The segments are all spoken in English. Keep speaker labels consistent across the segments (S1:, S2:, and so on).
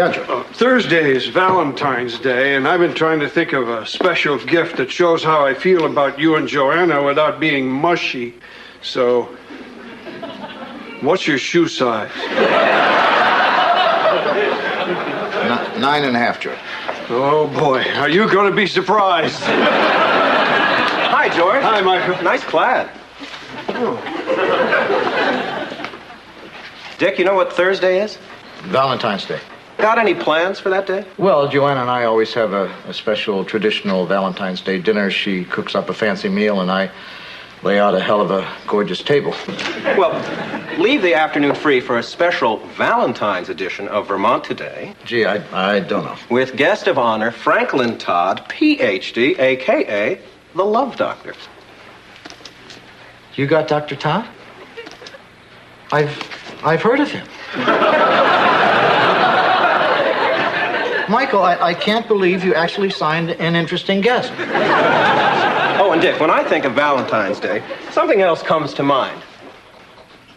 S1: Yeah, Joe.
S2: Thursday is Valentine's Day, and I've been trying to think of a special gift that shows how I feel about you and Joanna without being mushy. So, what's your shoe size?
S1: 9.5, George.
S2: Oh, boy. Are you going to be surprised?
S3: Hi, George.
S2: Hi, Michael.
S3: Nice plaid. Oh. Dick, you know what Thursday is?
S1: Valentine's Day.
S3: Got any plans for that day?
S1: Well, Joanna and I always have a special traditional Valentine's Day dinner. She cooks up a fancy meal, and I lay out a hell of a gorgeous table.
S3: Well, leave the afternoon free for a special Valentine's edition of Vermont Today.
S1: Gee, I don't know.
S3: With guest of honor, Franklin Todd, Ph.D., a.k.a. the Love Doctor.
S1: You got Dr. Todd? I've heard of him. Michael, I can't believe you actually signed an interesting guest.
S3: Oh, and Dick, when I think of Valentine's Day, something else comes to mind.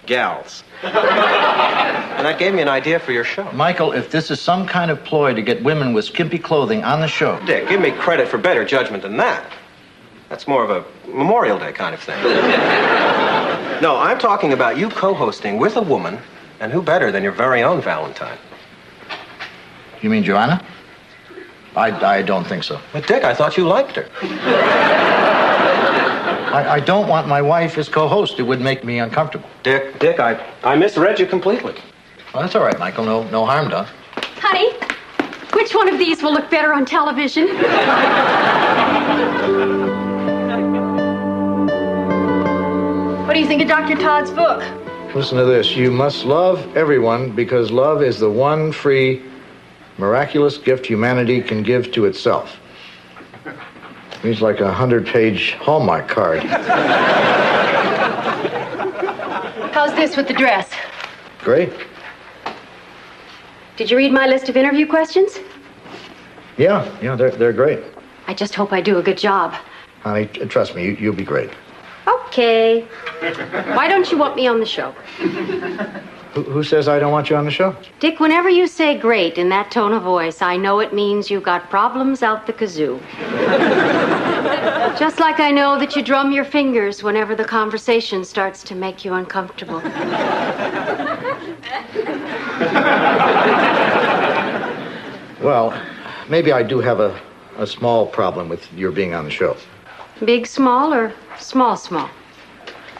S3: Gals. And that gave me an idea for your show.
S1: Michael, if this is some kind of ploy to get women with skimpy clothing on the show...
S3: Dick, give me credit for better judgment than that. That's more of a Memorial Day kind of thing. No, I'm talking about you co-hosting with a woman, and who better than your very own Valentine?
S1: You mean Joanna? I don't think so.
S3: But, Dick, I thought you liked her.
S1: I don't want my wife as co-host. It would make me uncomfortable.
S3: Dick, I misread you completely.
S1: Well, that's all right, Michael. No harm done.
S4: Honey, which one of these will look better on television? What do you think of Dr. Todd's book?
S1: Listen to this. You must love everyone because love is the one free, miraculous gift humanity can give to itself. He's like a 100-page Hallmark card.
S4: How's this with the dress?
S1: Great.
S4: Did you read my list of interview questions?
S1: Yeah, they're great.
S4: I just hope I do a good job.
S1: Honey, trust me, you'll be great.
S4: Okay. Why don't you want me on the show?
S1: Who says I don't want you on the show?
S4: Dick, whenever you say great in that tone of voice, I know it means you've got problems out the kazoo. Just like I know that you drum your fingers whenever the conversation starts to make you uncomfortable.
S1: Well, maybe I do have a small problem with your being on the show.
S4: Big, small, or small, small?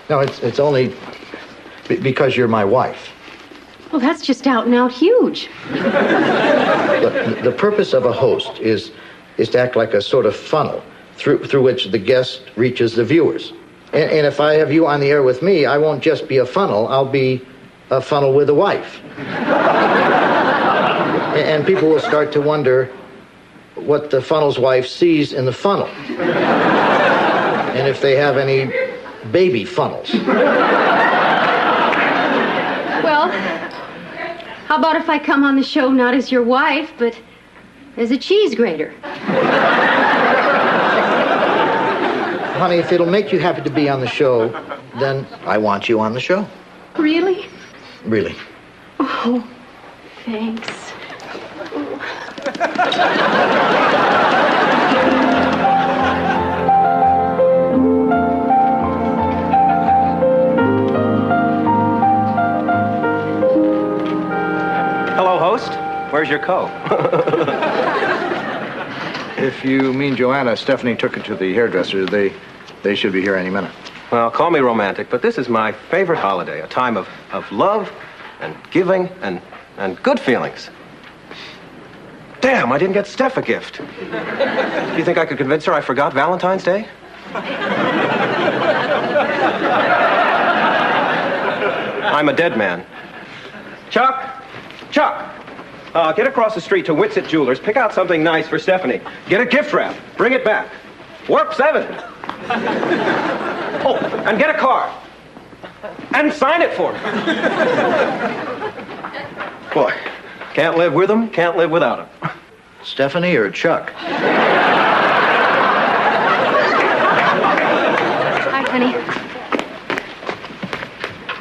S1: No, it's only because you're my wife.
S4: Well, that's just out and out huge.
S1: Look, the purpose of a host is to act like a sort of funnel through which the guest reaches the viewers. And if I have you on the air with me, I won't just be a funnel, I'll be a funnel with a wife. And people will start to wonder what the funnel's wife sees in the funnel. And if they have any baby funnels.
S4: Well, how about if I come on the show not as your wife, but as a cheese grater?
S1: Honey, if it'll make you happy to be on the show, then I want you on the show.
S4: Really?
S1: Really.
S4: Oh, thanks.
S3: Hello, host. Where's your co?
S1: If you mean Joanna, Stephanie took it to the hairdresser. They should be here any minute.
S3: Well, call me romantic, but this is my favorite holiday, a time of love and giving and good feelings. Damn, I didn't get Steph a gift. You think I could convince her I forgot Valentine's Day? I'm a dead man. Chuck! Get across the street to Witsit Jewelers. Pick out something nice for Stephanie. Get a gift wrap. Bring it back. Warp 7. Oh, and get a car. And sign it for me. Boy, can't live with him, can't live without him.
S1: Stephanie or Chuck?
S4: Hi, honey.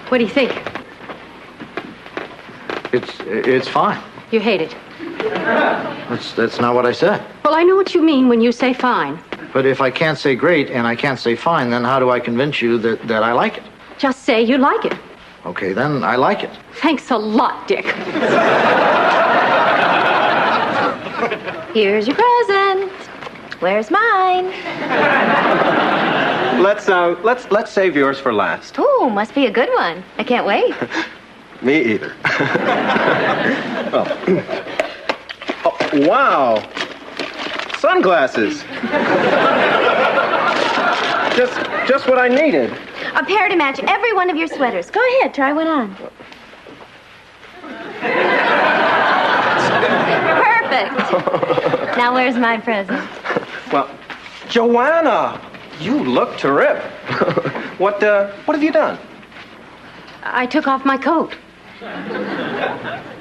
S4: What do you think?
S1: It's fine.
S4: You hate it?
S1: That's not what I said.
S4: Well, I know what you mean when you say fine.
S1: But if I can't say great and I can't say fine, then how do I convince you that I like it?
S4: Just say you like it.
S1: Okay, then I like it.
S4: Thanks a lot, Dick.
S5: Here's your present. Where's mine?
S3: Let's save yours for last.
S5: Ooh, must be a good one. I can't wait.
S3: Me either. Oh, wow. Sunglasses. Just what I needed.
S5: A pair to match every one of your sweaters. Go ahead, try one on. Perfect. Now where's my present?
S3: Well, Joanna, you look terrific. What have you done?
S4: I took off my coat.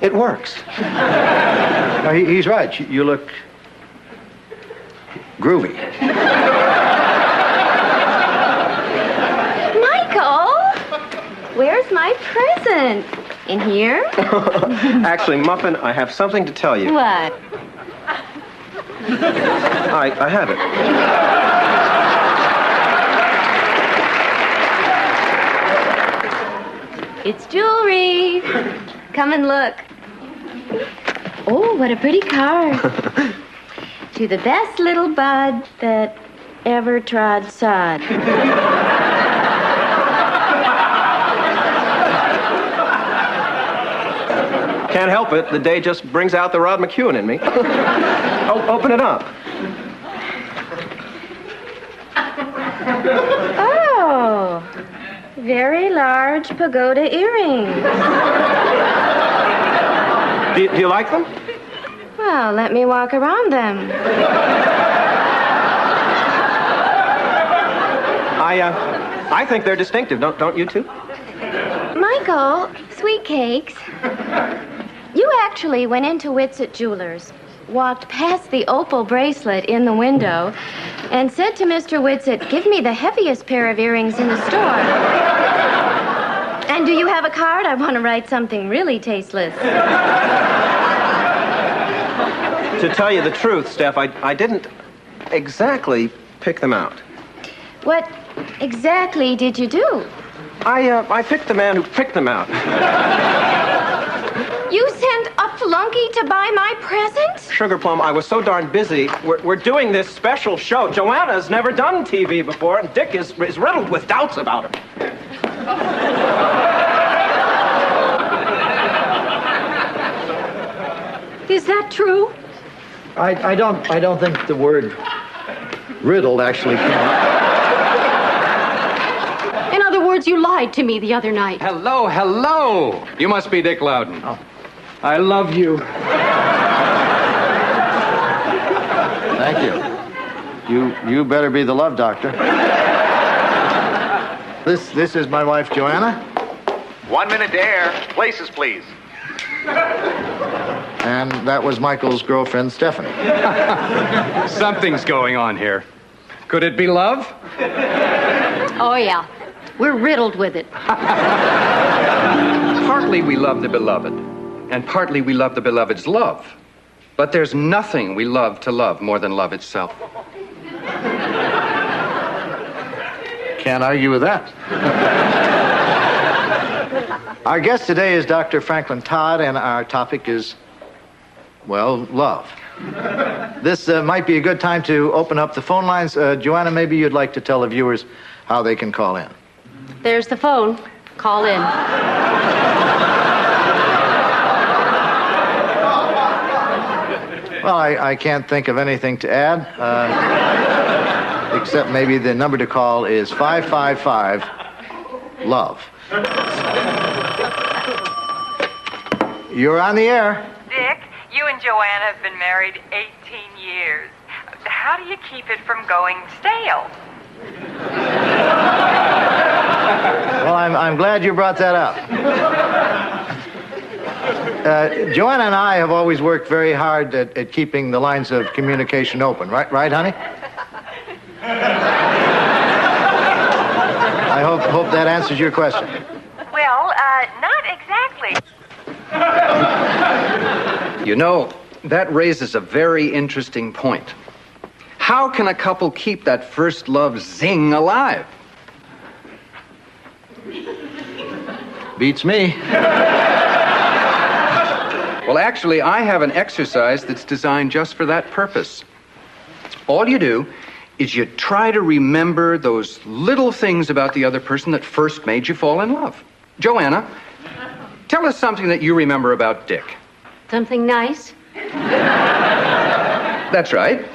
S3: It works.
S1: No, he's right. You look groovy.
S5: Michael, where's my present? In here?
S3: Actually, Muffin, I have something to tell you.
S5: What?
S3: I have it.
S5: It's jewelry. Come and look. Oh, what a pretty card. To the best little bud that ever trod sod.
S3: Can't help it. The day just brings out the Rod McEwen in me. Oh, open it up.
S5: Oh, very large pagoda earrings.
S3: Do you like them?
S5: Well, let me walk around them.
S3: I think they're distinctive. Don't you two?
S5: Michael, sweet cakes. You actually went into Whitsett Jewelers, walked past the opal bracelet in the window, and said to Mr. Whitsett, "Give me the heaviest pair of earrings in the store." And do you have a card? I want to write something really tasteless.
S3: To tell you the truth, Steph, I didn't exactly pick them out.
S5: What exactly did you do?
S3: I picked the man who picked them out.
S5: You sent a flunky to buy my present?
S3: Sugar Plum, I was so darn busy. We're doing this special show. Joanna's never done TV before, and Dick is riddled with doubts about her.
S4: Is that true?
S1: I don't think the word riddled actually came up.
S4: In other words, you lied to me the other night.
S6: Hello. You must be Dick Loudon.
S1: Oh.
S6: I love you.
S1: Thank you. You better be the love doctor. This is my wife, Joanna.
S7: 1 minute to air. Places, please.
S1: And that was Michael's girlfriend, Stephanie.
S6: Something's going on here. Could it be love?
S4: Oh, yeah. We're riddled with it.
S6: Partly we love the beloved, and partly we love the beloved's love. But there's nothing we love to love more than love itself.
S1: Can't argue with that. Our guest today is Dr. Franklin Todd, and our topic is, well, love. This might be a good time to open up the phone lines. Joanna, maybe you'd like to tell the viewers how they can call in.
S4: There's the phone. Call in.
S1: Well, I can't think of anything to add, except maybe the number to call is 555-LOVE. You're on the air.
S8: Dick, you and Joanna have been married 18 years. How do you keep it from going stale?
S1: Well, I'm glad you brought that up. Joanna and I have always worked very hard at keeping the lines of communication open. Right, honey? I hope that answers your question.
S8: Well, not exactly.
S6: You know, That raises a very interesting point. How can a couple keep that first love zing alive?
S1: Beats me.
S6: Well, actually, I have an exercise that's designed just for that purpose. All you do is you try to remember those little things about the other person that first made you fall in love. Joanna, tell us something that you remember about Dick.
S4: Something nice?
S6: That's right.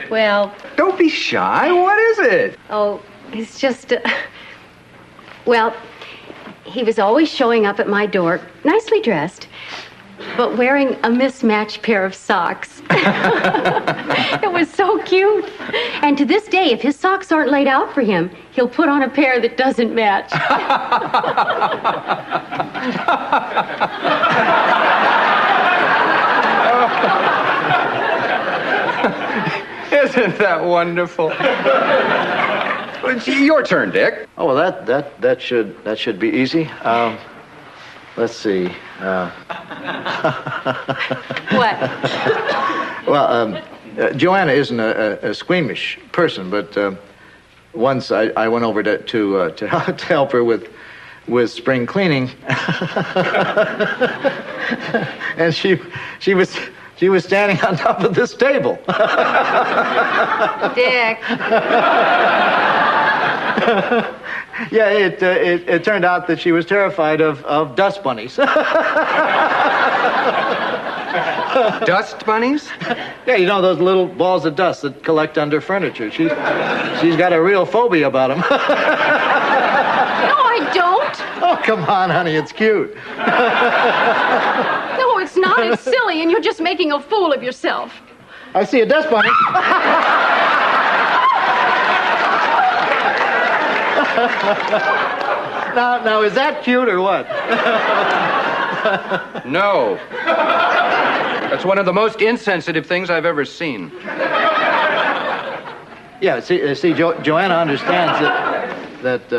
S4: Well...
S6: Don't be shy. What is it?
S4: Oh, it's just... Well, he was always showing up at my door, nicely dressed, but wearing a mismatched pair of socks. It was so cute. And to this day, if his socks aren't laid out for him, he'll put on a pair that doesn't match.
S6: Isn't that wonderful? It's your turn, Dick.
S1: Oh, well, that should be easy. Let's see.
S4: What?
S1: Well, Joanna isn't a squeamish person, but once I went over to help her with spring cleaning, and she was standing on top of this table.
S4: Dick.
S1: Yeah, it turned out that she was terrified of dust bunnies.
S6: Dust bunnies?
S1: Yeah, you know those little balls of dust that collect under furniture. She's got a real phobia about them.
S4: No, I don't.
S1: Oh, come on, honey, it's cute.
S4: No, it's not. It's silly, and you're just making a fool of yourself.
S1: I see a dust bunny. Now, is that cute or what?
S6: No. That's one of the most insensitive things I've ever seen.
S1: Yeah, see, Joanna understands that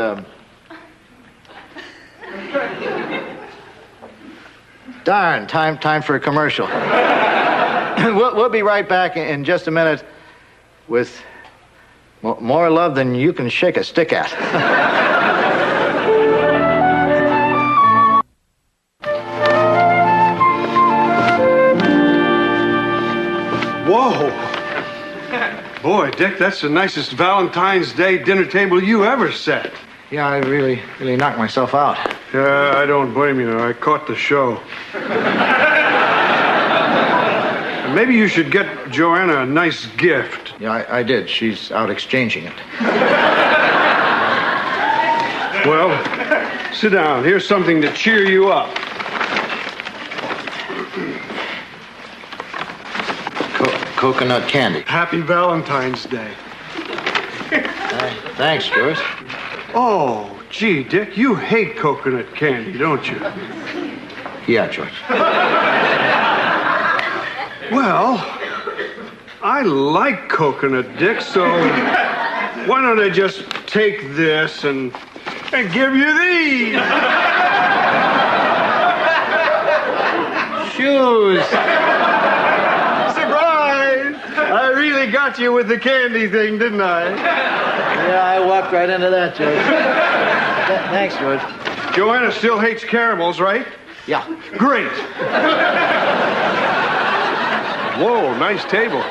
S1: darn, time for a commercial. We'll be right back in just a minute with more love than you can shake a stick at.
S2: Whoa. Boy, Dick, that's the nicest Valentine's Day dinner table you ever set.
S1: Yeah, I really knocked myself out.
S2: Yeah, I don't blame you. I caught the show. Maybe you should get Joanna a nice gift.
S1: Yeah, I did. She's out exchanging it.
S2: Well, sit down. Here's something to cheer you up.
S1: Coconut candy.
S2: Happy Valentine's Day.
S1: Thanks, George.
S2: Oh, gee, Dick, you hate coconut candy, don't you?
S1: Yeah, George.
S2: Well, I like coconut, Dick, so why don't I just take this and give you these?
S1: Shoes. Surprise! I really got you with the candy thing, didn't I? Yeah, I walked right into that, George. Thanks, George.
S2: Joanna still hates caramels, right?
S1: Yeah.
S2: Great. Whoa, nice table.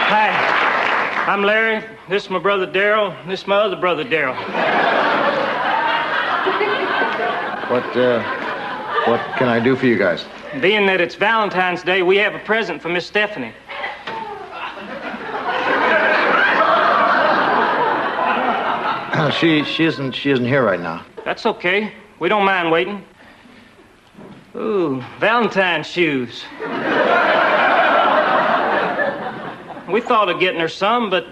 S9: Hi, I'm Larry. This is my brother Daryl. This is my other brother Daryl.
S1: What can I do for you guys?
S9: Being that it's Valentine's Day, we have a present for Miss Stephanie.
S1: She isn't here right now.
S9: That's okay. We don't mind waiting. Ooh, Valentine's shoes. We thought of getting her some, but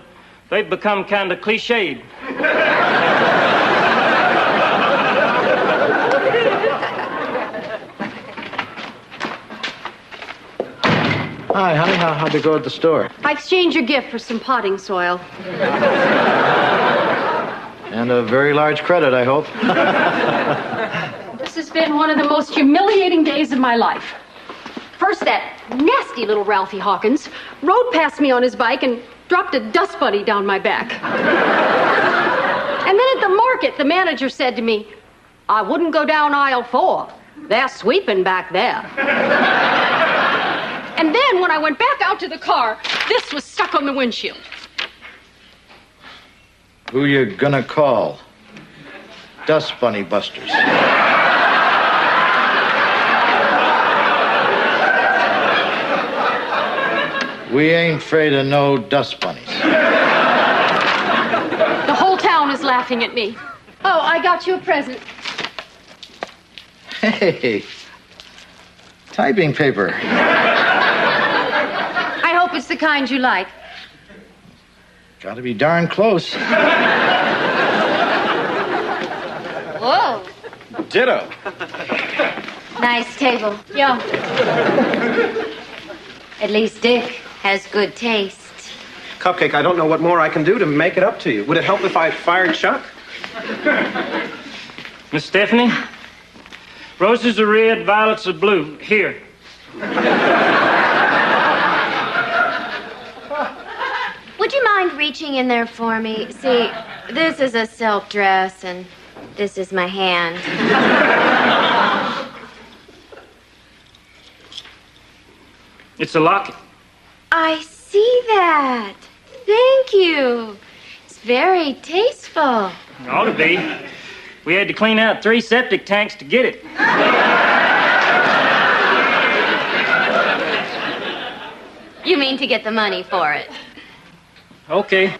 S9: they've become kind of cliched.
S1: Hi, honey. How'd it go at the store?
S4: I exchanged your gift for some potting soil.
S1: And a very large credit, I hope.
S4: This has been one of the most humiliating days of my life. First, that nasty little Ralphie Hawkins rode past me on his bike and dropped a dust bunny down my back. And then at the market, the manager said to me, "I wouldn't go down aisle 4. They're sweeping back there." And then when I went back out to the car, this was stuck on the windshield.
S1: Who you gonna call? Dust bunny busters. We ain't afraid of no dust bunnies.
S4: The whole town is laughing at me. Oh, I got you a present.
S1: Hey, typing paper.
S4: I hope it's the kind you like.
S1: Gotta be darn close.
S5: Whoa.
S3: Ditto.
S5: Nice table.
S4: Yeah.
S5: At least Dick has good taste.
S3: Cupcake, I don't know what more I can do to make it up to you. Would it help if I fired Chuck?
S9: Miss Stephanie, roses are red, violets are blue. Here.
S5: Would you mind reaching in there for me? See, this is a silk dress, and this is my hand.
S9: It's a locket.
S5: I see that. Thank you. It's very tasteful.
S9: It ought to be. We had to clean out 3 septic tanks to get it.
S5: You mean to get the money for it?
S9: Okay.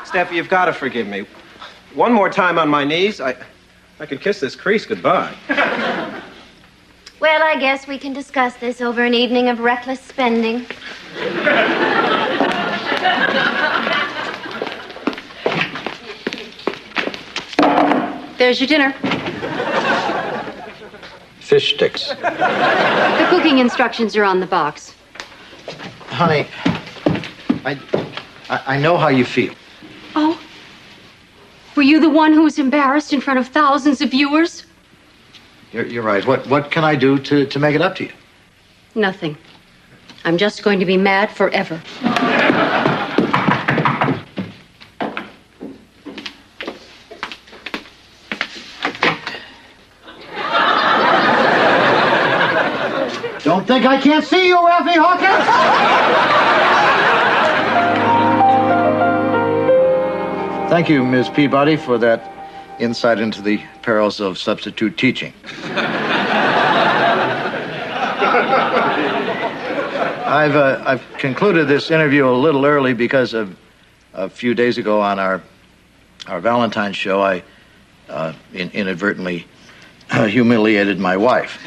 S3: Steph, you've got to forgive me. One more time on my knees, I could kiss this crease goodbye.
S5: Well, I guess we can discuss this over an evening of reckless spending.
S4: There's your dinner.
S1: Fish sticks.
S4: The cooking instructions are on the box.
S1: Honey, I know how you feel.
S4: Oh? Were you the one who was embarrassed in front of thousands of viewers?
S1: You're right. What can I do to make it up to you?
S4: Nothing. I'm just going to be mad forever.
S1: Don't think I can't see you, Ralphie Hawkins! Thank you, Ms. Peabody, for that insight into the perils of substitute teaching. I've concluded this interview a little early because of a few days ago on our Valentine's show, I inadvertently humiliated my wife.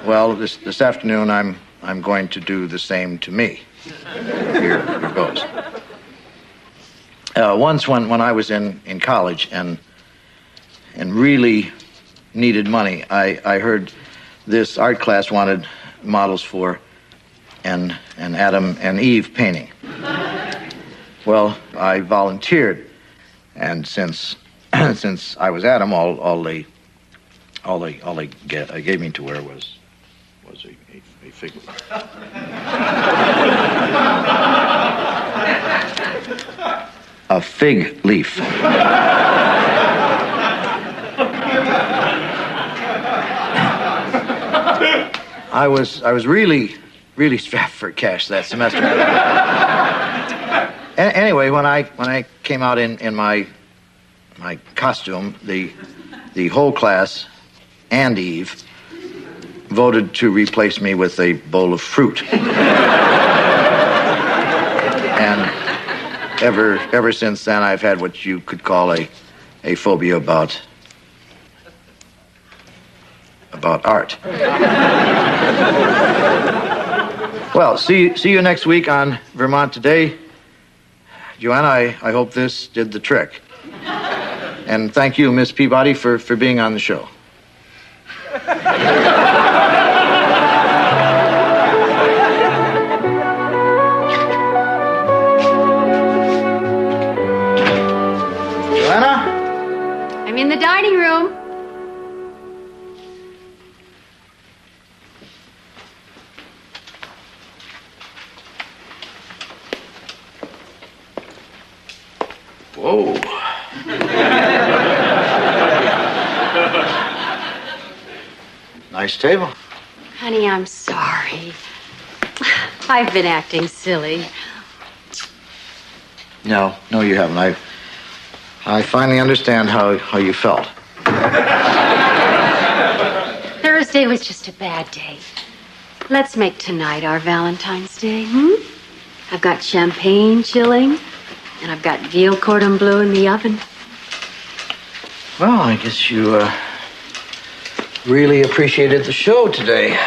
S1: Well, this afternoon I'm going to do the same to me. Here goes. Once when I was in college and really needed money, I heard this art class wanted models for an Adam and Eve painting. Well, I volunteered, and since I was Adam, all they gave me to wear was a fig leaf. A fig leaf. I was really strapped for cash that semester. Anyway, when I came out in my costume, the whole class and Eve voted to replace me with a bowl of fruit. And ever since then, I've had what you could call a phobia about art. Well, see you next week on Vermont Today. Joanna, I hope this did the trick. And thank you, Miss Peabody, for being on the show. Joanna?
S4: I'm in the dining room.
S1: Whoa. Nice table.
S4: Honey, I'm sorry. I've been acting silly.
S1: No, you haven't. I finally understand how you felt.
S4: Thursday was just a bad day. Let's make tonight our Valentine's Day, I've got champagne chilling, and I've got veal cordon bleu in the oven.
S1: Well, I guess you really appreciated the show today.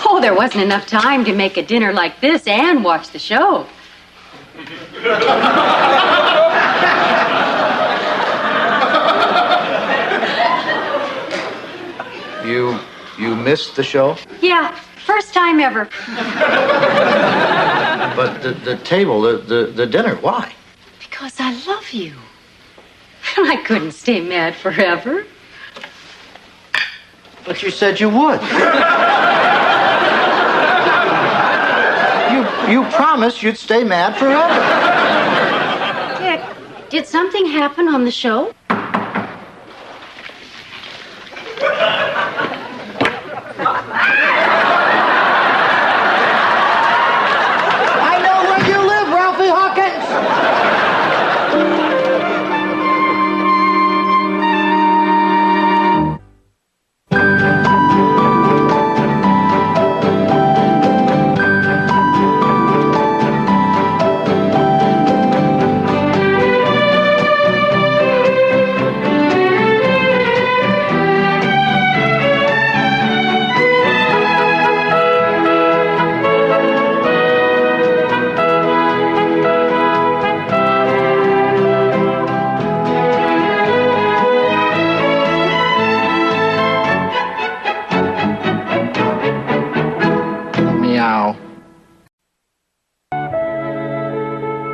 S4: Oh, there wasn't enough time to make a dinner like this and watch the show.
S1: You missed the show?
S4: Yeah, first time ever.
S1: But the table, the dinner, why?
S4: Because I love you. I couldn't stay mad forever.
S1: But you said you would. You promised you'd stay mad forever.
S4: Dick, did something happen on the show?
S1: I know where you live, Ralphie Hawkins!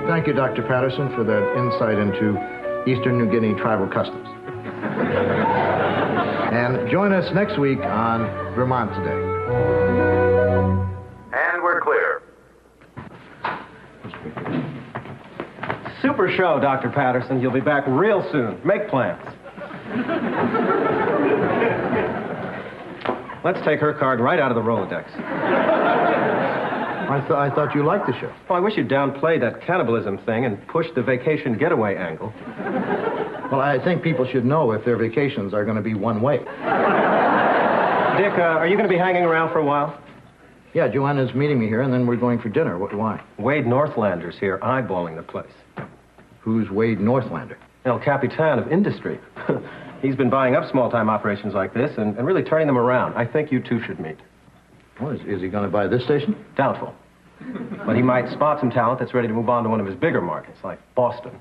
S1: Thank you, Dr. Patterson, for that insight into Eastern New Guinea tribal customs. And join us next week on Vermont Today.
S7: And we're clear.
S3: Super show, Dr. Patterson. You'll be back real soon. Make plans. Let's take her card right out of the Rolodex.
S1: I thought you liked the show.
S3: Oh, I wish you'd downplay that cannibalism thing and push the vacation getaway angle.
S1: Well, I think people should know if their vacations are going to be one way.
S3: Dick, are you going to be hanging around for a while?
S1: Yeah, Joanna's meeting me here, and then we're going for dinner. Why?
S3: Wade Northlander's here eyeballing the place.
S1: Who's Wade Northlander?
S3: El Capitan of Industry. He's been buying up small-time operations like this and really turning them around. I think you two should meet.
S1: Oh, is he going to buy this station?
S3: Doubtful. But he might spot some talent that's ready to move on to one of his bigger markets, like Boston.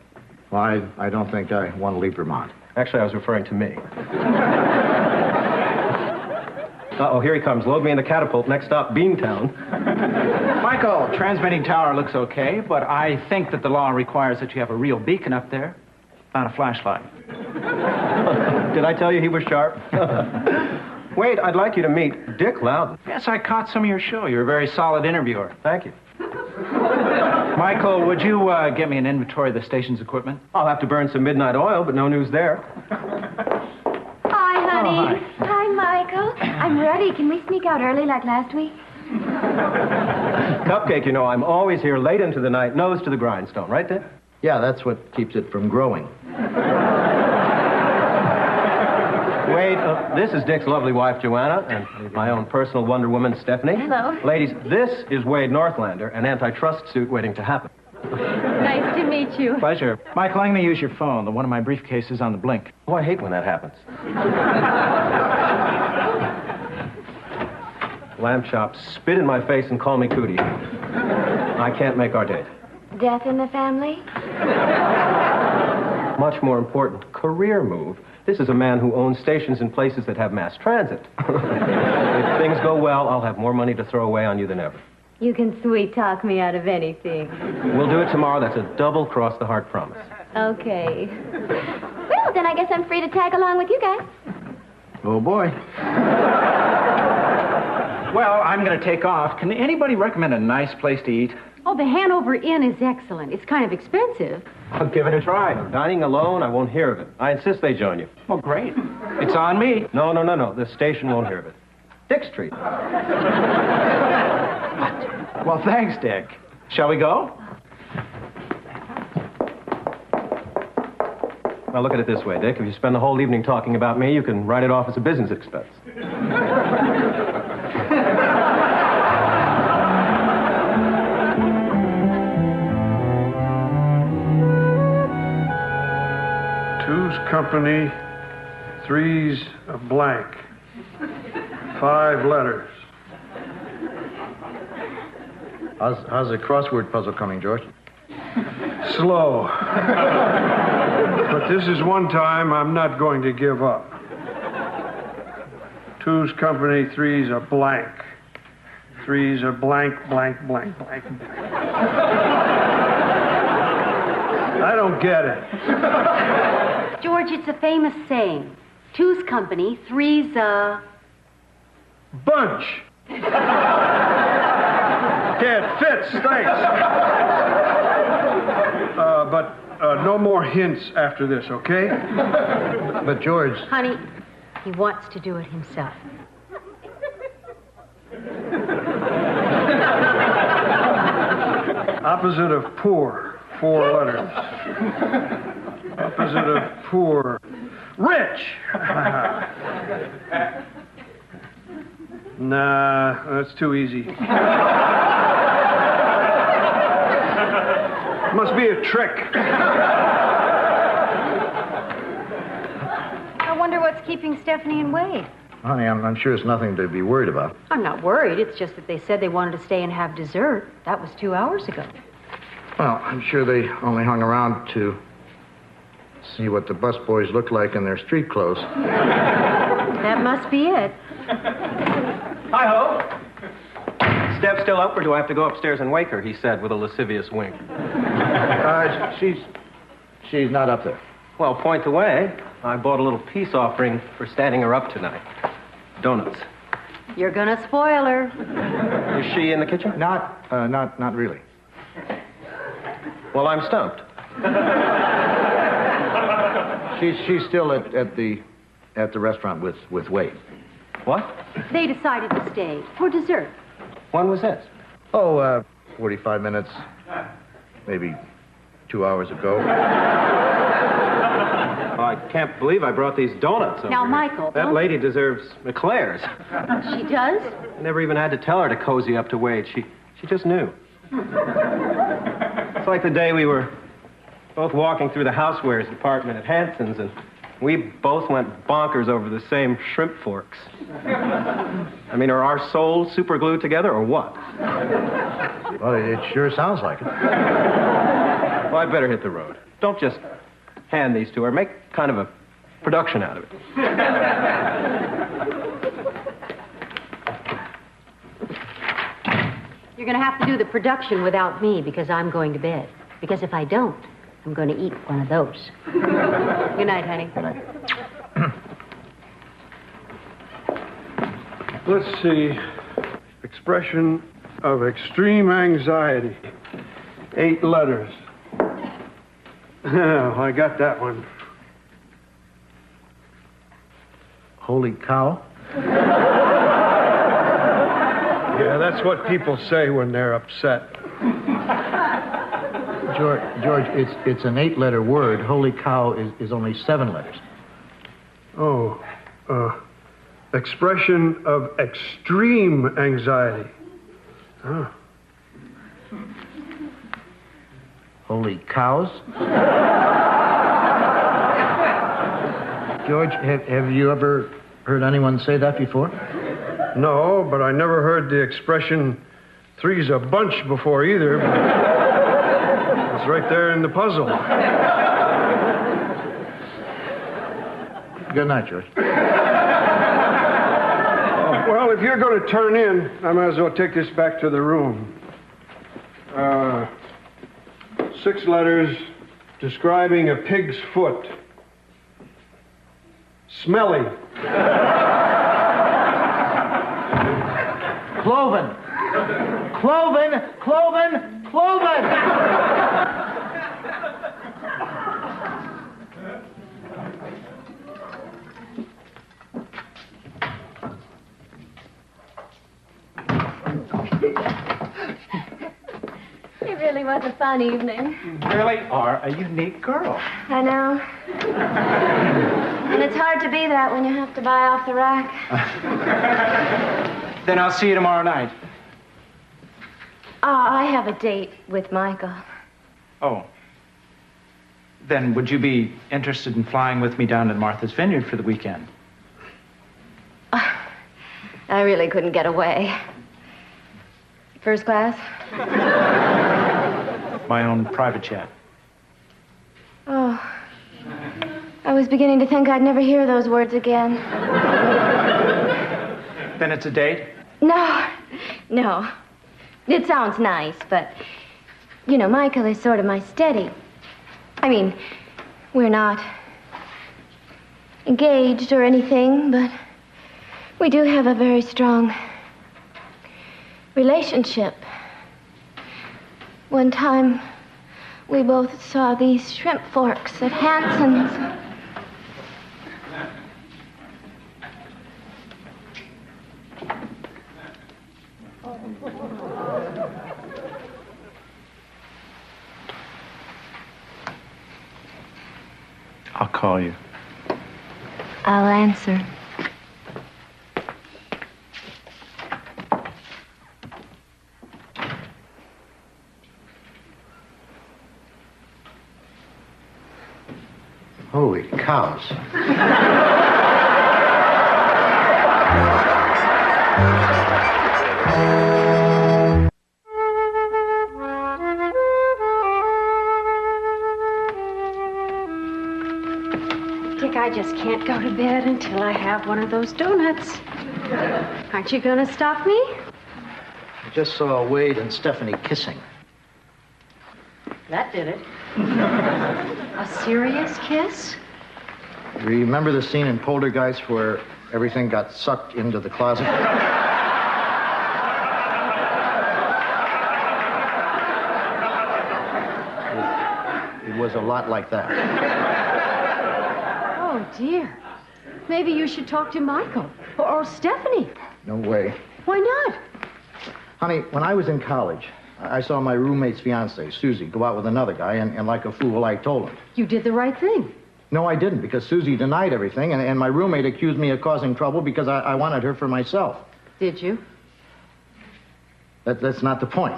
S1: Well, I don't think I want to leave Vermont.
S3: Actually, I was referring to me. Uh-oh, here he comes. Load me in the catapult. Next stop, Beantown.
S10: Michael, transmitting tower looks okay, but I think that the law requires that you have a real beacon up there, not a flashlight.
S3: Did I tell you he was sharp? Wade, I'd like you to meet Dick Loudon.
S10: Yes, I caught some of your show. You're a very solid interviewer.
S3: Thank you.
S10: Michael, would you get me an inventory of the station's equipment?
S3: I'll have to burn some midnight oil, but no news there.
S5: Hi, honey.
S10: Oh, hi.
S5: Hi, Michael. I'm ready. Can we sneak out early like last week?
S3: Cupcake, you know, I'm always here late into the night, nose to the grindstone. Right, Dick?
S1: Yeah, that's what keeps it from growing.
S3: Wade, this is Dick's lovely wife, Joanna, and my own personal Wonder Woman, Stephanie.
S5: Hello.
S3: Ladies, this is Wade Northlander, an antitrust suit waiting to happen.
S5: Nice to meet you.
S10: Pleasure. Michael, I'm going to use your phone. The one of my briefcases on the blink.
S3: Oh, I hate when that happens. Lamb chop, spit in my face and call me Cootie. I can't make our date.
S5: Death in the family?
S3: Much more important, career move. This is a man who owns stations in places that have mass transit. If things go well, I'll have more money to throw away on you than ever.
S5: You can sweet talk me out of anything.
S3: We'll do it tomorrow. That's a double cross-the-heart promise.
S5: Okay. Well, then I guess I'm free to tag along with you guys.
S1: Oh, boy.
S10: Well, I'm going to take off. Can anybody recommend a nice place to eat?
S4: Oh, the Hanover Inn is excellent. It's kind of expensive.
S10: I'll give it a try.
S3: Dining alone, I won't hear of it. I insist they join you.
S10: Well, great. It's on me.
S3: No. The station won't hear of it. Dick Street.
S10: Well, thanks, Dick. Shall we go?
S3: Well, look at it this way, Dick. If you spend the whole evening talking about me, you can write it off as a business expense.
S2: Two's company, three's a blank. 5 letters.
S1: How's the crossword puzzle coming, George?
S2: Slow. But this is one time I'm not going to give up. Two's company, three's a blank. Three's a blank, blank, blank, blank. I don't get it.
S4: George, it's a famous saying. Two's company, three's a...
S2: Bunch. Yeah, it fits, thanks. But no more hints after this, okay?
S1: But, George...
S4: Honey, he wants to do it himself.
S2: Opposite of poor, 4 letters. Opposite of poor, rich. Nah, that's too easy. Must be a trick.
S4: I wonder what's keeping Stephanie and Wade.
S1: Honey, I'm sure it's nothing to be worried about.
S4: I'm not worried. It's just that they said they wanted to stay and have dessert. That was 2 hours ago.
S1: Well, I'm sure they only hung around to see what the busboys look like in their street clothes.
S4: That must be it.
S3: Hi-ho. Steph still up, or do I have to go upstairs and wake her? He said with a lascivious wink.
S1: She's not up there.
S3: Well, point the way. I bought a little peace offering for standing her up tonight. Donuts.
S4: You're gonna spoil her.
S3: Is she in the kitchen?
S1: Not really.
S3: Well, I'm stumped.
S1: She's still at the restaurant with Wade.
S3: What?
S4: They decided to stay for dessert.
S3: When was this?
S1: 45 minutes, maybe 2 hours ago.
S3: Oh, I can't believe I brought these donuts over
S4: Now,
S3: here.
S4: Michael,
S3: That lady deserves eclairs.
S4: She does?
S3: I never even had to tell her to cozy up to Wade. She just knew. It's like the day we were both walking through the housewares department at Hanson's, and we both went bonkers over the same shrimp forks. I mean, are our souls super glued together, or what?
S1: Well, it sure sounds like it.
S3: Well, I'd better hit the road. Don't just hand these to her. Make kind of a production out of it.
S4: You're gonna have to do the production without me because I'm going to bed. Because if I don't, I'm going to eat one of those. Good night, honey.
S1: Good night.
S2: Let's see. Expression of extreme anxiety. 8 letters. Oh, I got that one.
S1: Holy cow.
S2: Yeah, that's what people say when they're upset.
S1: George, it's an 8-letter word. Holy cow is only 7 letters.
S2: Oh, expression of extreme anxiety. Oh.
S1: Holy cows. George, have you ever heard anyone say that before?
S2: No, but I never heard the expression three's a bunch before either. right there in the puzzle.
S1: Good night, George.
S2: Well, if you're going to turn in, I might as well take this back to the room. 6 letters describing a pig's foot. Smelly.
S10: Cloven. Cloven, Cloven, Cloven!
S5: It really was a fun evening.
S10: You really are a unique girl.
S5: I know. And it's hard to be that when you have to buy off the rack.
S10: Then I'll see you tomorrow night.
S5: I have a date with Michael.
S10: Oh. Then would you be interested in flying with me down to Martha's Vineyard for the weekend?
S5: I really couldn't get away. First class?
S10: My own private jet.
S5: Oh. I was beginning to think I'd never hear those words again.
S10: Then it's a date?
S5: No. It sounds nice, but, you know, Michael is sort of my steady. I mean, we're not engaged or anything, but we do have a very strong relationship. One time, we both saw these shrimp forks at Hanson's.
S10: I'll call you.
S5: I'll answer.
S1: Holy cows.
S4: I just can't go to bed until I have one of those donuts. Aren't you going to stop me?
S1: I just saw Wade and Stephanie kissing.
S4: That did it. A serious kiss?
S1: Remember the scene in Poltergeist where everything got sucked into the closet? It was a lot like that.
S4: Oh, dear. Maybe you should talk to Michael or Stephanie.
S1: No way.
S4: Why not?
S1: Honey, when I was in college, I saw my roommate's fiancée, Susie, go out with another guy, and like a fool, I told him.
S4: You did the right thing.
S1: No, I didn't, because Susie denied everything, and my roommate accused me of causing trouble because I wanted her for myself.
S4: Did you?
S1: That's not the point.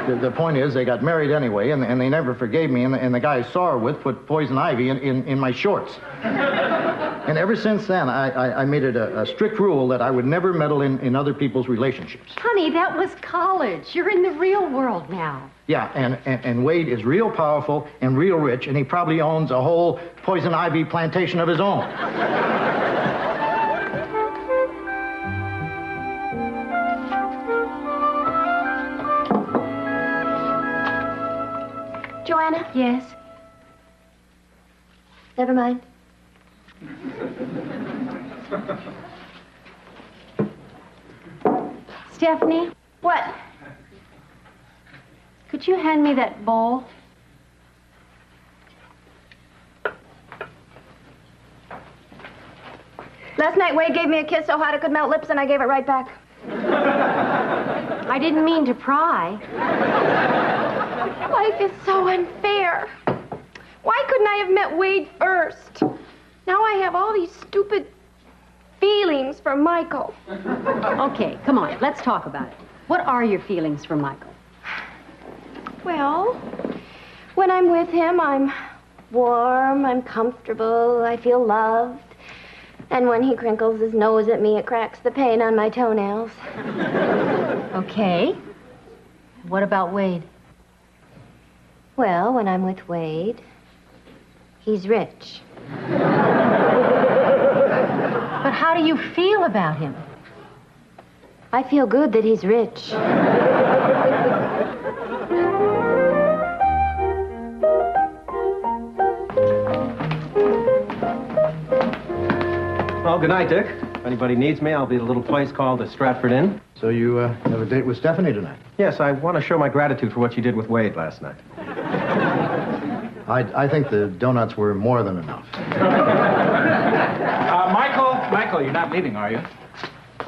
S1: The point is, they got married anyway, and they never forgave me, and the guy I saw her with put poison ivy in my shorts. And ever since then, I made it a strict rule that I would never meddle in other people's relationships.
S4: Honey, that was college. You're in the real world now.
S1: Yeah, and Wade is real powerful and real rich, and he probably owns a whole poison ivy plantation of his own.
S5: Joanna? Yes? Never mind.
S4: Stephanie?
S5: What?
S4: Could you hand me that bowl?
S5: Last night, Wade gave me a kiss so hot it could melt lips, and I gave it right back.
S4: I didn't mean to pry.
S5: Life is so unfair. Why couldn't I have met Wade first? Now I have all these stupid feelings for Michael.
S4: Okay, come on, let's talk about it. What are your feelings for Michael?
S5: Well, when I'm with him, I'm warm, I'm comfortable, I feel loved. And when he crinkles his nose at me, it cracks the paint on my toenails.
S4: Okay. What about Wade?
S5: Well, when I'm with Wade, he's rich.
S4: But how do you feel about him?
S5: I feel good that he's rich.
S3: Well, good night, Dick. If anybody needs me, I'll be at a little place called the Stratford Inn.
S1: So you have a date with Stephanie tonight?
S3: Yes, I want to show my gratitude for what you did with Wade last night.
S1: I think the donuts were more than enough.
S10: Michael, you're not leaving, are you?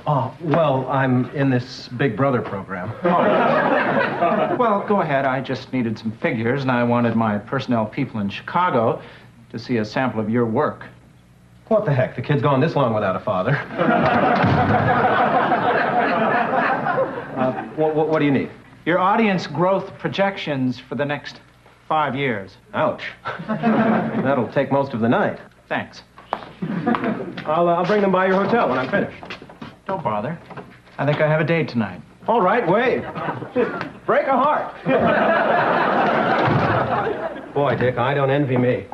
S3: Oh, well, I'm in this Big Brother program.
S10: Well, go ahead. I just needed some figures, and I wanted my personnel people in Chicago to see a sample of your work.
S3: What the heck? The kid's gone this long without a father. What do you need?
S10: Your audience growth projections for the next 5 years.
S3: Ouch. That'll take most of the night.
S10: Thanks.
S3: I'll bring them by your hotel when I'm finished.
S10: Don't bother. I think I have a date tonight.
S3: All right, Wade. Break a heart. Boy, Dick, I don't envy me.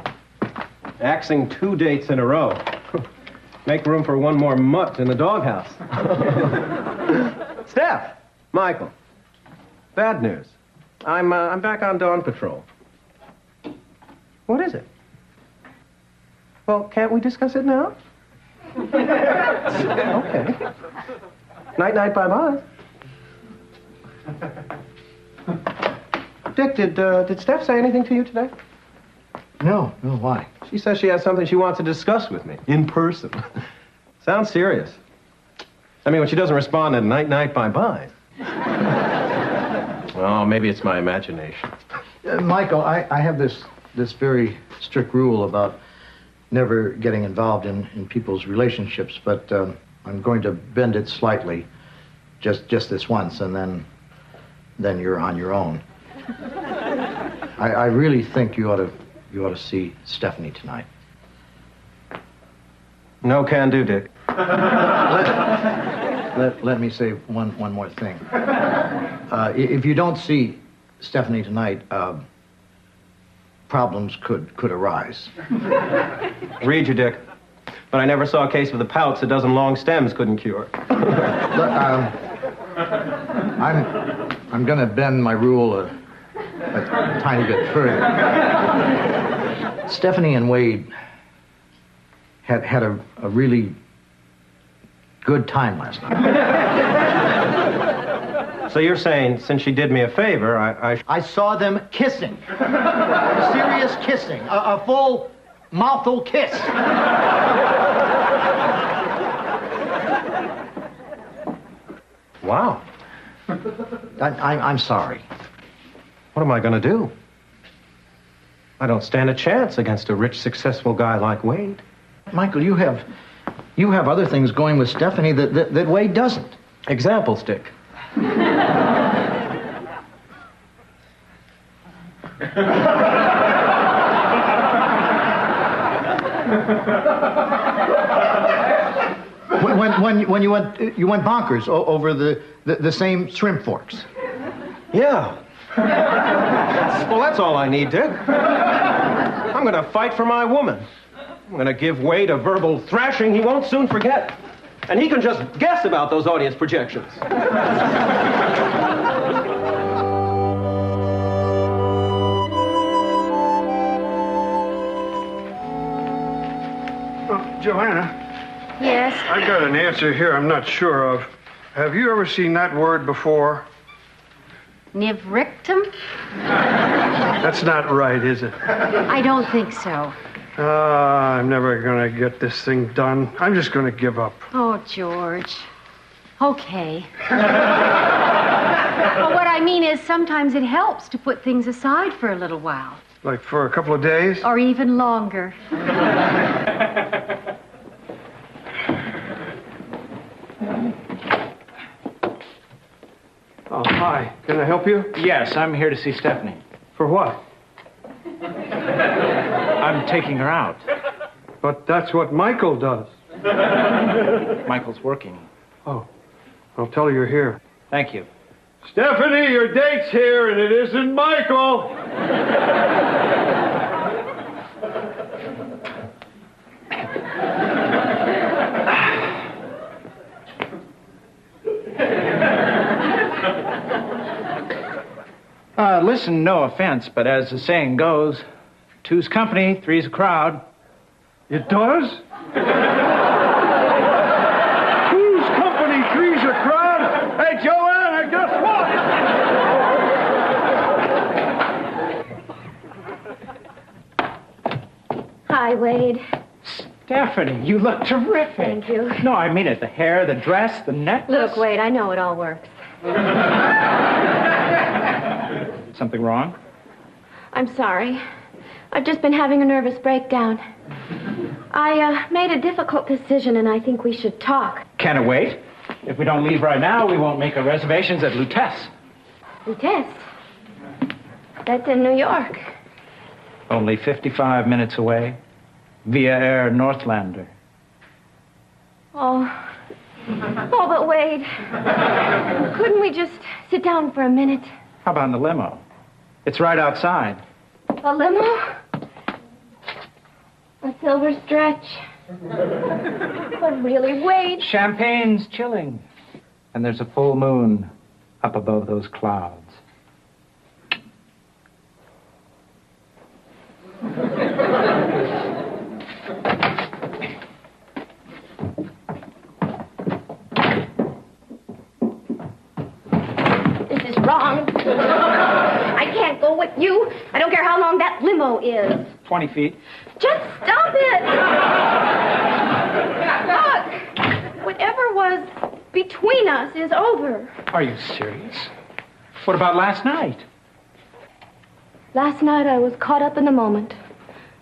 S3: Axing 2 dates in a row. Make room for one more mutt in the doghouse. Steph, Michael, bad news. I'm back on Dawn Patrol. What is it? Well, can't we discuss it now? Okay. Night, bye-bye. Dick, did Steph say anything to you today?
S1: No, why?
S3: She says she has something she wants to discuss with me, in person. Sounds serious. I mean, when she doesn't respond to night, bye-bye. Oh, maybe it's my imagination.
S1: Michael, I have this very strict rule about never getting involved in people's relationships, but I'm going to bend it slightly, just this once, and then you're on your own. I really think you ought to see Stephanie tonight.
S3: No can do, Dick.
S1: Let me say one more thing. If you don't see Stephanie tonight, problems could arise.
S3: Read you, Dick. But I never saw a case of the pouts a dozen long stems couldn't cure.
S1: Look, I'm going to bend my rule a tiny bit further. Stephanie and Wade had a really good time last night.
S3: So you're saying, since she did me a favor,
S1: I saw them kissing. Serious kissing. A full mouthful kiss.
S3: Wow.
S1: I'm sorry.
S3: What am I going to do? I don't stand a chance against a rich, successful guy like Wade.
S1: Michael, you have other things going with Stephanie that Wade doesn't.
S3: Examples, Dick.
S1: When you went bonkers over the same shrimp forks.
S3: Yeah. Well, that's all I need, Dick. I'm going to fight for my woman. I'm going to give Wade a verbal thrashing he won't soon forget. And he can just guess about those audience projections.
S2: Joanna?
S5: Yes?
S2: I've got an answer here I'm not sure of. Have you ever seen that word before?
S4: Nivrictum?
S2: That's not right, is it?
S4: I don't think so.
S2: I'm never going to get this thing done. I'm just going to give up.
S4: Oh, George. Okay. Well, what I mean is sometimes it helps to put things aside for a little while.
S2: Like for a couple of days?
S4: Or even longer.
S2: Oh, hi. Can I help you?
S10: Yes, I'm here to see Stephanie.
S2: For what?
S10: I'm taking her out.
S2: But that's what Michael does.
S10: Michael's working.
S2: Oh, I'll tell her you're here.
S10: Thank you.
S2: Stephanie, your date's here, and it isn't Michael.
S10: listen, no offense, but as the saying goes, two's company, three's a crowd.
S2: It does? Two's company, three's a crowd? Hey, Joanna, guess what?
S5: Hi, Wade.
S10: Stephanie, you look terrific.
S5: Thank you.
S10: No, I mean it. The hair, the dress, the necklace.
S5: Look, Wade, I know it all works.
S10: Something wrong?
S5: I'm sorry. I've just been having a nervous breakdown. I made a difficult decision, and I think we should talk.
S10: Can it wait? If we don't leave right now, we won't make our reservations at Lutece.
S5: Lutece? That's in New York.
S10: Only 55 minutes away, via Air Northlander.
S5: Oh, but Wade, couldn't we just sit down for a minute?
S10: How about in the limo? It's right outside.
S5: A limo? A silver stretch? But really, Wade...
S10: Champagne's chilling. And there's a full moon up above those clouds.
S5: This is wrong. I can't go with you. I don't care how long that limo is.
S10: 20 feet.
S5: Just stop it! Look! Whatever was between us is over.
S10: Are you serious? What about last night?
S5: Last night I was caught up in the moment.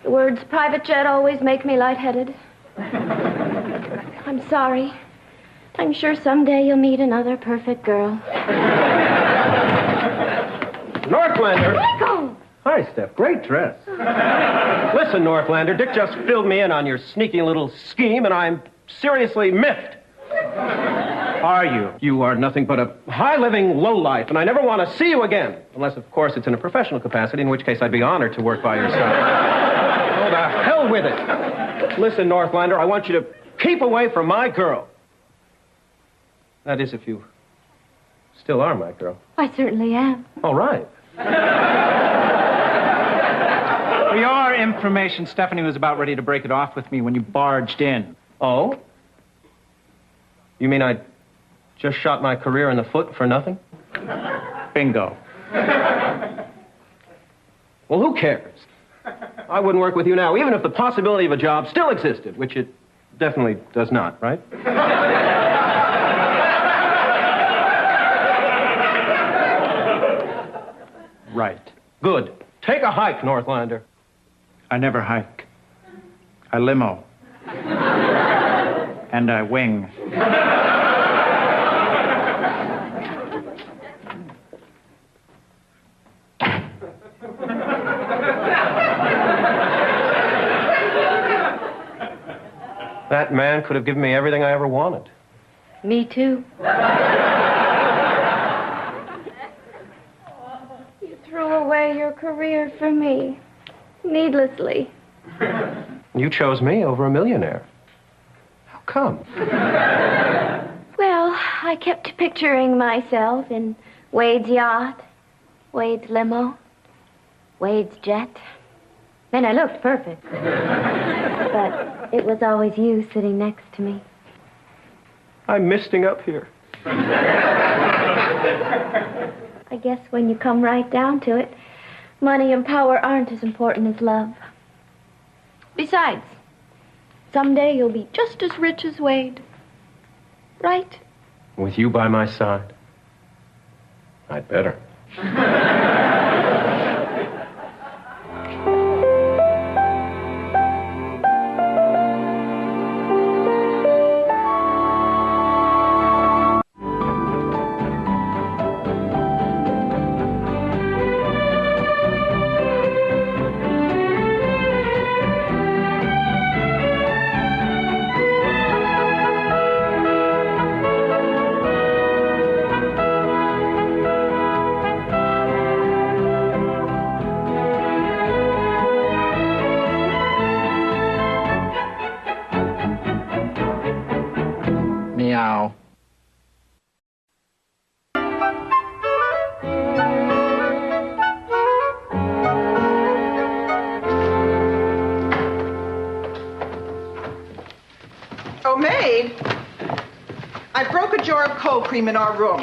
S5: The words private jet always make me lightheaded. I'm sorry. I'm sure someday you'll meet another perfect girl.
S3: Northlander!
S5: Michael!
S3: Hi, Steph. Great dress. Listen, Northlander, Dick just filled me in on your sneaky little scheme, and I'm seriously miffed.
S10: Are you?
S3: You are nothing but a high-living lowlife, and I never want to see you again. Unless, of course, it's in a professional capacity, in which case I'd be honored to work by your side. Oh, the hell with it. Listen, Northlander, I want you to keep away from my girl. That is, if you still are my girl.
S5: I certainly am.
S3: All right.
S10: For your information, Stephanie was about ready to break it off with me when you barged in.
S3: Oh? You mean I just shot my career in the foot for nothing?
S10: Bingo.
S3: Well, who cares? I wouldn't work with you now, even if the possibility of a job still existed, which it definitely does not, right?
S10: Right.
S3: Good. Take a hike, Northlander.
S10: I never hike. I limo. And I wing.
S3: That man could have given me everything I ever wanted.
S5: Me too. You threw away your career for me. Needlessly.
S3: You chose me over a millionaire. How come?
S5: Well, I kept picturing myself in Wade's yacht, Wade's limo, Wade's jet. And I looked perfect. But it was always you sitting next to me.
S3: I'm misting up here.
S5: I guess when you come right down to it, money and power aren't as important as love. Besides, someday you'll be just as rich as Wade. Right?
S3: With you by my side, I'd better.
S11: jar of cold cream in our room.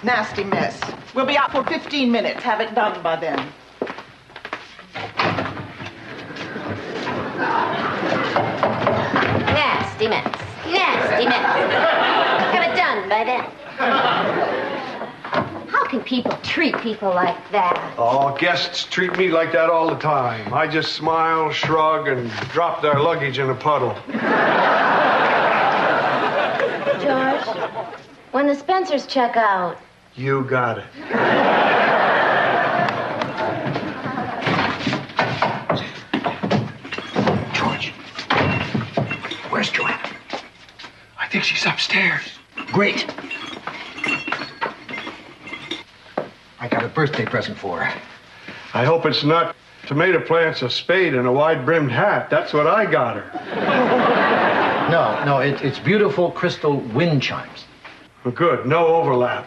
S11: Nasty mess. We'll be out for 15 minutes. Have it done by then.
S5: Nasty mess. Nasty mess. Have it done by then. How can people treat people like that?
S2: Oh, guests treat me like that all the time. I just smile, shrug, and drop their luggage in a puddle.
S5: George, when the Spencers check out.
S2: You got it.
S12: George, where's Joanna?
S2: I think she's upstairs.
S12: Great. I got a birthday present for her.
S2: I hope it's not tomato plants, a spade, and a wide-brimmed hat. That's what I got her.
S12: No, it's beautiful crystal wind chimes.
S2: Well, good. No overlap.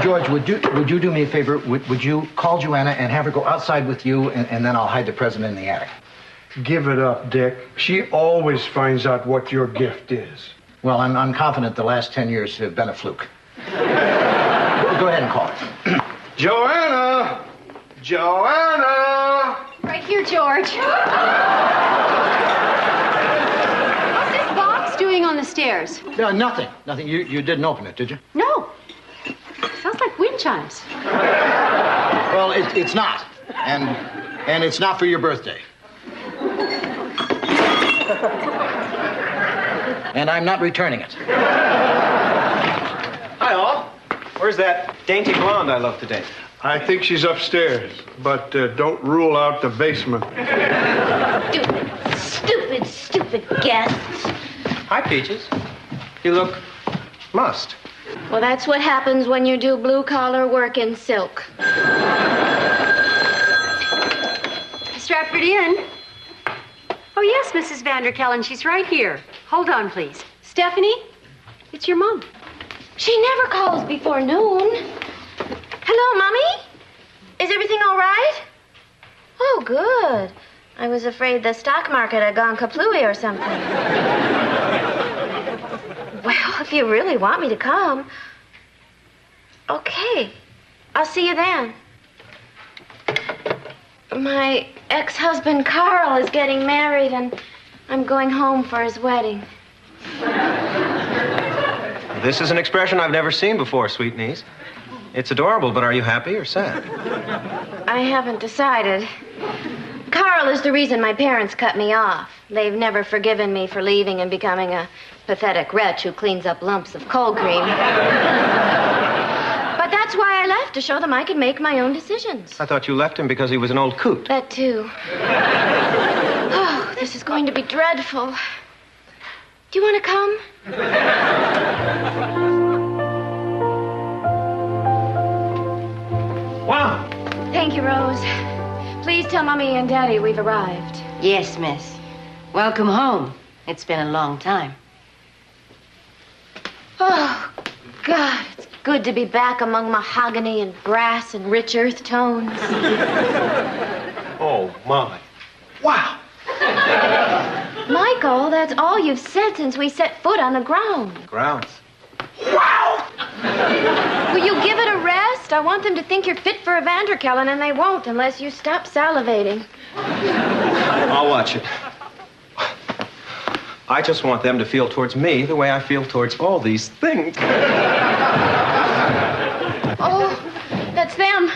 S12: George, would you do me a favor? Would you call Joanna and have her go outside with you, and then I'll hide the present in the attic?
S2: Give it up, Dick. She always finds out what your gift is.
S12: Well, I'm confident the last 10 years have been a fluke. Go ahead and call her.
S2: Joanna! Joanna!
S4: Right here, George. What's this box doing on the stairs?
S12: Nothing. You didn't open it, did you?
S4: No. Sounds like wind chimes.
S12: Well, it's not. And it's not for your birthday. And I'm not returning it.
S3: Hi, all. Where's that dainty blonde I love today?
S2: I think she's upstairs, but don't rule out the basement.
S5: Stupid guests.
S3: Hi, Peaches. You look mussed.
S5: Well, that's what happens when you do blue-collar work in silk.
S4: Stratford Inn. Oh, yes, Mrs. Vanderkellen. She's right here. Hold on, please. Stephanie, it's your mom.
S5: She never calls before noon. Hello, Mommy? Is everything all right? Oh, good. I was afraid the stock market had gone kaplooey or something. Well, if you really want me to come. Okay. I'll see you then. My ex-husband Carl is getting married, and I'm going home for his wedding.
S3: This is an expression I've never seen before, sweet niece. It's adorable, but are you happy or sad?
S5: I haven't decided. Carl is the reason my parents cut me off. They've never forgiven me for leaving and becoming a pathetic wretch who cleans up lumps of cold cream. But that's why I left, to show them I could make my own decisions.
S3: I thought you left him because he was an old coot.
S5: That too. Oh, this is going to be dreadful. Do you want to come?
S9: Wow.
S5: Thank you, Rose. Please tell Mommy and Daddy we've arrived.
S13: Yes, miss. Welcome home. It's been a long time.
S5: Oh, God, it's good to be back among mahogany and brass and rich earth tones.
S3: Oh, my.
S12: Wow.
S5: Michael, that's all you've said since we set foot on the ground.
S3: Grounds.
S5: Wow! Will you give it a rest? I want them to think you're fit for a Vanderkellen, and they won't unless you stop salivating.
S3: I'll watch it. I just want them to feel towards me the way I feel towards all these things.
S5: Oh, that's them.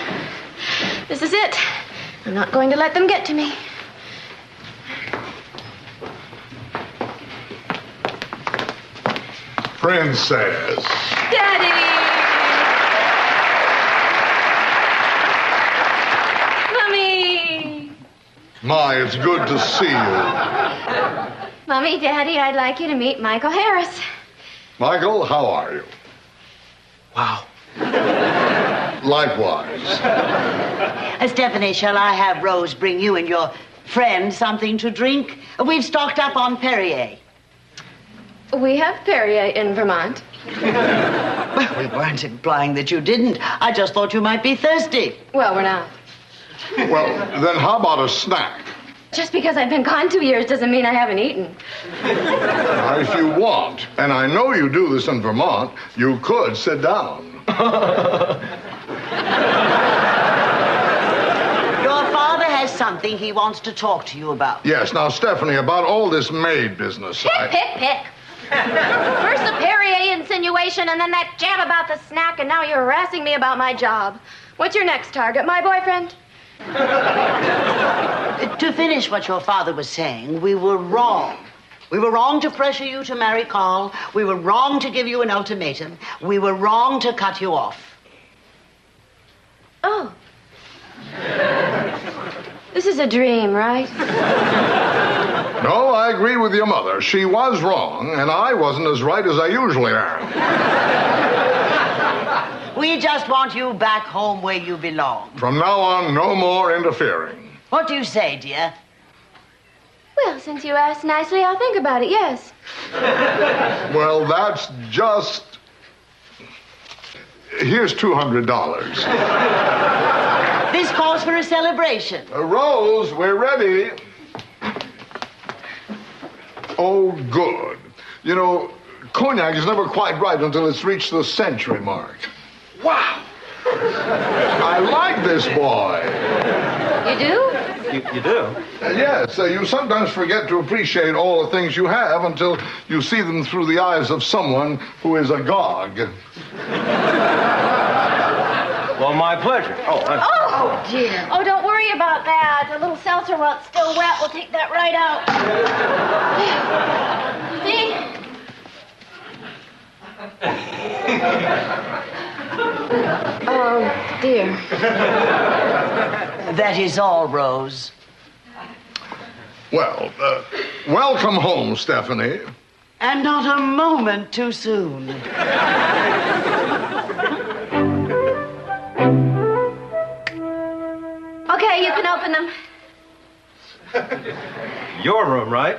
S5: This is it. I'm not going to let them get to me.
S14: Princess.
S5: Daddy! Mommy!
S14: My, it's good to see you.
S5: Mommy, Daddy, I'd like you to meet Michael Harris.
S14: Michael, how are you?
S3: Wow.
S14: Likewise.
S13: Stephanie, shall I have Rose bring you and your friend something to drink? We've stocked up on Perrier.
S5: We have Perrier in Vermont.
S13: Well, we weren't implying that you didn't. I just thought you might be thirsty.
S5: Well, we're not.
S14: Well, then how about a snack?
S5: Just because I've been gone 2 years doesn't mean I haven't eaten.
S14: Now, if you want, and I know you do this in Vermont, you could sit down.
S13: Your father has something he wants to talk to you about.
S14: Yes, now, Stephanie, about all this maid business.
S5: Pick. First the Perrier insinuation, and then that jab about the snack, and now you're harassing me about my job. What's your next target, my boyfriend?
S13: To finish what your father was saying, we were wrong. We were wrong to pressure you to marry Carl. We were wrong to give you an ultimatum. We were wrong to cut you off.
S5: Oh. This is a dream, right?
S14: No, I agree with your mother. She was wrong, and I wasn't as right as I usually am.
S13: We just want you back home where you belong.
S14: From now on, no more interfering.
S13: What do you say, dear?
S5: Well, since you asked nicely, I'll think about it, yes.
S14: Well, that's just... Here's $200.
S13: This calls for a celebration.
S14: Rose, we're ready. Oh, good. You know, cognac is never quite right until it's reached the century mark. Wow. I like this boy.
S5: You do?
S3: You do?
S14: Yes, you sometimes forget to appreciate all the things you have until you see them through the eyes of someone who is agog.
S3: Well, my pleasure.
S5: Oh, dear. Oh, don't worry about that. A little seltzer while it's still wet. We'll take that right out. See? Oh, dear.
S13: That is all, Rose.
S14: Well, welcome home, Stephanie.
S13: And not a moment too soon.
S5: Okay, you can open them.
S3: Your room, right?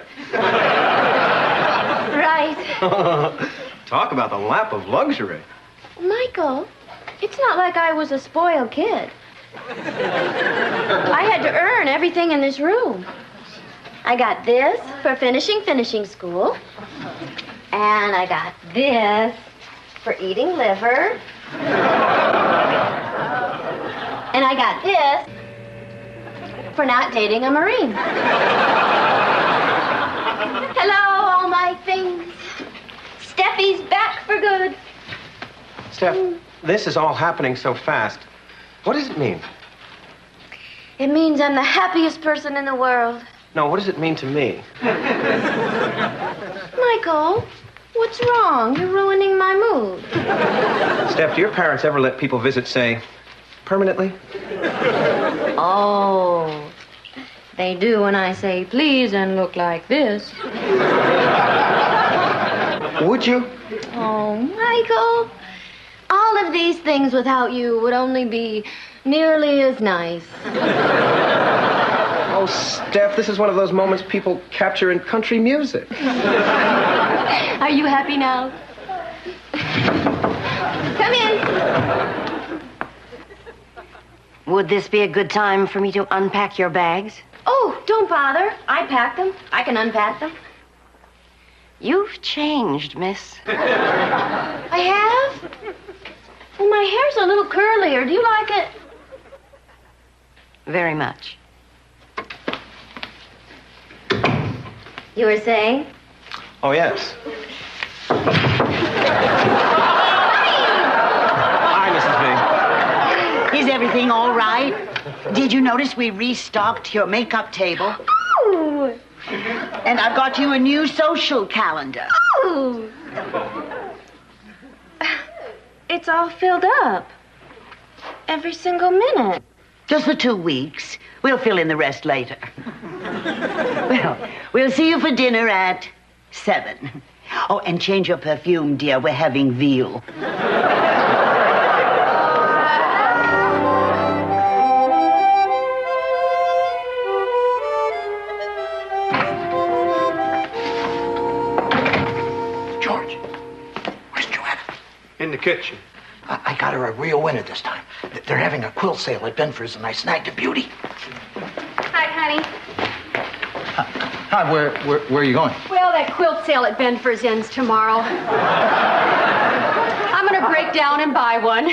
S5: Right.
S3: Talk about the lap of luxury.
S5: Michael, it's not like I was a spoiled kid. I had to earn everything in this room. I got this for finishing school. And I got this for eating liver. And I got this for not dating a Marine. Hello, all my things. Steffi's back for good.
S3: Steph, this is all happening so fast. What does it mean?
S5: It means I'm the happiest person in the world.
S3: No, what does it mean to me?
S5: Michael, what's wrong? You're ruining my mood.
S3: Steph, do your parents ever let people visit, say, permanently?
S5: Oh, they do when I say please and look like this.
S3: Would you?
S5: Oh, Michael, all of these things without you would only be nearly as nice.
S3: Oh, Steph, this is one of those moments people capture in country music.
S5: Are you happy now? Come in.
S15: Would this be a good time for me to unpack your bags?
S5: Oh, don't bother. I packed them. I can unpack them.
S15: You've changed, miss.
S5: I have? Well, my hair's a little curlier. Do you like it?
S15: Very much.
S5: You were saying?
S3: Oh, yes. Hi, Mrs. B.
S13: Is everything all right? Did you notice we restocked your makeup table?
S5: Oh!
S13: And I've got you a new social calendar.
S5: Oh! It's all filled up. Every single minute.
S13: Just for 2 weeks. We'll fill in the rest later. Well, we'll see you for dinner at 7. Oh, and change your perfume, dear. We're having veal.
S12: George, where's Joanna?
S2: In the kitchen.
S12: I got her a real winner this time. They're having a quilt sale at Benford's, and I snagged a beauty.
S4: Hi, honey.
S12: Hi, where are you going?
S4: Well, that quilt sale at Benford's ends tomorrow. I'm going to break down and buy one.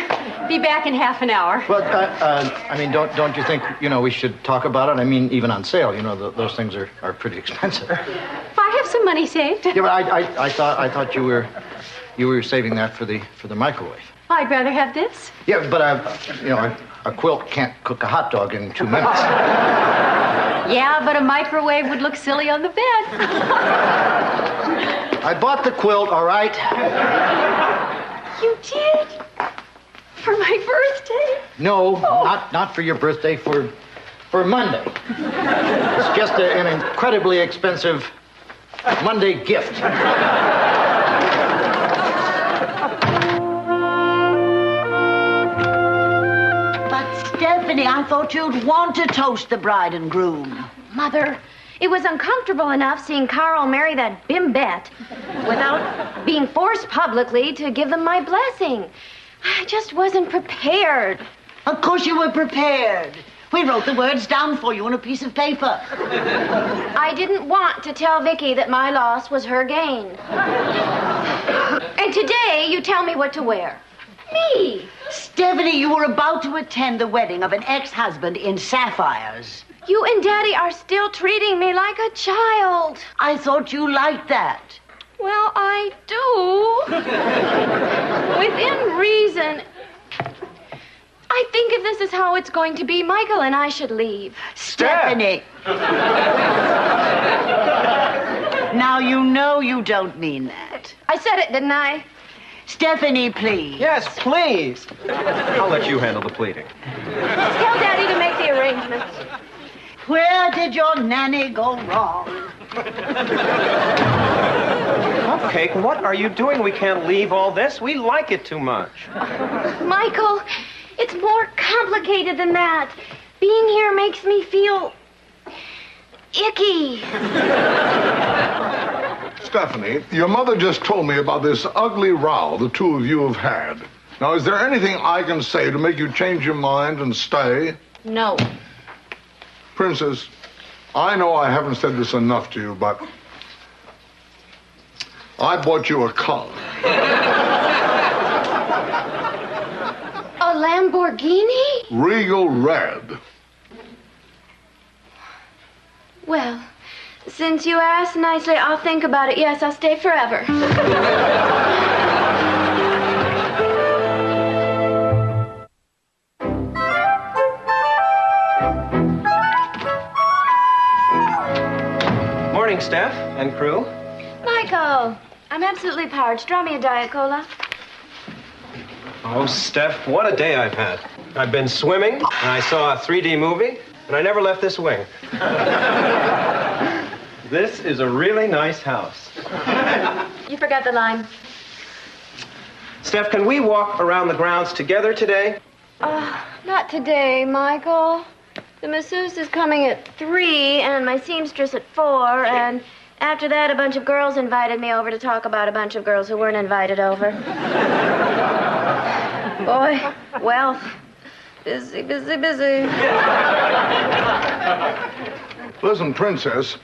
S4: Be back in half an hour.
S12: Well, I mean, don't you think, we should talk about it? I mean, even on sale, those things are pretty expensive.
S4: I have some money saved.
S12: Yeah, but I thought you were saving that for the microwave.
S4: I'd rather have this.
S12: Yeah, but a quilt can't cook a hot dog in 2 minutes.
S4: Yeah, but a microwave would look silly on the bed.
S12: I bought the quilt, all right?
S4: You did? For my birthday?
S12: No, not for your birthday, for Monday. It's just an incredibly expensive Monday gift.
S13: Stephanie, I thought you'd want to toast the bride and groom.
S5: Mother, it was uncomfortable enough seeing Carl marry that bimbette without being forced publicly to give them my blessing. I just wasn't prepared.
S13: Of course you were prepared. We wrote the words down for you on a piece of paper.
S5: I didn't want to tell Vicky that my loss was her gain. And today you tell me what to wear. Me!
S13: Stephanie, you were about to attend the wedding of an ex-husband in sapphires.
S5: You and Daddy are still treating me like a child.
S13: I thought you liked that.
S5: Well, I do. Within reason. I think if this is how it's going to be, Michael and I should leave.
S13: Stephanie! Now you know you don't mean that.
S5: I said it, didn't I?
S13: Stephanie, please.
S3: Yes, please. I'll let you handle the pleading.
S5: Tell Daddy to make the arrangements.
S13: Where did your nanny go wrong?
S3: Cupcake, what are you doing? We can't leave all this. We like it too much.
S5: Michael, it's more complicated than that. Being here makes me feel icky.
S14: Stephanie, your mother just told me about this ugly row the two of you have had. Now, is there anything I can say to make you change your mind and stay?
S5: No.
S14: Princess, I know I haven't said this enough to you, but I bought you a car.
S5: A Lamborghini?
S14: Regal red.
S5: Well, since you asked nicely, I'll think about it. Yes, I'll stay forever.
S3: Morning, Steph and crew.
S5: Michael, I'm absolutely parched. Draw me a Diet Cola.
S3: Oh, Steph, what a day I've had. I've been swimming, and I saw a 3D movie, and I never left this wing. This is a really nice house.
S5: You forgot the line.
S3: Steph, can we walk around the grounds together today?
S5: Not today, Michael. The masseuse is coming at 3 and my seamstress at 4, and after that a bunch of girls invited me over to talk about a bunch of girls who weren't invited over. Boy, wealth. Busy, busy, busy.
S14: Listen, Princess,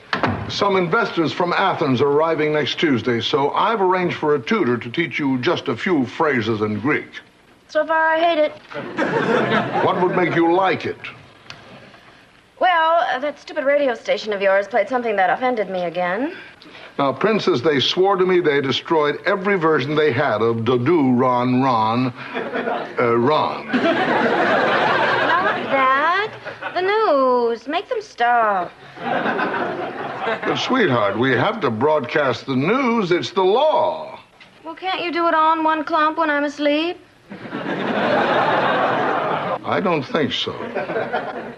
S14: some investors from Athens are arriving next Tuesday, so I've arranged for a tutor to teach you just a few phrases in Greek.
S5: So far, I hate it.
S14: What would make you like it?
S5: Well, that stupid radio station of yours played something that offended me again.
S14: Now, Princess, they swore to me they destroyed every version they had of Dadu Ron Ron.
S5: Not that. The news. Make them stop.
S14: But, sweetheart, we have to broadcast the news. It's the law.
S5: Well, can't you do it all in one clump when I'm asleep?
S14: I don't think so.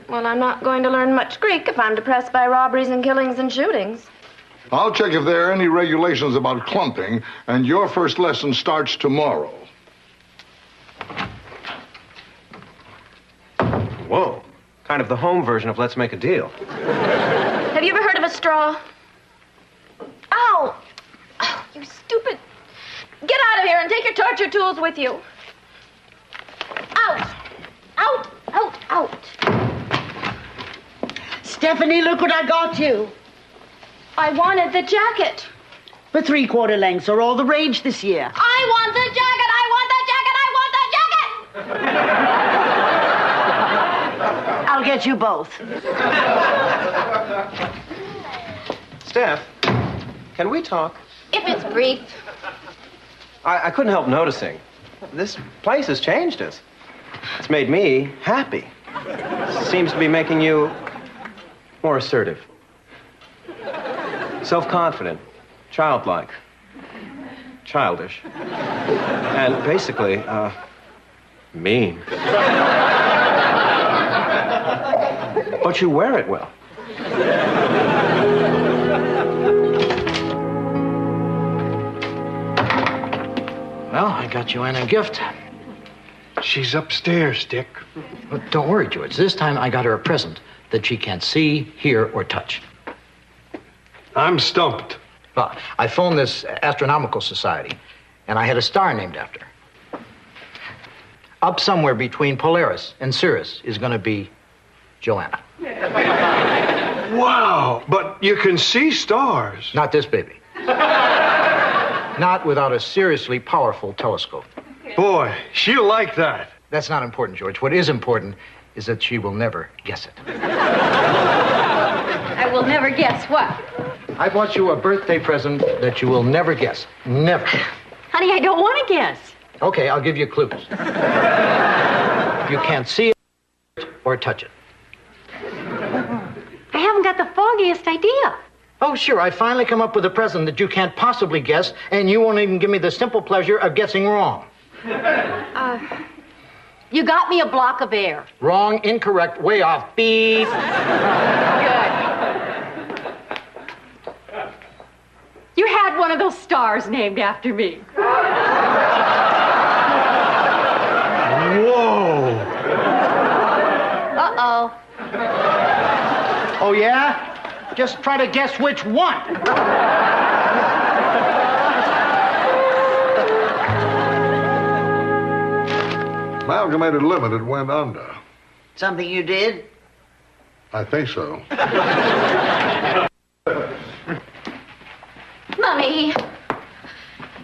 S5: Well, I'm not going to learn much Greek if I'm depressed by robberies and killings and shootings.
S14: I'll check if there are any regulations about clumping, and your first lesson starts tomorrow.
S3: Whoa. Kind of the home version of Let's Make a Deal.
S5: Have you ever heard of a straw? Ow! Oh, you stupid. Get out of here and take your torture tools with you. Out! Out! Out! Out!
S13: Stephanie, look what I got you.
S5: I wanted the jacket.
S13: The 3/4 lengths are all the rage this year.
S5: I want the jacket! I want the jacket! I want the jacket!
S13: I'll get you both.
S3: Steph, can we talk?
S5: If it's brief.
S3: I couldn't help noticing. This place has changed us. It's made me happy. Seems to be making you more assertive. Self-confident. Childlike. Childish. And basically, mean. But you wear it well.
S12: Well, I got Joanna a gift.
S2: She's upstairs, Dick.
S12: But don't worry, George. This time I got her a present that she can't see, hear, or touch.
S2: I'm stumped.
S12: Well, I phoned this astronomical society, and I had a star named after her. Up somewhere between Polaris and Sirius is going to be Joanna.
S2: Wow, but you can see stars.
S12: Not this baby. Not without a seriously powerful telescope.
S2: Boy, she'll like that.
S12: That's not important, George. What is important is that she will never guess it.
S4: I will never guess what.
S12: I bought you a birthday present that you will never guess. Never.
S4: Honey, I don't want to guess.
S12: Okay, I'll give you clues. You can't see it or touch it.
S4: I haven't got the foggiest idea.
S12: Oh, sure. I finally come up with a present that you can't possibly guess, and you won't even give me the simple pleasure of guessing wrong.
S4: You got me a block of air.
S12: Wrong, incorrect, way off. Beep.
S4: Good. You had one of those stars named after me.
S2: Whoa.
S4: Uh-oh.
S12: Oh, yeah? Just try to guess which one.
S14: Amalgamated Limited went under.
S13: Something you did?
S14: I think so.
S5: Mummy,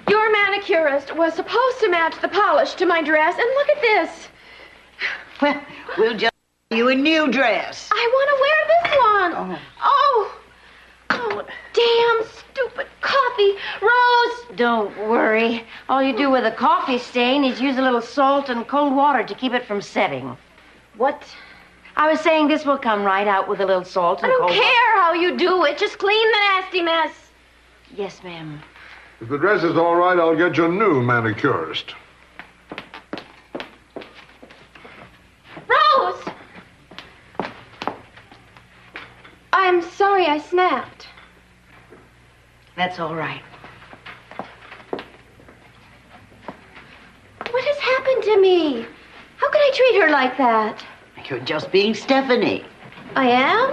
S5: your manicurist was supposed to match the polish to my dress, and look at this.
S13: Well, we'll just give you a new dress.
S5: I want to wear this one. Oh, damn stupid coffee. Rose!
S15: Don't worry. All you do with a coffee stain is use a little salt and cold water to keep it from setting.
S5: What?
S15: I was saying this will come right out with a little salt and
S5: I don't
S15: cold water.
S5: care how you do it. Just clean the nasty mess.
S15: Yes, ma'am.
S14: If the dress is all right, I'll get you a new manicurist.
S5: Rose! I'm sorry I snapped.
S15: That's all right.
S5: What has happened to me? How could I treat her like that?
S13: You're just being Stephanie.
S5: I am?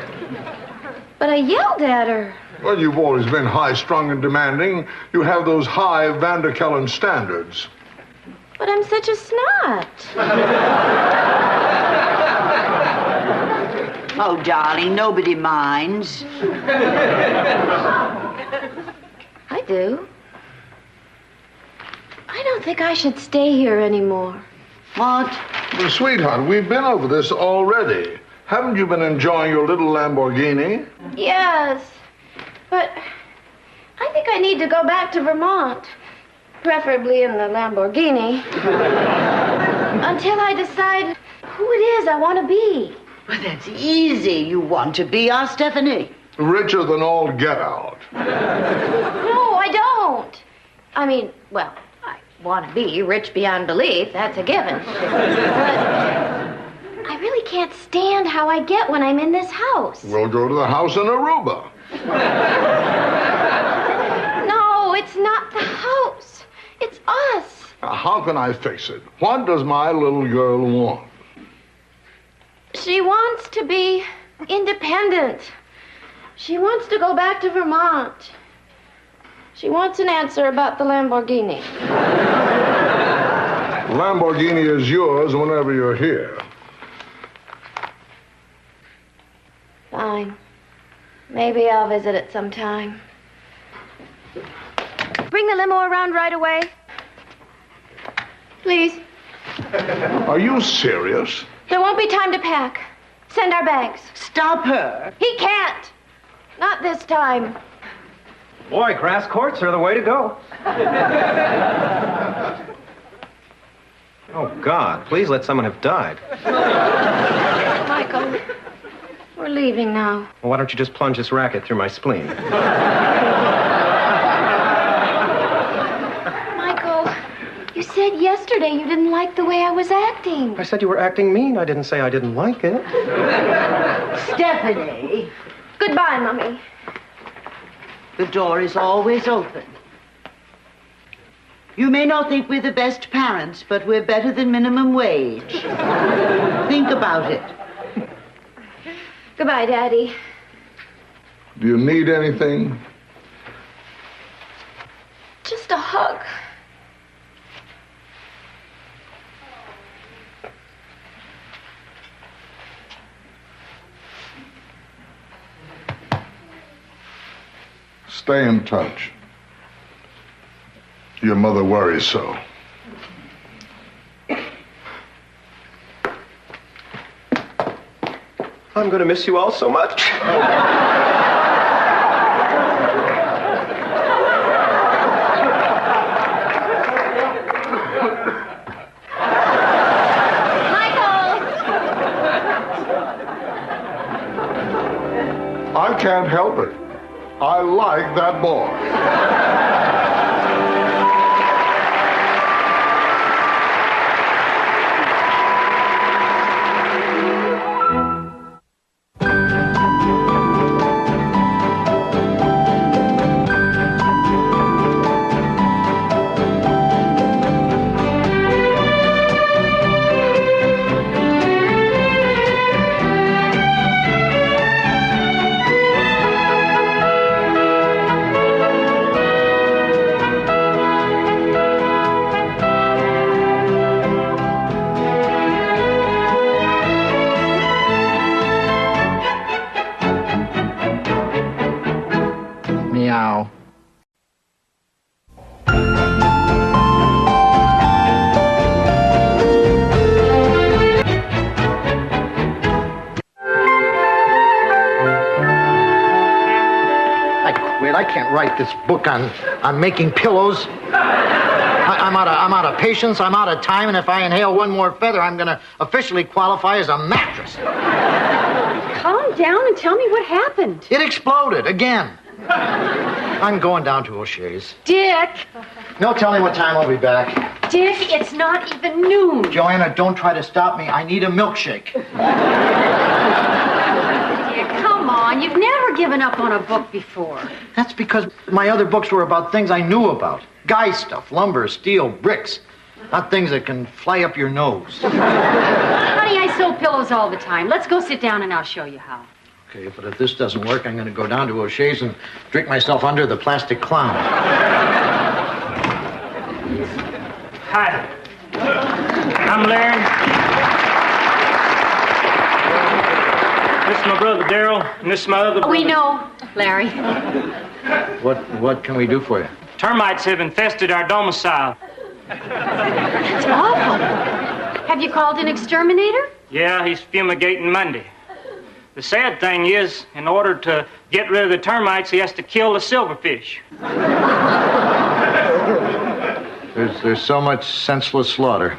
S5: But I yelled at her.
S14: Well, you've always been high-strung and demanding. You have those high Vanderkellen standards.
S5: But I'm such a snot.
S13: Oh, darling, nobody minds.
S5: I do. I don't think I should stay here anymore.
S13: What?
S14: Well, sweetheart, we've been over this already. Haven't you been enjoying your little Lamborghini?
S5: Yes. But I think I need to go back to Vermont. Preferably in the Lamborghini. Until I decide who it is I want to be.
S13: Well, that's easy. You want to be our Stephanie.
S14: Richer than all get out.
S5: No, I don't. I mean, well, I want to be rich beyond belief. That's a given. But I really can't stand how I get when I'm in this house.
S14: We'll go to the house in Aruba.
S5: No, it's not the house. It's us.
S14: How can I fix it? What does my little girl want?
S5: She wants to be independent. She wants to go back to Vermont. She wants an answer about the Lamborghini.
S14: Lamborghini is yours whenever you're here.
S5: Fine. Maybe I'll visit it sometime. Bring the limo around right away. Please.
S14: Are you serious?
S5: There won't be time to pack. Send our bags.
S13: Stop her.
S5: He can't. Not this time.
S3: Boy, grass courts are the way to go. Oh, God, please let someone have died.
S5: Michael, we're leaving now.
S3: Well, why don't you just plunge this racket through my spleen?
S5: Michael, you said yesterday you didn't like the way I was acting.
S3: I said you were acting mean. I didn't say I didn't like it.
S13: Stephanie,
S5: Goodbye, Mummy.
S13: the door is always open. You may not think we're the best parents, but we're better than minimum wage. Think about it.
S5: Goodbye, Daddy.
S14: Do you need anything?
S5: Just a hug.
S14: Stay in touch. Your mother worries so.
S3: I'm going to miss you all so much.
S14: I can't help it. I like that boy.
S12: Meow. I quit. I can't write this book on making pillows. I'm out of patience. I'm out of time. And if I inhale one more feather, I'm going to officially qualify as a mattress.
S4: Calm down and tell me what happened.
S12: It exploded again. I'm going down to O'Shea's.
S4: Dick!
S12: No telling what time I'll be back.
S4: Dick, it's not even noon.
S12: Joanna, don't try to stop me. I need a milkshake.
S4: Dick, come on. You've never given up on a book before.
S12: That's because my other books were about things I knew about. Guy stuff, lumber, steel, bricks. Not things that can fly up your nose.
S4: Honey, I sew pillows all the time. Let's go sit down and I'll show you how.
S12: Okay, but if this doesn't work, I'm going to go down to O'Shea's and drink myself under the plastic clown.
S9: Hi. I'm Larry. This is my brother Darrell, and this is my other brother.
S4: We know, Larry.
S12: What can we do for you?
S9: Termites have infested our domicile.
S4: That's awful. Have you called an exterminator?
S9: Yeah, he's fumigating Monday. The sad thing is, in order to get rid of the termites, he has to kill the silverfish.
S12: There's so much senseless slaughter.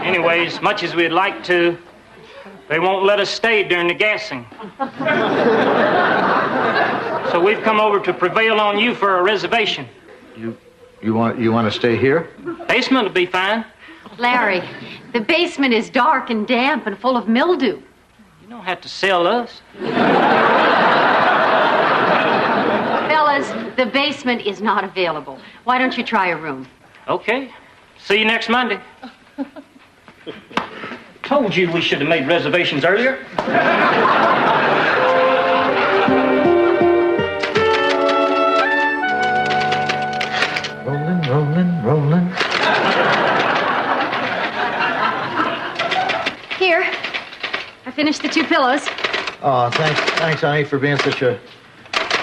S9: Anyways, much as we'd like to, they won't let us stay during the gassing. So we've come over to prevail on you for a reservation.
S12: You want to stay here?
S9: Basement will be fine.
S4: Larry, the basement is dark and damp and full of mildew.
S9: You don't have to sell us.
S4: Fellas, the basement is not available. Why don't you try a room?
S9: Okay. See you next Monday. Told you we should have made reservations earlier.
S12: Rolling.
S4: Here. I finished the 2 pillows.
S12: Oh, thanks, honey, for being such a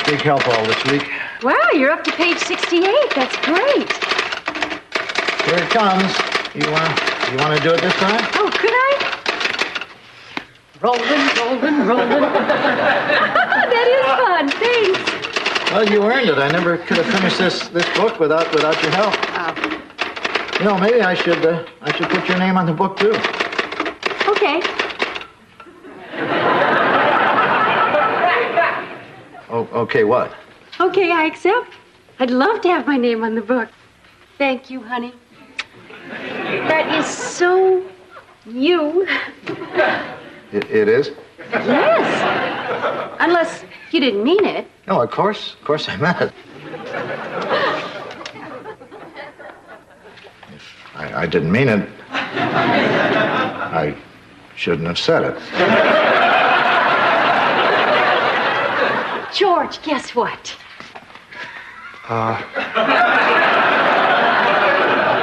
S12: big help all this week.
S4: Wow, you're up to page 68. That's great.
S12: Here it comes. You want to do it this time?
S4: Oh, could I? Rolling. That is fun. Thanks.
S12: Well, you earned it. I never could have finished this book without your help. You know, maybe I should put your name on the book too.
S4: Okay.
S12: Oh, okay, what?
S4: Okay, I accept. I'd love to have my name on the book. Thank you, honey. That is so you.
S12: It is?
S4: Yes. Unless you didn't mean it.
S12: No, of course I meant it. If I didn't mean it, I shouldn't have said it.
S4: George, guess what?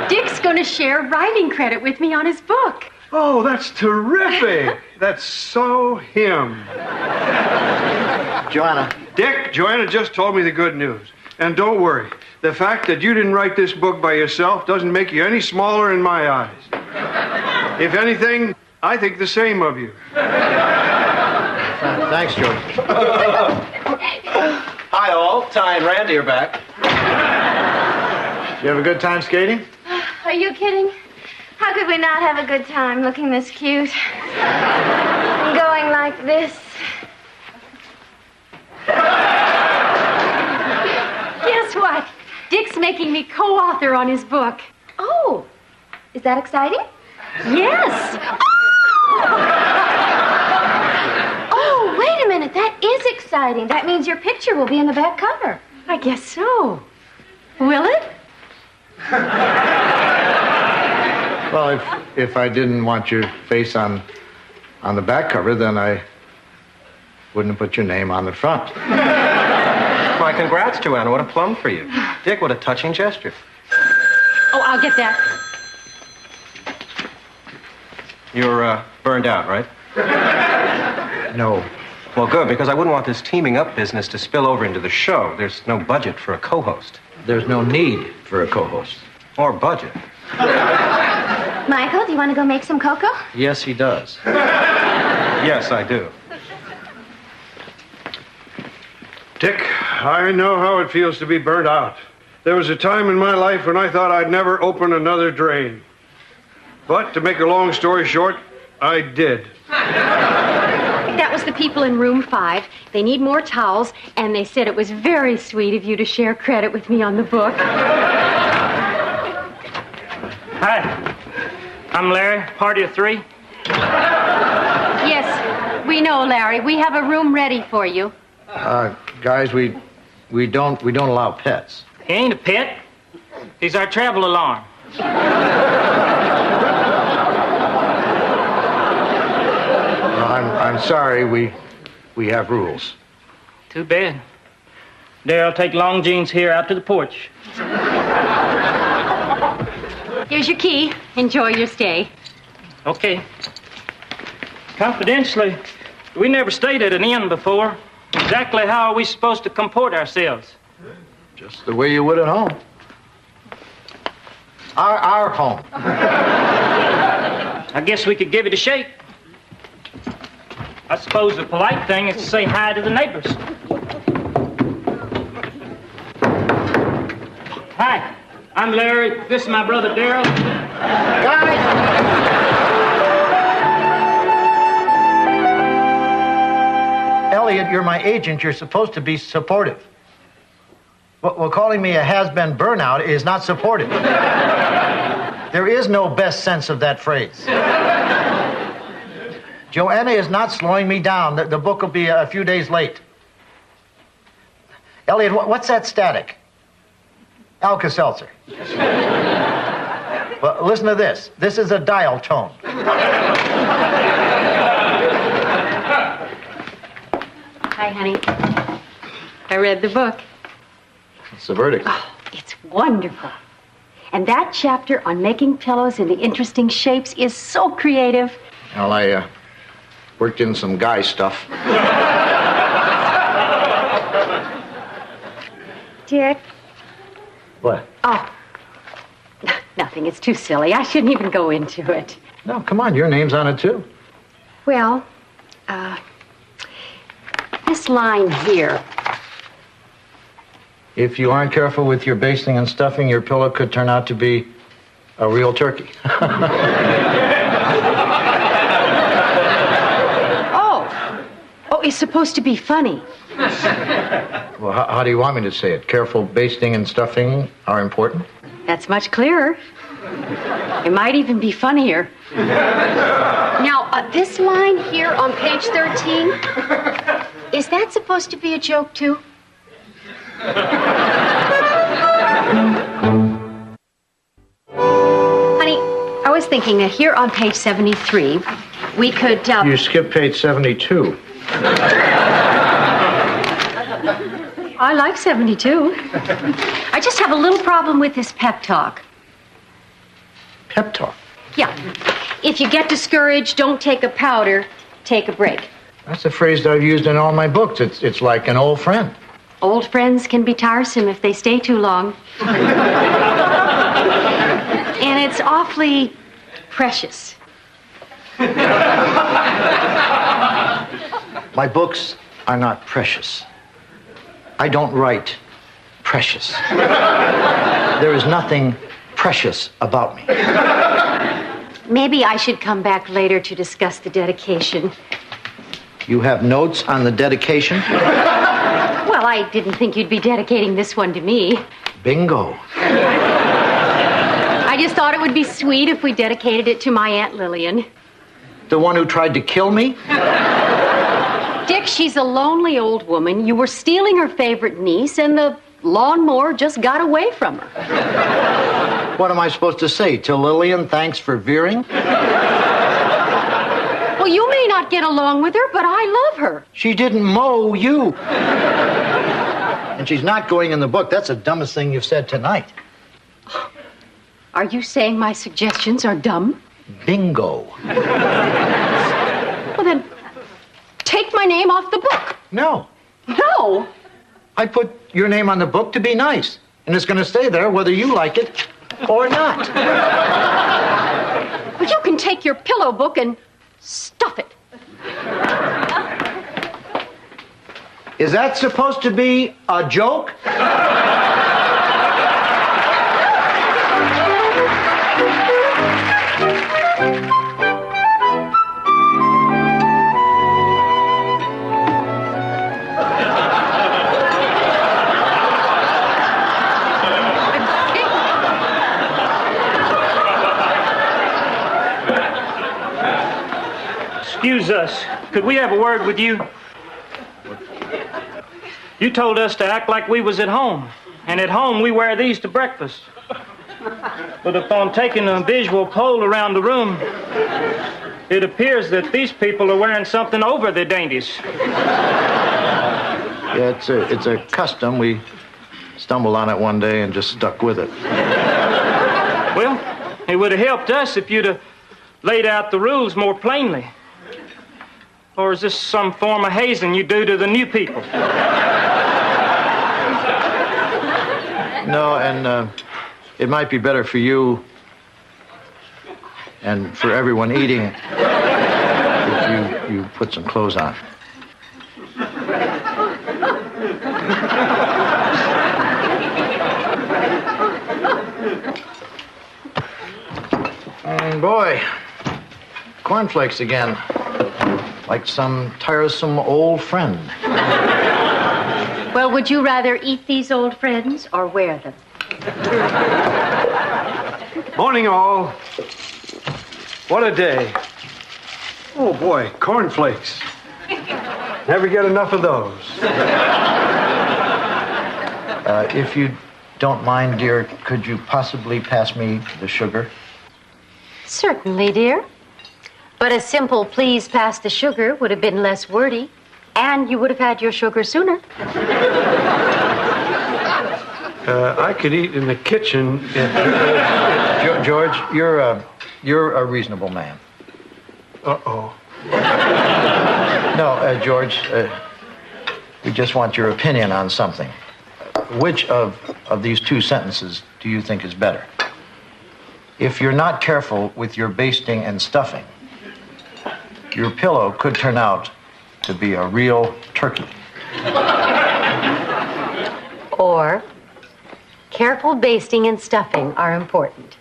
S4: Dick's going to share writing credit with me on his book.
S2: Oh, that's terrific. That's so him.
S12: Joanna.
S2: Dick, Joanna just told me the good news. And don't worry. The fact that you didn't write this book by yourself doesn't make you any smaller in my eyes. If anything, I think the same of you.
S12: Thanks, George.
S3: Hi, all. Ty and Randy are back.
S12: Did you have a good time skating?
S5: Are you kidding? How could we not have a good time looking this cute? And going like this?
S4: Guess what? Dick's making me co-author on his book.
S5: Oh, is that exciting?
S4: Yes.
S5: Oh, wait a minute. That is exciting. That means your picture will be in the back cover.
S4: I guess so. Will it?
S12: Well, if I didn't want your face on the back cover, then I wouldn't have put your name on the front.
S3: Why, congrats, Joanna. What a plum for you. Dick, what a touching gesture.
S4: Oh, I'll get that.
S3: You're burned out, right?
S12: No.
S3: Well, good, because I wouldn't want this teaming up business to spill over into the show. There's no budget for a co-host.
S12: There's no need for a co-host.
S3: Or budget.
S5: Michael, do you want to go make some cocoa?
S12: Yes, he does.
S3: Yes, I do.
S2: Dick, I know how it feels to be burnt out. There was a time in my life when I thought I'd never open another drain. But to make a long story short, I did.
S4: That was the people in room 5. They need more towels, and they said it was very sweet of you to share credit with me on the book.
S9: Hi, I'm Larry, party of 3.
S4: Yes, we know, Larry. We have a room ready for you.
S12: Guys, we don't allow pets.
S9: He ain't a pet. He's our travel alarm.
S12: I'm sorry, we have rules.
S9: Too bad. Darryl, take Long Jeans here out to the porch.
S4: Here's your key. Enjoy your stay.
S9: Okay. Confidentially, we never stayed at an inn before. Exactly how are we supposed to comport ourselves?
S12: Just the way you would at home. Our home.
S9: I guess we could give it a shake. I suppose the polite thing is to say hi to the neighbors. Hi, I'm Larry. This is my brother Darryl.
S12: Guys! Elliot, you're my agent. You're supposed to be supportive. Well, calling me a has-been burnout is not supportive. There is no best sense of that phrase. Joanna is not slowing me down. The book will be a few days late. Elliot, what's that static? Alka-Seltzer. Well, listen to this. This is a dial tone.
S4: Hi, honey. I read the book.
S12: What's the verdict?
S4: Oh, it's wonderful. And that chapter on making pillows into interesting shapes is so creative.
S12: Well,
S1: Worked in some guy stuff.
S4: Dick?
S1: What?
S4: Oh, nothing. It's too silly. I shouldn't even go into it.
S1: No, come on. Your name's on it, too.
S4: Well, this line here.
S1: If you aren't careful with your basting and stuffing, your pillow could turn out to be a real turkey.
S4: Oh, it's supposed to be funny.
S1: Well, how do you want me to say it? Careful basting and stuffing are important?
S4: That's much clearer. It might even be funnier. Now, this line here on page 13, is that supposed to be a joke, too? Honey, I was thinking that here on page 73, we could...
S1: You skipped page 72.
S4: I like 72. I just have a little problem with this pep talk.
S1: Pep talk?
S4: Yeah. If you get discouraged, don't take a powder, take a break.
S1: That's a phrase that I've used in all my books. It's like an old friend.
S4: Old friends can be tiresome if they stay too long. And it's awfully precious.
S1: My books are not precious. I don't write precious. There is nothing precious about me.
S4: Maybe I should come back later to discuss the dedication.
S1: You have notes on the dedication?
S4: Well, I didn't think you'd be dedicating this one to me.
S1: Bingo.
S4: I just thought it would be sweet if we dedicated it to my Aunt Lillian.
S1: The one who tried to kill me?
S4: Dick, she's a lonely old woman. You were stealing her favorite niece, and the lawnmower just got away from her.
S1: What am I supposed to say? To Lillian, thanks for veering?
S4: Well, you may not get along with her, but I love her.
S1: She didn't mow you. And she's not going in the book. That's the dumbest thing you've said tonight.
S4: Are you saying my suggestions are dumb?
S1: Bingo.
S4: Well, then, take my name off the book.
S1: No.
S4: No?
S1: I put your name on the book to be nice. And it's going to stay there whether you like it or not.
S4: Well, you can take your pillow book and stuff it.
S1: Is that supposed to be a joke?
S9: Excuse us. Could we have a word with you? You told us to act like we was at home. And at home, we wear these to breakfast. But upon taking a visual poll around the room, it appears that these people are wearing something over their dainties.
S1: Yeah, it's a custom. We stumbled on it one day and just stuck with it.
S9: Well, it would have helped us if you'd have laid out the rules more plainly. Or is this some form of hazing you do to the new people?
S1: No, and it might be better for you and for everyone eating if you put some clothes on. And boy, cornflakes again. Like some tiresome old friend.
S4: Well, would you rather eat these old friends or wear them?
S2: Morning, all. What a day. Oh, boy, cornflakes. Never get enough of those.
S1: If you don't mind, dear, could you possibly pass me the sugar?
S4: Certainly, dear. But a simple please pass the sugar would have been less wordy, and you would have had your sugar sooner.
S2: I could eat in the kitchen if...
S1: George, you're a reasonable man.
S2: Uh-oh.
S12: No, George, we just want your opinion on something. Which of these two sentences do you think is better? If you're not careful with your basting and stuffing, your pillow could turn out to be a real turkey.
S4: Or, careful basting and stuffing are important.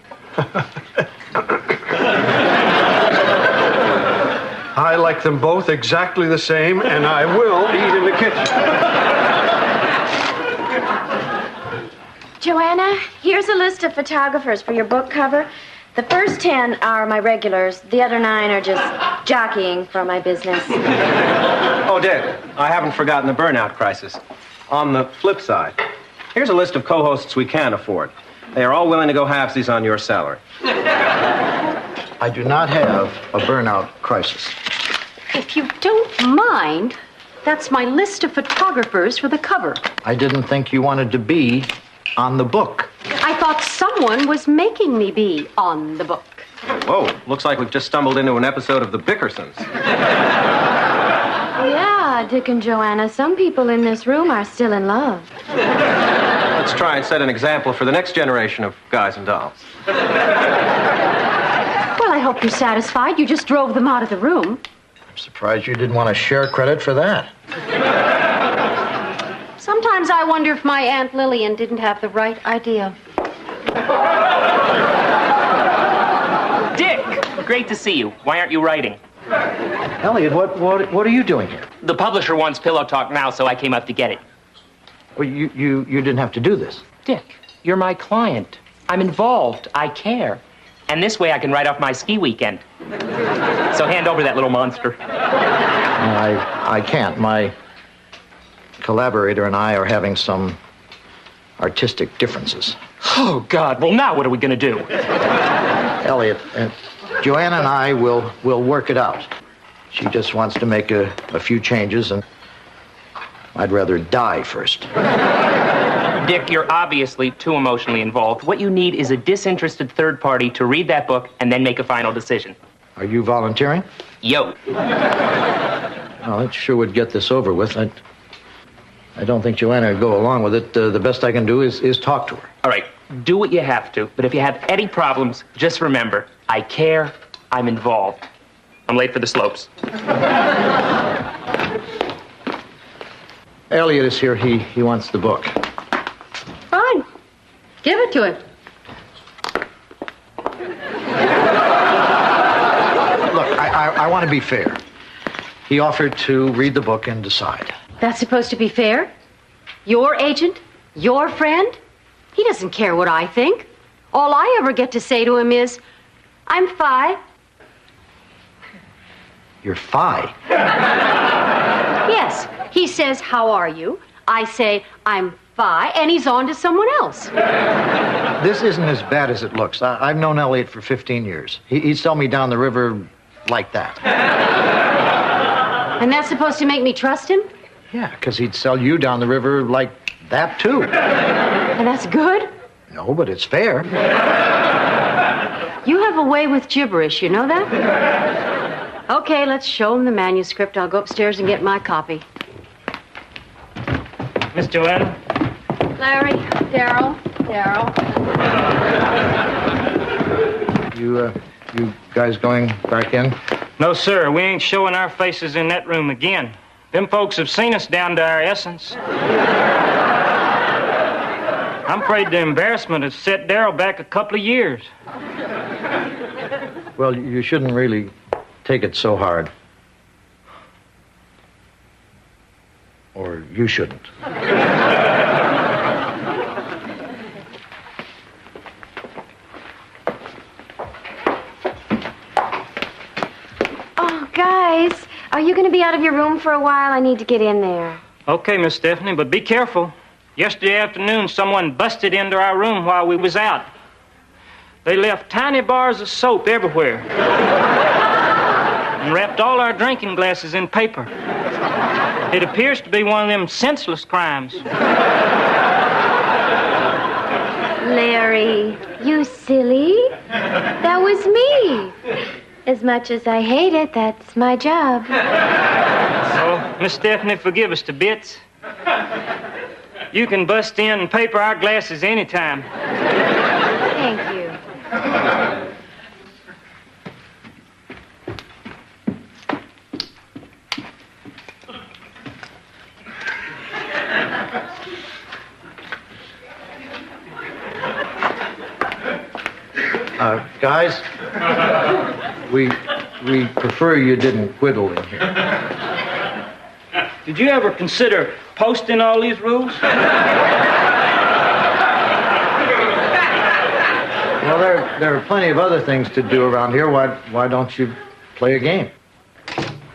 S2: I like them both exactly the same, and I will eat in the kitchen.
S5: Joanna, here's a list of photographers for your book cover. The first 10 are my regulars. The other 9 are just jockeying for my business.
S3: Oh, Dick, I haven't forgotten the burnout crisis. On the flip side, here's a list of co-hosts we can afford. They are all willing to go halvesies on your salary.
S12: I do not have a burnout crisis.
S4: If you don't mind, that's my list of photographers for the cover.
S12: I didn't think you wanted to be on the book.
S4: I thought someone was making me be on the book.
S3: Whoa, looks like we've just stumbled into an episode of The Bickersons.
S5: Yeah, Dick and Joanna, some people in this room are still in love.
S3: Let's try and set an example for the next generation of guys and dolls.
S4: Well, I hope you're satisfied. You just drove them out of the room.
S12: I'm surprised you didn't want to share credit for that.
S4: Sometimes I wonder if my Aunt Lillian didn't have the right idea.
S16: Dick, great to see you. Why aren't you writing?
S12: Elliot, what are you doing here?
S16: The publisher wants Pillow Talk now, so I came up to get it.
S12: Well, you didn't have to do this.
S16: Dick, you're my client. I'm involved. I care. And this way I can write off my ski weekend. So hand over that little monster.
S12: I can't. My collaborator and I are having some artistic differences.
S16: Oh, God. Well, now what are we going to do?
S12: Elliot, Joanna and I will work it out. She just wants to make a few changes, and I'd rather die first.
S16: Dick, you're obviously too emotionally involved. What you need is a disinterested third party to read that book and then make a final decision.
S12: Are you volunteering?
S16: Yo.
S12: Well, that sure would get this over with. I don't think Joanna would go along with it. The best I can do is talk to her.
S16: All right, do what you have to. But if you have any problems, just remember, I care, I'm involved. I'm late for the slopes.
S12: Elliot is here. He wants the book.
S4: Fine. Give it to him.
S12: Look, I want to be fair. He offered to read the book and decide.
S4: That's supposed to be fair? Your agent? Your friend? He doesn't care what I think. All I ever get to say to him is, I'm fine.
S12: You're fine.
S4: Yes. He says, how are you? I say, I'm fine, and he's on to someone else.
S12: This isn't as bad as it looks. I've known Elliot for 15 years. He'd sell me down the river like that.
S4: And that's supposed to make me trust him?
S12: Yeah, because he'd sell you down the river like that, too.
S4: And that's good?
S12: No, but it's fair.
S4: You have a way with gibberish, you know that? Okay, let's show him the manuscript. I'll go upstairs and get my copy.
S9: Miss Joanna?
S4: Larry, Darryl.
S12: You guys going back in?
S9: No, sir. We ain't showing our faces in that room again. Them folks have seen us down to our essence. I'm afraid the embarrassment has set Darryl back a couple of years.
S12: Well, you shouldn't really take it so hard. Or you shouldn't.
S5: Oh, guys, are you going to be out of your room for a while? I need to get in there.
S9: Okay, Miss Stephanie, but be careful. Yesterday afternoon, someone busted into our room while we was out. They left tiny bars of soap everywhere. And wrapped all our drinking glasses in paper. It appears to be one of them senseless crimes.
S5: Larry, you silly. That was me. As much as I hate it, that's my job.
S9: Oh, Miss Stephanie, forgive us to bits. You can bust in and paper our glasses anytime.
S5: Thank you.
S12: Guys, we prefer you didn't whittle in here.
S9: Did you ever consider posting all these rules?
S12: Well, there are plenty of other things to do around here. Why don't you play a game?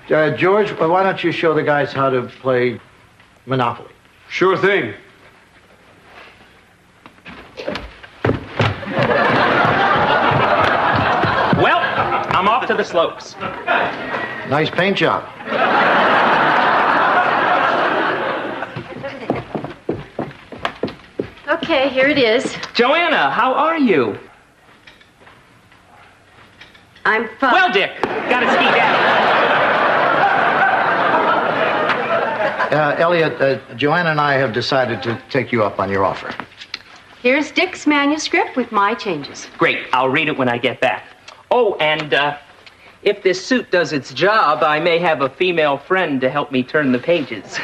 S12: George, why don't you show the guys how to play Monopoly?
S2: Sure thing.
S16: Well, I'm off to the slopes.
S12: Nice paint job.
S4: Okay, here it is.
S16: Joanna, how are you?
S4: I'm fine.
S16: Well, Dick, gotta ski down.
S12: Elliot, Joanna and I have decided to take you up on your offer.
S4: Here's Dick's manuscript with my changes.
S16: Great, I'll read it when I get back. Oh, and if this suit does its job, I may have a female friend to help me turn the pages.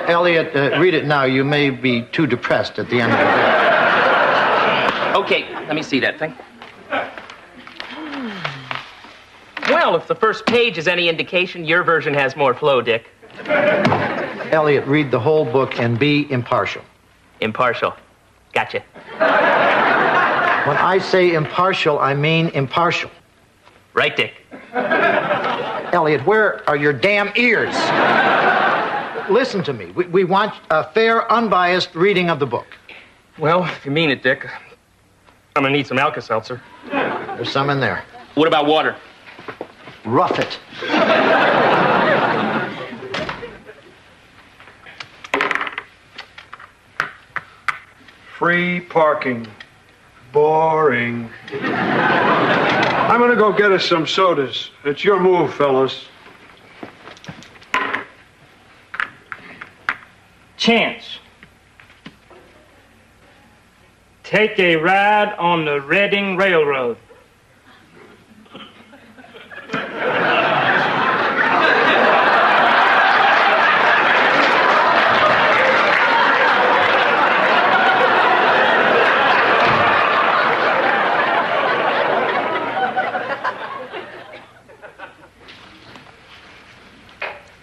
S12: Elliot, read it now. You may be too depressed at the end of the day.
S16: Okay, let me see that thing. Well, if the first page is any indication, your version has more flow, Dick.
S12: Elliot, read the whole book and be impartial.
S16: Impartial. Gotcha.
S12: When I say impartial, I mean impartial.
S16: Right, Dick.
S12: Elliot, where are your damn ears? Listen to me. We want a fair, unbiased reading of the book.
S16: Well, if you mean it, Dick, I'm gonna need some Alka-Seltzer.
S12: There's some in there.
S16: What about water?
S12: Rough it.
S2: Free parking. Boring. I'm gonna go get us some sodas. It's your move, fellas.
S9: Chance. Take a ride on the Reading Railroad.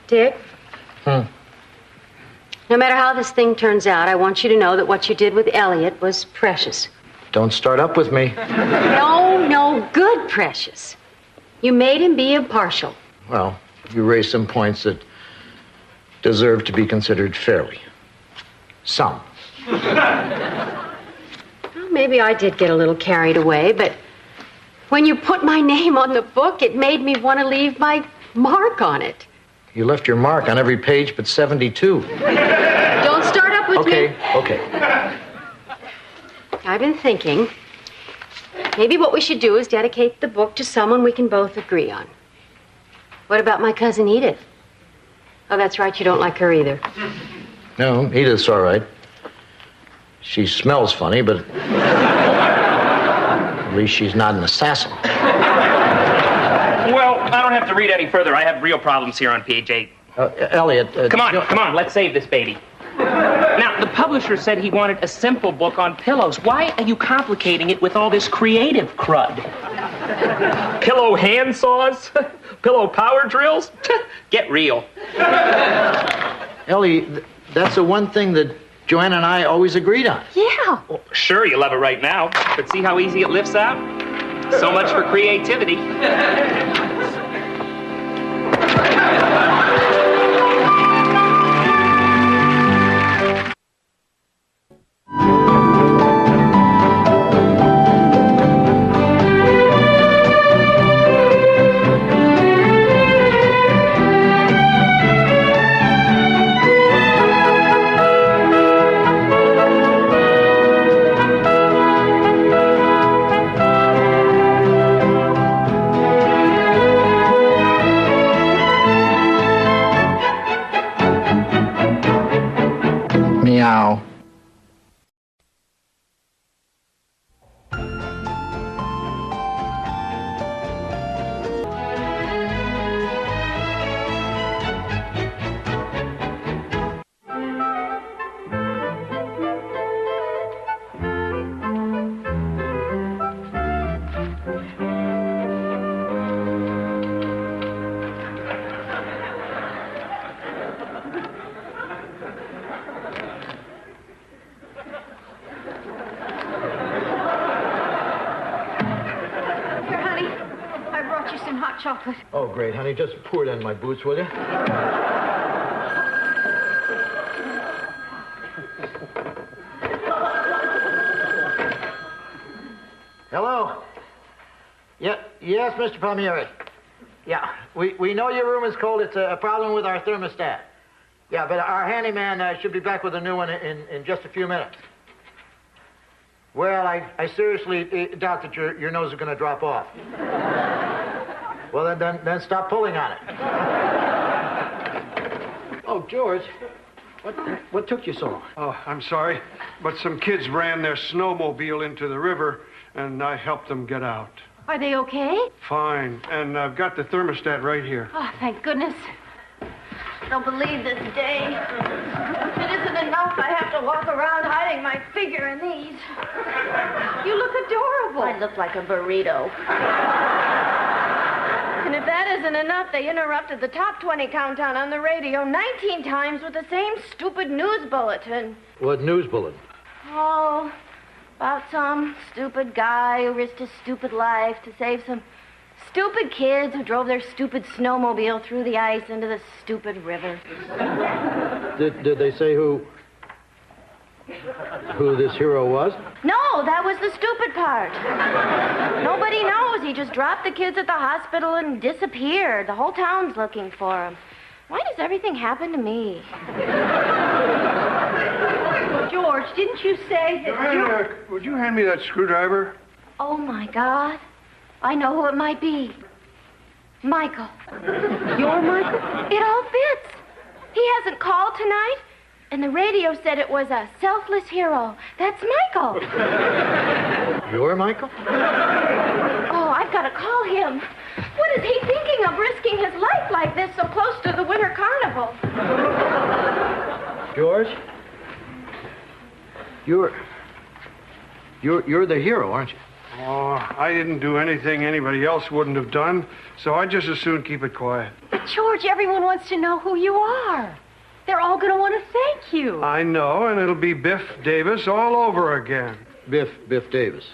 S4: Dick? No matter how this thing turns out, I want you to know that what you did with Elliot was precious.
S12: Don't start up with me.
S4: No, good precious. You made him be impartial.
S12: Well, you raised some points that deserve to be considered fairly. Some.
S4: Well, maybe I did get a little carried away, but when you put my name on the book, it made me want to leave my mark on it.
S12: You left your mark on every page but 72.
S4: Don't start up with me.
S12: Okay.
S4: I've been thinking, maybe what we should do is dedicate the book to someone we can both agree on. What about my cousin Edith? Oh, that's right, you don't like her either.
S12: No, Edith's all right. She smells funny, but at least she's not an assassin.
S16: Well, I don't have to read any further. I have real problems here on page 8.
S12: Elliot...
S16: Come on, let's save this baby. Now, the publisher said he wanted a simple book on pillows. Why are you complicating it with all this creative crud? Pillow hand saws? Pillow power drills? Get real.
S12: Ellie, that's the one thing that Joanna and I always agreed on.
S4: Yeah.
S16: Well, sure, you love it right now, but see how easy it lifts out? So much for creativity.
S17: some hot chocolate.
S12: Oh, great, honey. Just pour it in my boots, will you? Hello? Yes, Mr. Palmieri. Yeah, we know your room is cold. It's a problem with our thermostat. Yeah, but our handyman should be back with a new one in just a few minutes. Well, I seriously doubt that your nose is going to drop off. Well, then stop pulling on it. Oh, George, what took you so long?
S2: Oh, I'm sorry, but some kids ran their snowmobile into the river, and I helped them get out.
S17: Are they okay?
S2: Fine, and I've got the thermostat right here.
S17: Oh, thank goodness.
S15: I don't believe this day. It isn't enough. I have to walk around hiding my figure in these.
S17: You look adorable.
S15: I look like a burrito. And if that isn't enough, they interrupted the top 20 countdown on the radio 19 times with the same stupid news bulletin.
S12: What news bulletin?
S15: Oh, about some stupid guy who risked his stupid life to save some stupid kids who drove their stupid snowmobile through the ice into the stupid river.
S12: Did they say who this hero was?
S15: No, that was the stupid part. Nobody knows. He just dropped the kids at the hospital and disappeared. The whole town's looking for him. Why does everything happen to me?
S17: George, didn't you say that
S2: Joanna, would you hand me that screwdriver?
S15: Oh, my God. I know who it might be. Michael.
S17: Your Michael?
S15: It all fits. He hasn't called tonight, and the radio said it was a selfless hero. That's Michael.
S12: Your Michael?
S15: Oh, I've got to call him. What is he thinking of risking his life like this so close to the winter carnival?
S12: George? You're the hero, aren't you?
S2: Oh, I didn't do anything anybody else wouldn't have done, so I'd just as soon keep it quiet.
S17: But, George, everyone wants to know who you are. They're all going to want to thank you.
S2: I know, and it'll be Biff Davis all over again.
S12: Biff Davis.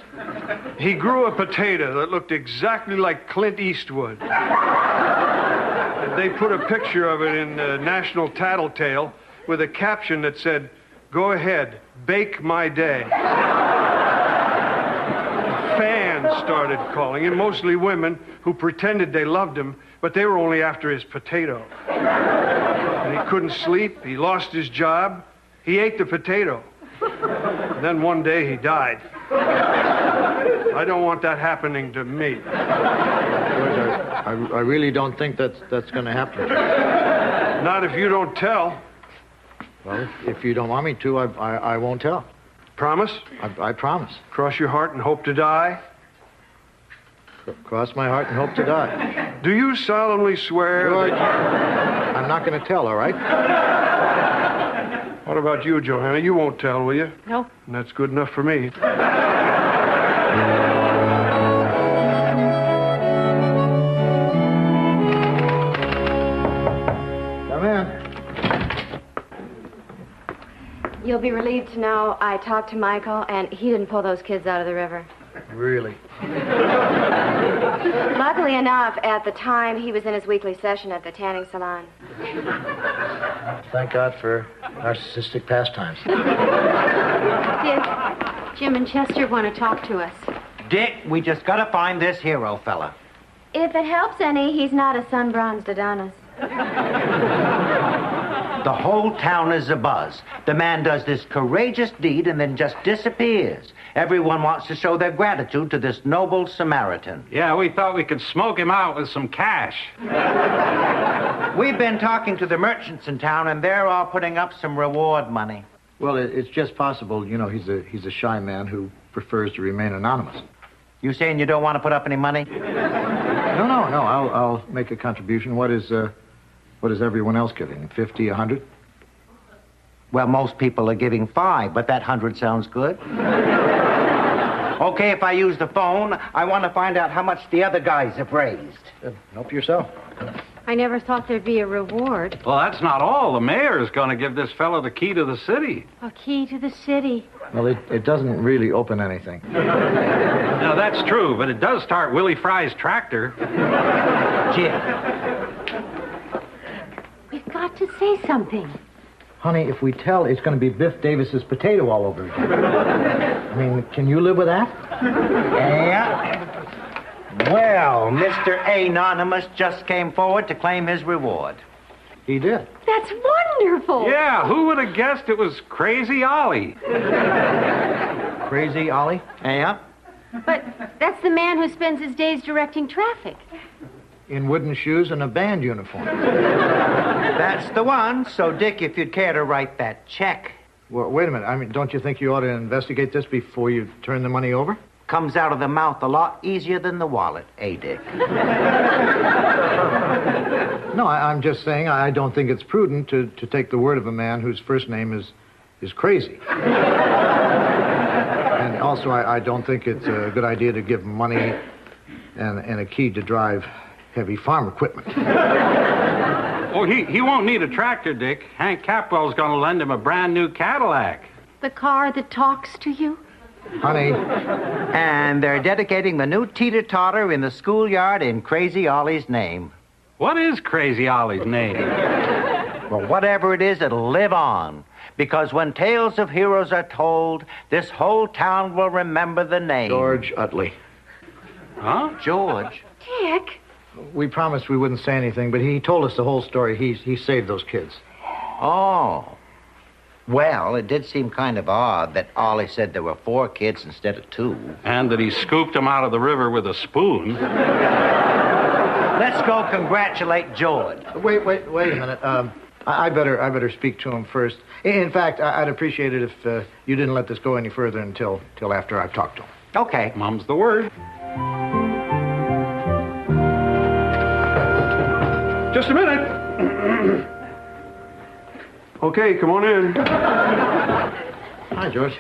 S2: He grew a potato that looked exactly like Clint Eastwood. They put a picture of it in the National Tattletale with a caption that said, "Go ahead, bake my day." Fans started calling him, mostly women who pretended they loved him, but they were only after his potato. And he couldn't sleep, he lost his job, he ate the potato. And then one day he died. I don't want that happening to me.
S12: George, I really don't think that's going to happen.
S2: Not if you don't tell.
S12: Well, if you don't want me to, I won't tell.
S2: Promise?
S12: I promise.
S2: Cross your heart and hope to die?
S12: Cross my heart and hope to die.
S2: Do you solemnly swear?
S12: George, I'm not going to tell, all right?
S2: What about you, Johanna? You won't tell, will you?
S17: No.
S2: And that's good enough for me.
S12: Come in.
S15: You'll be relieved to know I talked to Michael, and he didn't pull those kids out of the river.
S12: Really?
S15: Luckily enough, at the time, he was in his weekly session at the tanning salon.
S12: Thank God for narcissistic pastimes.
S4: Dick, Jim and Chester want to talk to us.
S18: Dick, we just gotta find this hero fella.
S15: If it helps any, he's not a sun-bronzed Adonis.
S18: The whole town is abuzz. The man does this courageous deed and then just disappears. Everyone wants to show their gratitude to this noble Samaritan.
S19: Yeah, we thought we could smoke him out with some cash.
S18: We've been talking to the merchants in town, and they're all putting up some reward money.
S12: Well, it's just possible, you know, he's a shy man who prefers to remain anonymous.
S18: You saying you don't want to put up any money?
S12: No. I'll make a contribution. What is everyone else giving? 50, 100?
S18: Well, most people are giving 5, but that 100 sounds good. Okay, if I use the phone, I want to find out how much the other guys have raised.
S12: Help yourself.
S4: I never thought thered be a reward.
S19: Well, that's not all. The mayor is going to give this fellow the key to the city.
S4: A key to the city.
S12: Well, it doesn't really open anything.
S19: Now, that's true, but it does start Willie Fry's tractor.
S17: We've got to say something.
S12: Honey, if we tell, it's going to be Biff Davis's potato all over again. I mean, can you live with that?
S18: Yeah. Well, Mr. Anonymous just came forward to claim his reward.
S12: He did.
S17: That's wonderful.
S19: Yeah, who would have guessed it was Crazy Ollie?
S12: Crazy Ollie?
S18: Yeah.
S17: But that's the man who spends his days directing traffic.
S12: In wooden shoes and a band uniform.
S18: That's the one. So, Dick, if you'd care to write that check.
S12: Well, wait a minute. I mean, don't you think you ought to investigate this before you turn the money over?
S18: Comes out of the mouth a lot easier than the wallet, eh, Dick?
S12: No, I'm just saying I don't think it's prudent to take the word of a man whose first name is Crazy. And also, I don't think it's a good idea to give him money and a key to drive heavy farm equipment.
S19: Oh, he won't need a tractor, Dick. Hank Capwell's going to lend him a brand new Cadillac.
S17: The car that talks to you?
S12: Honey.
S18: And they're dedicating the new teeter-totter in the schoolyard in Crazy Ollie's name.
S19: What is Crazy Ollie's name?
S18: Well, whatever it is, it'll live on. Because when tales of heroes are told, this whole town will remember the name.
S12: George Utley.
S19: Huh?
S18: George?
S17: Dick.
S12: We promised we wouldn't say anything, but he told us the whole story. He saved those kids.
S18: Oh. Well, it did seem kind of odd that Ollie said there were 4 kids instead of 2.
S19: And that he scooped them out of the river with a spoon.
S18: Let's go congratulate George.
S12: Wait a minute. I better speak to him first. In fact, I'd appreciate it if you didn't let this go any further until after I've talked to him.
S18: Okay.
S19: Mum's the word. Just a minute. Okay, come on in.
S12: Hi, George.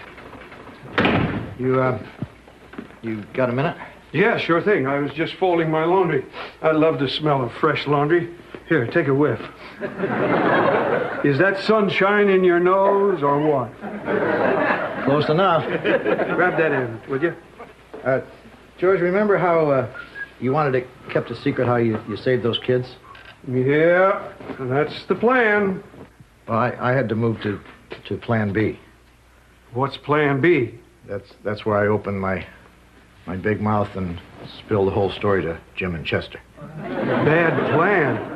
S12: You got a minute?
S2: Yeah, sure thing. I was just folding my laundry. I love the smell of fresh laundry. Here, take a whiff. Is that sunshine in your nose or what?
S12: Close enough.
S2: Grab that end, would you?
S12: George, remember how you wanted it kept a secret how you saved those kids?
S2: Yeah, that's the plan.
S12: Well, I had to move to Plan B.
S2: What's Plan B?
S12: That's where I opened my big mouth and spilled the whole story to Jim and Chester.
S2: Bad plan.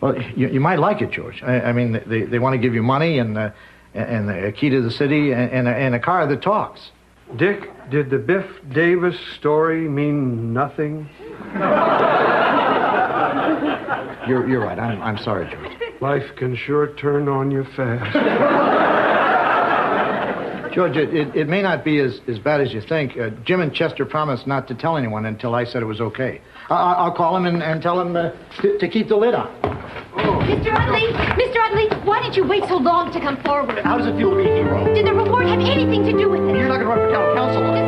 S12: Well, you might like it, George. I mean, they want to give you money and a key to the city and a car that talks.
S2: Dick, did the Biff Davis story mean nothing?
S12: You're right. I'm sorry, George.
S2: Life can sure turn on you fast.
S12: George, it may not be as bad as you think. Jim and Chester promised not to tell anyone until I said it was okay. I'll call him and tell him to keep the lid on.
S17: Mr. Utley, why did you wait so long to come forward?
S12: How does it feel to be a hero?
S17: Did the reward have anything to do with it?
S12: You're not going to run for town council on it.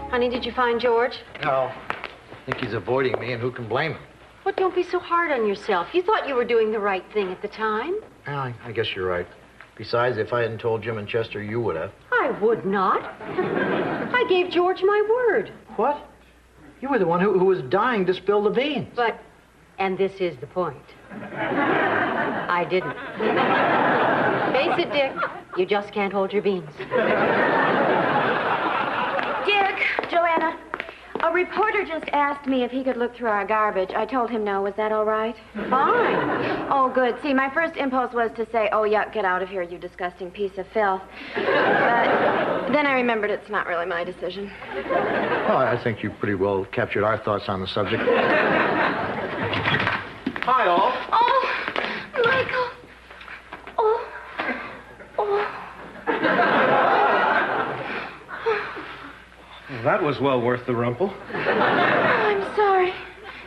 S4: Honey, did you find George?
S12: No. I think he's avoiding me, and who can blame him?
S4: Well, don't be so hard on yourself. You thought you were doing the right thing at the time.
S12: Well, I guess you're right. Besides, if I hadn't told Jim and Chester, you would have.
S4: I would not. I gave George my word.
S12: What? You were the one who was dying to spill the beans.
S4: But, and this is the point, I didn't. Face it, Dick, you just can't hold your beans.
S15: Dick, Joanna, a reporter just asked me if he could look through our garbage. I told him no. Was that all right?
S4: Fine.
S15: Oh, good. See, my first impulse was to say, oh, yuck, get out of here, you disgusting piece of filth. But then I remembered it's not really my decision.
S12: Well, I think you pretty well captured our thoughts on the subject. Hi, all.
S15: Oh, Michael. Oh.
S3: That was well worth the rumple.
S15: Oh, I'm sorry.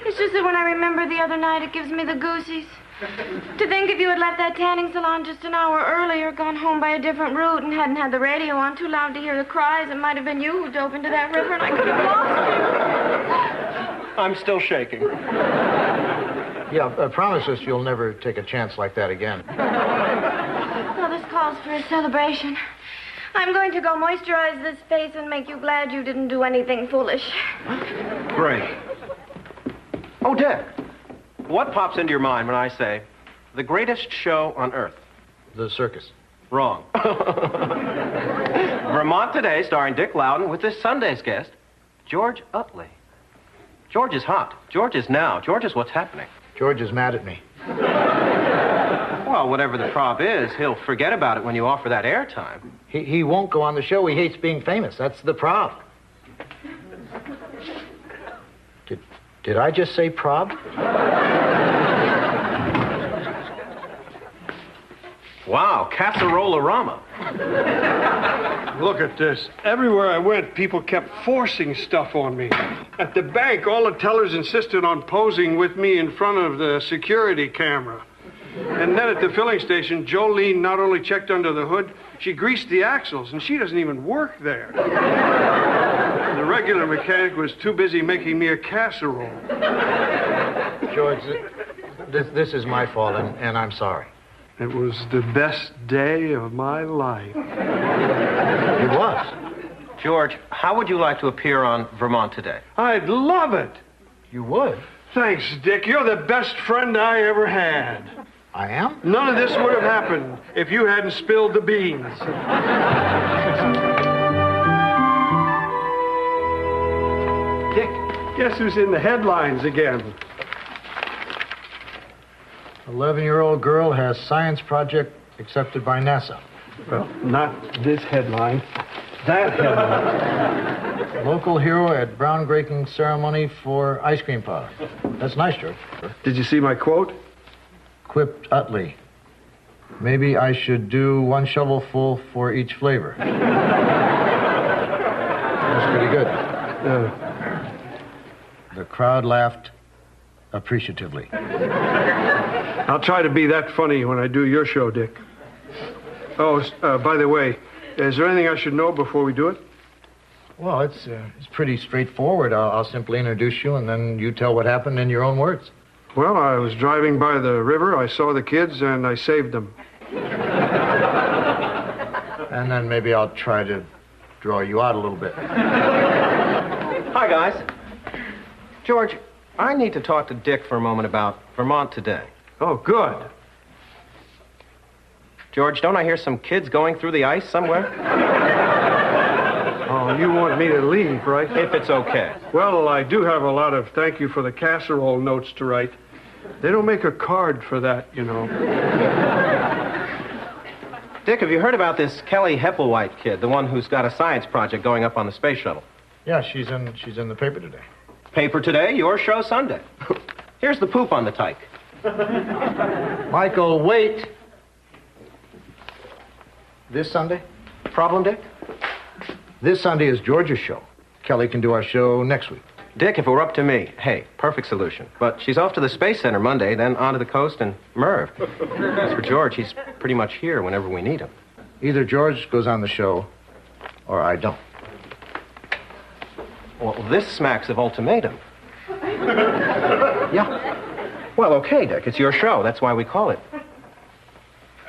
S15: It's just that when I remember the other night, it gives me the goosies. To think if you had left that tanning salon just an hour earlier, gone home by a different route, and hadn't had the radio on too loud to hear the cries, it might have been you who dove into that river, and I could have lost you.
S3: I'm still shaking.
S12: Yeah, promise us you'll never take a chance like that again.
S15: Well, this calls for a celebration. I'm going to go moisturize this face and make you glad you didn't do anything foolish.
S3: Great. Oh, Dick, what pops into your mind when I say the greatest show on earth?
S12: The circus.
S3: Wrong. Vermont Today, starring Dick Loudon, with this Sunday's guest, George Utley. George is hot. George is now. George is what's happening.
S12: George is mad at me.
S3: Well, whatever the prop is, he'll forget about it when you offer that airtime.
S12: He won't go on the show. He hates being famous. That's the prob. Did I just say prob?
S3: Wow, casserole-orama.
S2: Look at this. Everywhere I went, people kept forcing stuff on me. At the bank, all the tellers insisted on posing with me in front of the security camera. And then at the filling station, Jolene not only checked under the hood, she greased the axles, and she doesn't even work there. The regular mechanic was too busy making me a casserole.
S12: George, this is my fault, and I'm sorry.
S2: It was the best day of my life.
S12: It was.
S3: George, how would you like to appear on Vermont Today?
S2: I'd love it.
S12: You would?
S2: Thanks, Dick. You're the best friend I ever had.
S12: I am?
S2: None of this would have happened if you hadn't spilled the beans.
S12: Dick.
S2: Guess who's in the headlines again?
S12: 11-year-old girl has science project accepted by NASA.
S2: Well, not this headline. That headline.
S12: Local hero at groundbreaking ceremony for ice cream parlor. That's nice, George.
S2: Did you see my quote?
S12: Quipped Utley. Maybe I should do one shovelful for each flavor. That's pretty good. The crowd laughed appreciatively.
S2: I'll try to be that funny when I do your show, Dick. Oh, by the way, is there anything I should know before we do it?
S12: Well, it's pretty straightforward. I'll simply introduce you, and then you tell what happened in your own words.
S2: Well, I was driving by the river, I saw the kids, and I saved them.
S12: And then maybe I'll try to draw you out a little bit.
S3: Hi, guys. George, I need to talk to Dick for a moment about Vermont Today.
S2: Oh, good.
S3: George, don't I hear some kids going through the ice somewhere?
S2: Oh, you want me to leave, right?
S3: If it's okay.
S2: Well, I do have a lot of thank you for the casserole notes to write. They don't make a card for that, you know.
S3: Dick, have you heard about this Kelly Hepplewhite kid, the one who's got a science project going up on the space shuttle?
S12: Yeah, she's in the paper today.
S3: Paper today, your show Sunday. Here's the poop on the tyke.
S12: Michael, wait. This Sunday?
S3: Problem, Dick?
S12: This Sunday is George's show. Kelly can do our show next week.
S3: Dick, if it were up to me, hey, perfect solution. But she's off to the Space Center Monday, then onto the coast and Merv. As for George, he's pretty much here whenever we need him.
S12: Either George goes on the show, or I don't.
S3: Well, this smacks of ultimatum.
S12: Yeah.
S3: Well, okay, Dick, it's your show. That's why we call it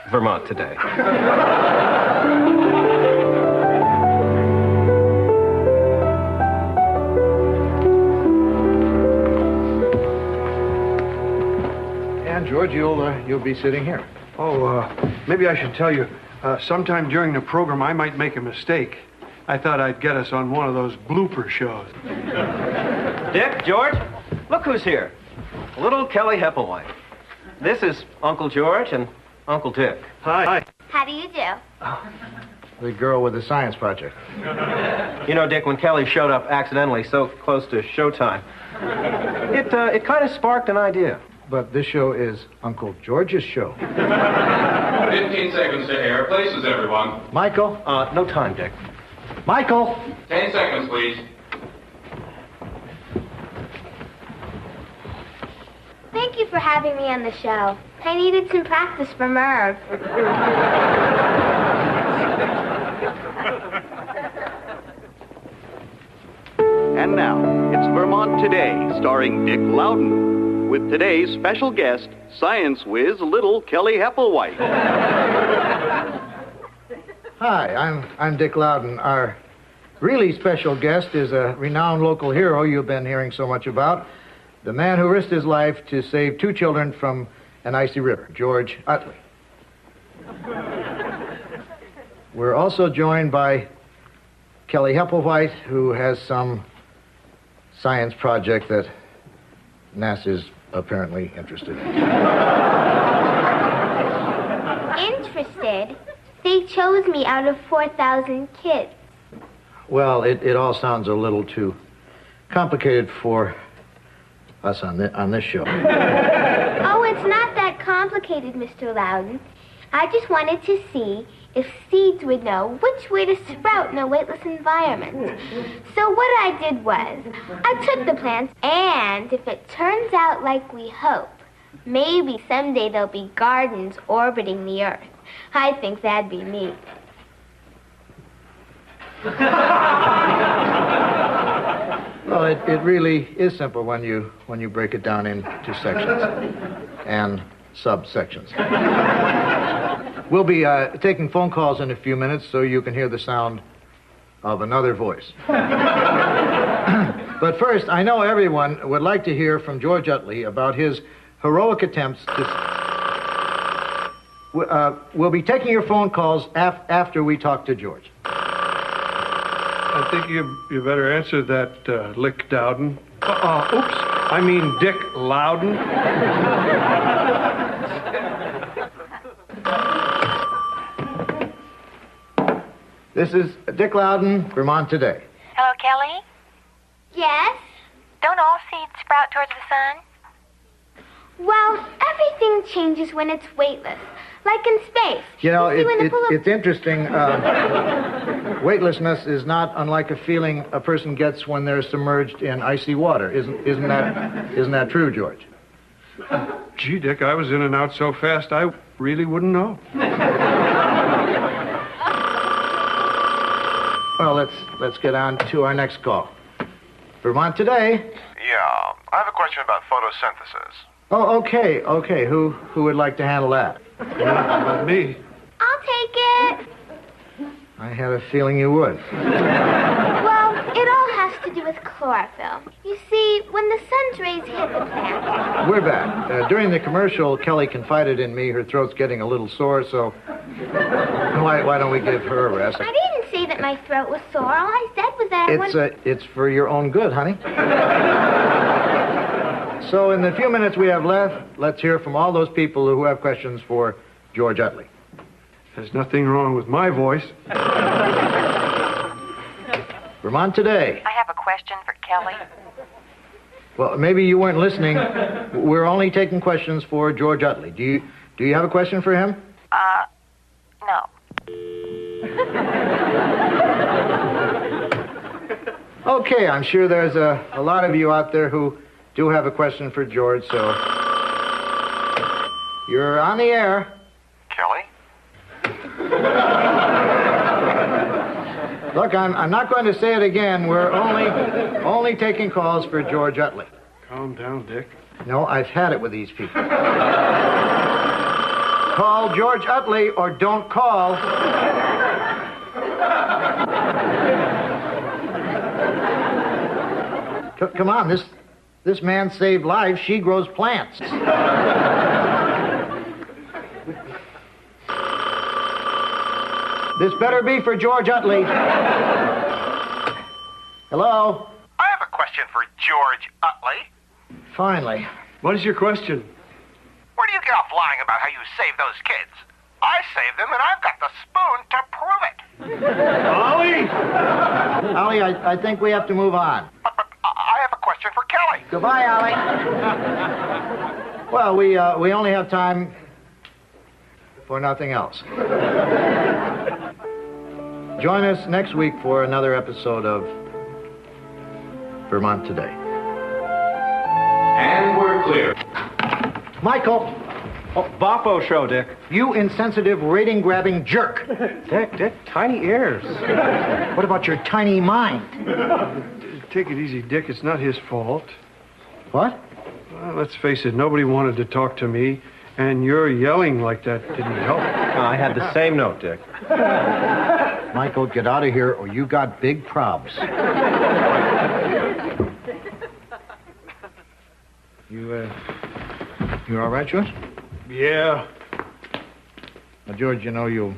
S3: Vermont Today.
S12: And George, you'll be sitting here.
S2: Oh, maybe I should tell you, sometime during the program I might make a mistake. I thought I'd get us on one of those blooper shows.
S3: Dick, George, look who's here. Little Kelly Hepplewhite. This is Uncle George and Uncle Dick.
S2: Hi.
S5: How do you do?
S12: The girl with the science project.
S3: You know, Dick, when Kelly showed up accidentally so close to showtime, it kind of sparked an idea.
S12: But this show is Uncle George's show.
S20: 15 seconds to air. Places, everyone.
S12: Michael?
S3: No time, Dick.
S12: Michael?
S20: 10 seconds, please.
S5: Thank you for having me on the show.
S15: I needed some practice for Merv.
S21: And now, it's Vermont Today, starring Dick Loudon, with today's special guest, science whiz little Kelly Hepplewhite.
S1: Hi, I'm Dick Loudon. Our really special guest is a renowned local hero you've been hearing so much about, the man who risked his life to save 2 children from an icy river, George Utley. We're also joined by Kelly Hepplewhite, who has some science project that NASA's apparently interested in.
S15: Interested? They chose me out of 4,000 kids.
S1: Well, it all sounds a little too complicated for us on this show.
S15: Oh, it's not that complicated, Mr. Loudon. I just wanted to see if seeds would know which way to sprout in a weightless environment. So what I did was, I took the plants, and if it turns out like we hope, maybe someday there'll be gardens orbiting the Earth. I think that'd be neat.
S1: Well, it really is simple when you break it down into sections and subsections. We'll be taking phone calls in a few minutes so you can hear the sound of another voice. But first, I know everyone would like to hear from George Utley about his heroic attempts to... we'll be taking your phone calls after we talk to George.
S2: I think you better answer that, Lick Dowden. Oops, I mean Dick Loudon.
S1: This is Dick Loudon, Vermont Today.
S17: Hello, Kelly?
S15: Yes?
S17: Don't all seeds sprout towards the sun?
S15: Well, everything changes when it's weightless, like in space.
S1: You know,
S15: see when the pull-up-
S1: it's interesting. Weightlessness is not unlike a feeling a person gets when they're submerged in icy water. Isn't that true, George?
S2: Gee, Dick, I was in and out so fast I really wouldn't know.
S1: Well, let's get on to our next call. Vermont Today.
S7: Yeah, I have a question about photosynthesis.
S1: Oh, okay. Who would like to handle that?
S2: Me.
S15: I'll take it.
S1: I had a feeling you would.
S15: Well, it all has to do with chlorophyll. You see, when the sun's rays hit the plant...
S1: We're back. During the commercial, Kelly confided in me her throat's getting a little sore, so why don't we give her a rest?
S15: I didn't say that my throat was sore. All I said was that
S1: it's for your own good, honey. So in the few minutes we have left, let's hear from all those people who have questions for George Utley.
S2: There's nothing wrong with my voice.
S1: Vermont Today.
S17: I have a question for Kelly.
S1: Well, maybe you weren't listening. We're only taking questions for George Utley. Do you have a question for him?
S17: No.
S1: Okay, I'm sure there's a lot of you out there who do have a question for George, so you're on the air.
S7: Kelly?
S1: Look, I'm not going to say it again. We're only taking calls for George Utley.
S2: Calm down, Dick.
S1: No, I've had it with these people. Call George Utley or don't call. Come on, this man saved lives. She grows plants. This better be for George Utley. Hello?
S7: I have a question for George Utley.
S1: Finally.
S2: What is your question?
S7: Where do you get off lying about how you saved those kids? I saved them, and I've got the spoon to prove it.
S2: Ollie!
S1: Ollie, I think we have to move on.
S7: But I have a question for Kelly.
S1: Goodbye, Ollie. Well, we only have time for nothing else. Join us next week for another episode of Vermont Today.
S20: And we're clear.
S1: Michael.
S18: Oh, Boffo show, Dick.
S10: You insensitive, rating-grabbing jerk.
S3: Dick, tiny ears.
S10: What about your tiny mind?
S2: Take it easy, Dick. It's not his fault.
S10: What?
S2: Well, let's face it, nobody wanted to talk to me, and your yelling like that didn't help.
S3: I had the same note, Dick.
S18: Michael, get out of here or you got big probs.
S12: You all right, George?
S2: Yeah.
S12: Now, George, you know you'll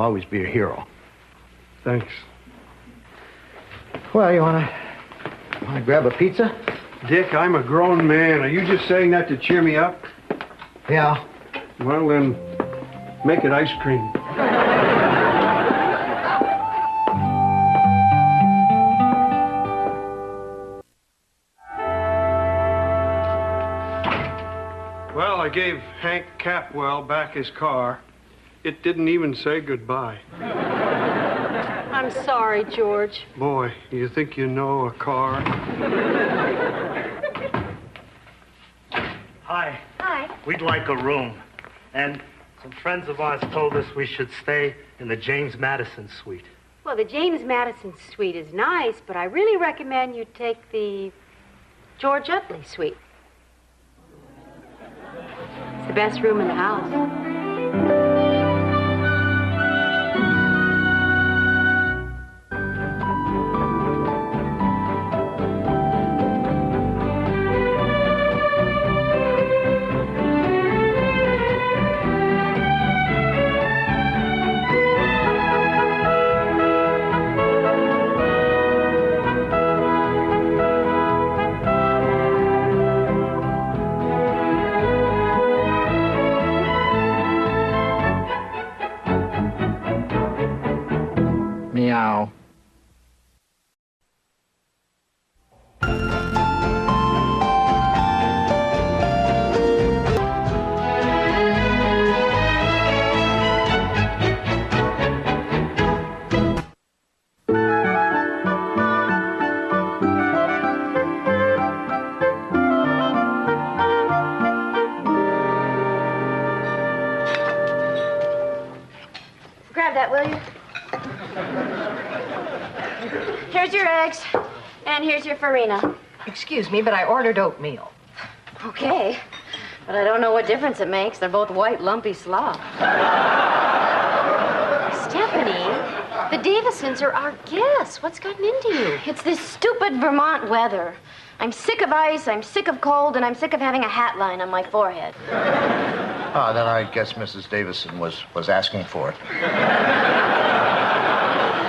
S12: always be a hero.
S2: Thanks.
S12: Well, you wanna grab a pizza?
S2: Dick, I'm a grown man. Are you just saying that to cheer me up?
S12: Yeah.
S2: Well, then, make it ice cream. Well, I gave Hank Capwell back his car. It didn't even say goodbye.
S17: I'm sorry, George.
S2: Boy, you think you know a car?
S8: Hi.
S5: Hi.
S8: We'd like a room. And some friends of ours told us we should stay in the James Madison suite.
S17: Well, the James Madison suite is nice, but I really recommend you take the George Utley suite. It's the best room in the house.
S12: Meow.
S5: Grab that, will you? Here's your eggs, and here's your farina.
S17: Excuse me, but I ordered oatmeal.
S5: Okay, but I don't know what difference it makes. They're both white, lumpy slop.
S17: Stephanie, the Davisons are our guests. What's gotten into you?
S5: It's this stupid Vermont weather. I'm sick of ice, I'm sick of cold, and I'm sick of having a hat line on my forehead.
S12: Oh, then I guess Mrs. Davison was asking for it.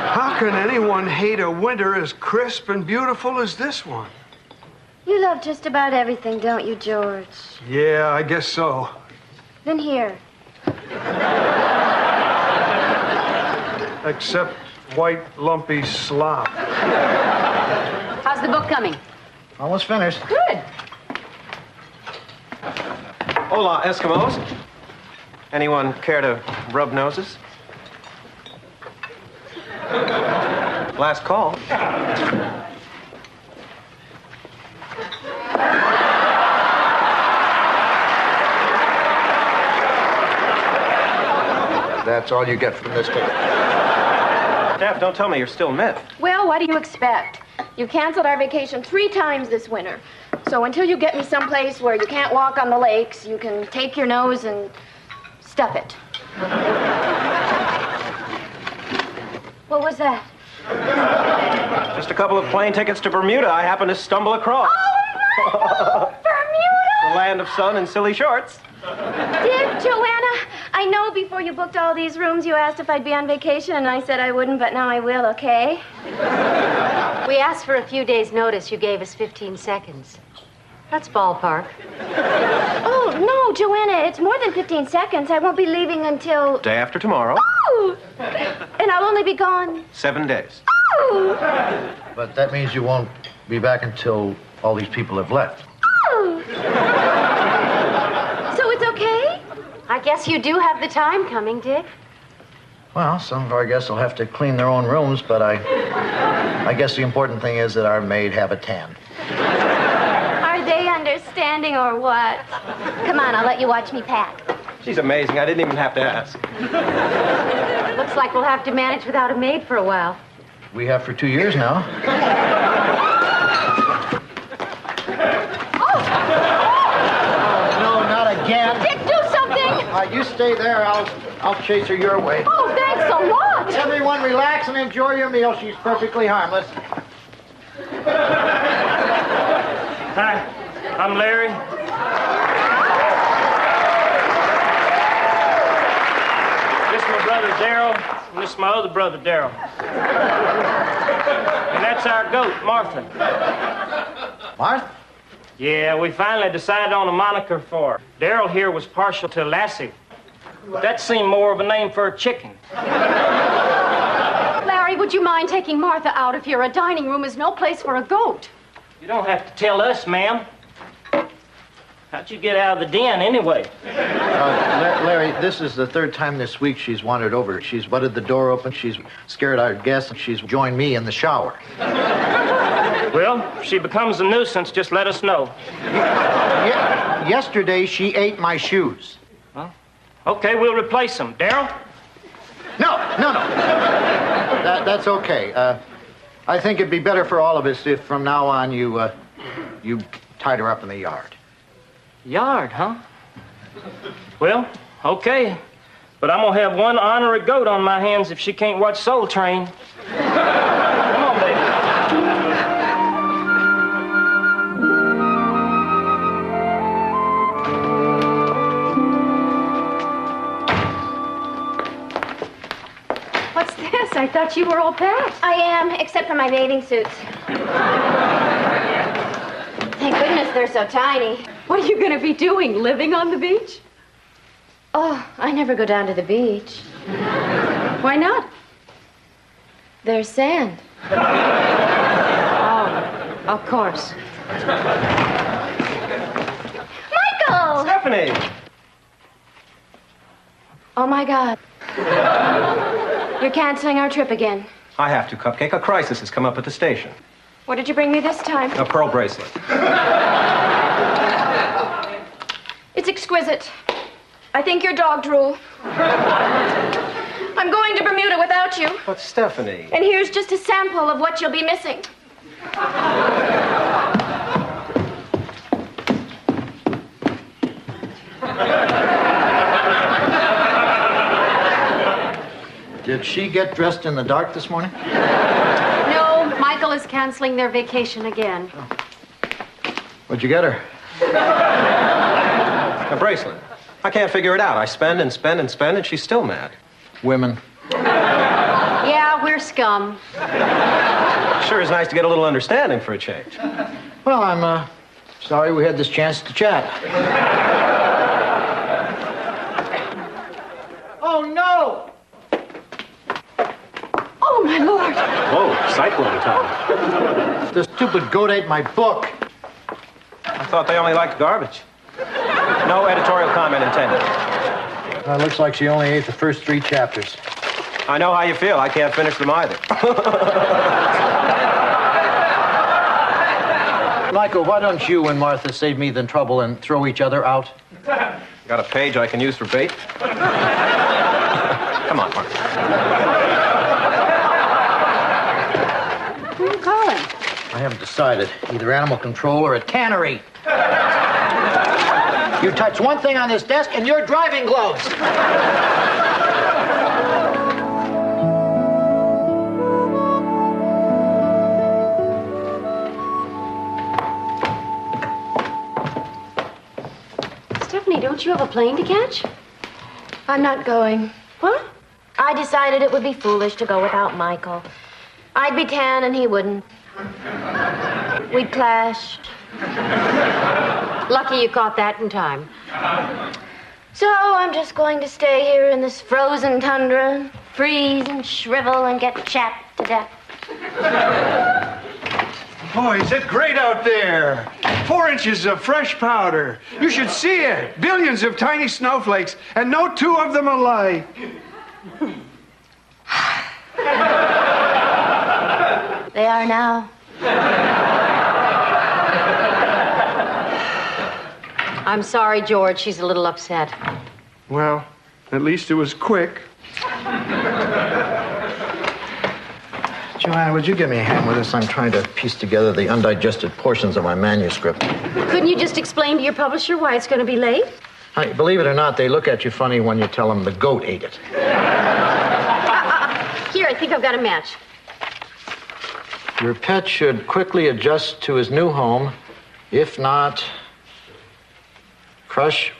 S2: How can anyone hate a winter as crisp and beautiful as this one?
S5: You love just about everything, don't you, George?
S2: Yeah, I guess so.
S5: Then here.
S2: Except white, lumpy slop.
S17: How's the book coming?
S12: Almost finished.
S17: Good.
S3: Hola, Eskimos. Anyone care to rub noses? Last call.
S12: That's all you get from this ticket.
S3: Steph, don't tell me you're still miffed.
S5: Well, what do you expect? You canceled our vacation 3 times this winter. So until you get me someplace where you can't walk on the lakes, you can take your nose and stuff it. What was that?
S3: Just a couple of plane tickets to Bermuda I happened to stumble across.
S5: Oh, Michael! Bermuda!
S3: The land of sun and silly shorts.
S5: Dear Joanna, I know before you booked all these rooms you asked if I'd be on vacation, and I said I wouldn't, but now I will, okay?
S17: We asked for a few days' notice. You gave us 15 seconds. That's ballpark.
S5: Oh, no, Joanna, it's more than 15 seconds. I won't be leaving until...
S3: Day after tomorrow.
S5: Oh! And I'll only be gone...
S3: 7 days.
S5: Oh!
S12: But that means you won't be back until all these people have left.
S5: Oh! So it's okay?
S17: I guess you do have the time coming, Dick.
S12: Well, some of our guests will have to clean their own rooms, but I guess the important thing is that our maid have a tan.
S5: Are they understanding? standing or what? Come on, I'll let you watch me pack.
S3: She's amazing. I didn't even have to ask.
S17: Looks like we'll have to manage without a maid for a while.
S12: We have for 2 years now.
S1: Oh, no, not again.
S5: Dick, do something!
S1: You stay there. I'll chase her your way.
S5: Oh, thanks a lot!
S1: Everyone relax and enjoy your meal. She's perfectly harmless.
S9: Hi, I'm Larry. This is my brother Daryl, and this is my other brother Daryl. And that's our goat, Martha.
S12: Martha?
S9: Yeah, we finally decided on a moniker for her. Daryl here was partial to Lassie. But that seemed more of a name for a chicken.
S4: Larry, would you mind taking Martha out of here? A dining room is no place for a goat.
S9: You don't have to tell us, ma'am. How'd you get out of the den anyway?
S12: Larry, this is the third time this week she's wandered over. She's butted the door open, she's scared our guests, and she's joined me in the shower.
S9: Well, if she becomes a nuisance, just let us know.
S1: Yesterday, she ate my shoes.
S9: Well, okay, we'll replace them. Daryl?
S1: No. That's okay. I think it'd be better for all of us if from now on you tied her up in the yard.
S9: Yard, huh? Well, okay. But I'm gonna have one honorary goat on my hands if she can't watch Soul Train. Come on, baby.
S4: What's this? I thought you were all packed.
S5: I am, except for my bathing suits. Thank goodness they're so tiny.
S4: What are you going to be doing? Living on the beach?
S5: Oh, I never go down to the beach.
S4: Why not?
S5: There's sand.
S4: Oh, of course.
S5: Michael!
S3: Stephanie!
S5: Oh, my God. You're canceling our trip again.
S3: I have to, Cupcake. A crisis has come up at the station.
S5: What did you bring me this time?
S3: A pearl bracelet.
S5: It's exquisite. I think you're dog drool. I'm going to Bermuda without you.
S3: But, Stephanie...
S5: And here's just a sample of what you'll be missing.
S12: Did she get dressed in the dark this morning?
S4: No, Michael is canceling their vacation again.
S12: What'd you get her?
S3: A bracelet. I can't figure it out. I spend and spend and spend, and she's still mad.
S12: Women.
S4: Yeah, we're scum.
S3: Sure is nice to get a little understanding for a change.
S12: Well, I'm sorry we had this chance to chat.
S1: Oh, no!
S4: Oh, my Lord.
S3: Whoa, cyclone time.
S1: The stupid goat ate my book.
S3: I thought they only liked garbage. No editorial comment intended.
S12: Looks like she only ate the first 3 chapters.
S3: I know how you feel. I can't finish them either.
S12: Michael, why don't you and Martha save me the trouble and throw each other out?
S3: Got a page I can use for bait? Come on, Martha.
S4: Who are you calling?
S12: I haven't decided. Either animal control or a tannery. You touch one thing on this desk and you're driving gloves.
S4: Stephanie, don't you have a plane to catch?
S5: I'm not going.
S4: What?
S5: I decided it would be foolish to go without Michael. I'd be tan and he wouldn't. We'd clash.
S4: Lucky you caught that in time.
S5: So I'm just going to stay here in this frozen tundra, freeze and shrivel and get chapped to death.
S2: Boy, is it great out there. 4 inches of fresh powder. You should see it. Billions of tiny snowflakes, and no 2 of them alike.
S5: They are now.
S4: I'm sorry, George. She's a little upset.
S2: Well, at least it was quick.
S12: Joanna, would you give me a hand with this? I'm trying to piece together the undigested portions of my manuscript.
S4: Couldn't you just explain to your publisher why it's going to be late?
S12: Believe it or not, they look at you funny when you tell them the goat ate it.
S4: Here, I think I've got a match.
S12: Your pet should quickly adjust to his new home. If not, crush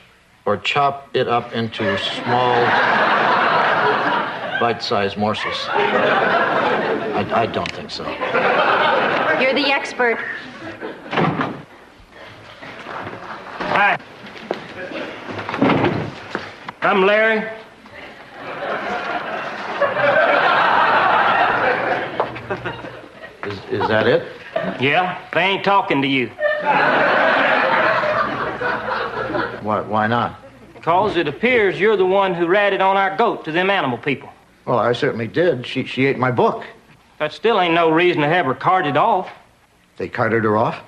S12: or chop it up into small, bite-sized morsels. I don't think so.
S4: You're the expert.
S9: Hi. I'm Larry.
S12: Is that it?
S9: Yeah, they ain't talking to you.
S12: Why not?
S9: Because it appears you're the one who ratted on our goat to them animal people.
S12: Well, I certainly did. She ate my book.
S9: That still ain't no reason to have her carted off.
S12: They carted her off?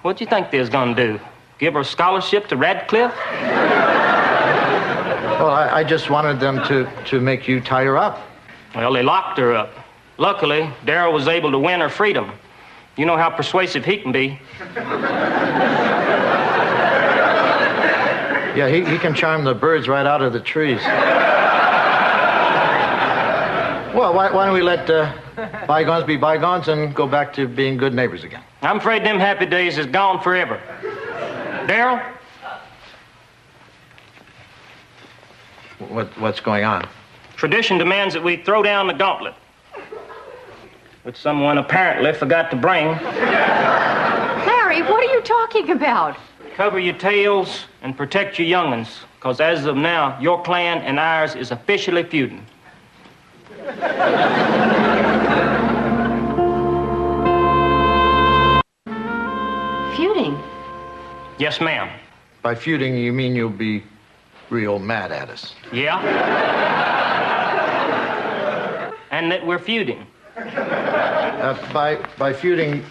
S9: What do you think they was gonna do? Give her a scholarship to Radcliffe?
S12: Well, I just wanted them to make you tie her up.
S9: Well, they locked her up. Luckily, Darryl was able to win her freedom. You know how persuasive he can be.
S12: Yeah, he can charm the birds right out of the trees. Well, why don't we let bygones be bygones and go back to being good neighbors again?
S9: I'm afraid them happy days is gone forever. Darryl?
S12: What's going on?
S9: Tradition demands that we throw down the gauntlet, which someone apparently forgot to bring.
S4: Larry, what are you talking about?
S9: Cover your tails and protect your young'uns, because as of now, your clan and ours is officially feuding.
S4: Feuding?
S9: Yes, ma'am.
S12: By feuding, you mean you'll be real mad at us?
S9: Yeah? And that we're feuding.
S12: By feuding,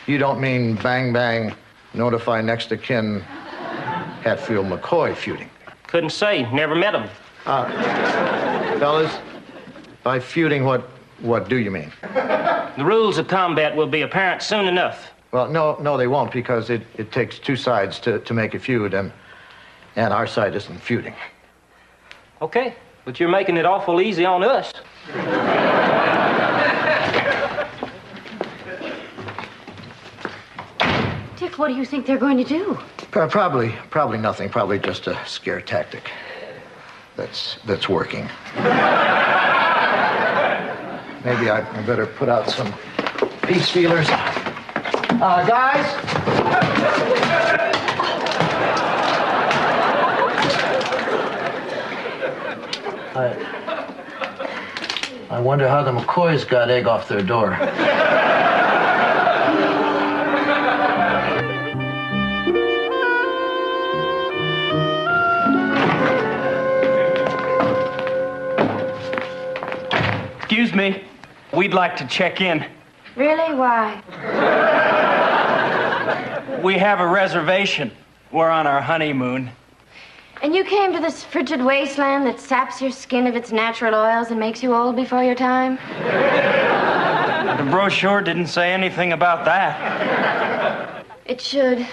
S12: you don't mean bang, bang, notify next of kin, Hatfield McCoy feuding.
S9: Couldn't say. Never met him.
S12: Fellas, by feuding, what do you mean?
S9: The rules of combat will be apparent soon enough.
S12: Well, no, they won't, because it takes two sides to make a feud, and our side isn't feuding.
S9: Okay, but you're making it awful easy on us.
S4: Dick, what do you think they're going to do?
S12: Probably nothing. Probably just a scare tactic. That's working. Maybe I better put out some peace feelers. Guys? I wonder how the McCoys got egg off their door.
S6: Excuse me. We'd like to check in.
S15: Really? Why?
S6: We have a reservation. We're on our honeymoon.
S15: And you came to this frigid wasteland that saps your skin of its natural oils and makes you old before your time?
S6: The brochure didn't say anything about that.
S15: It should.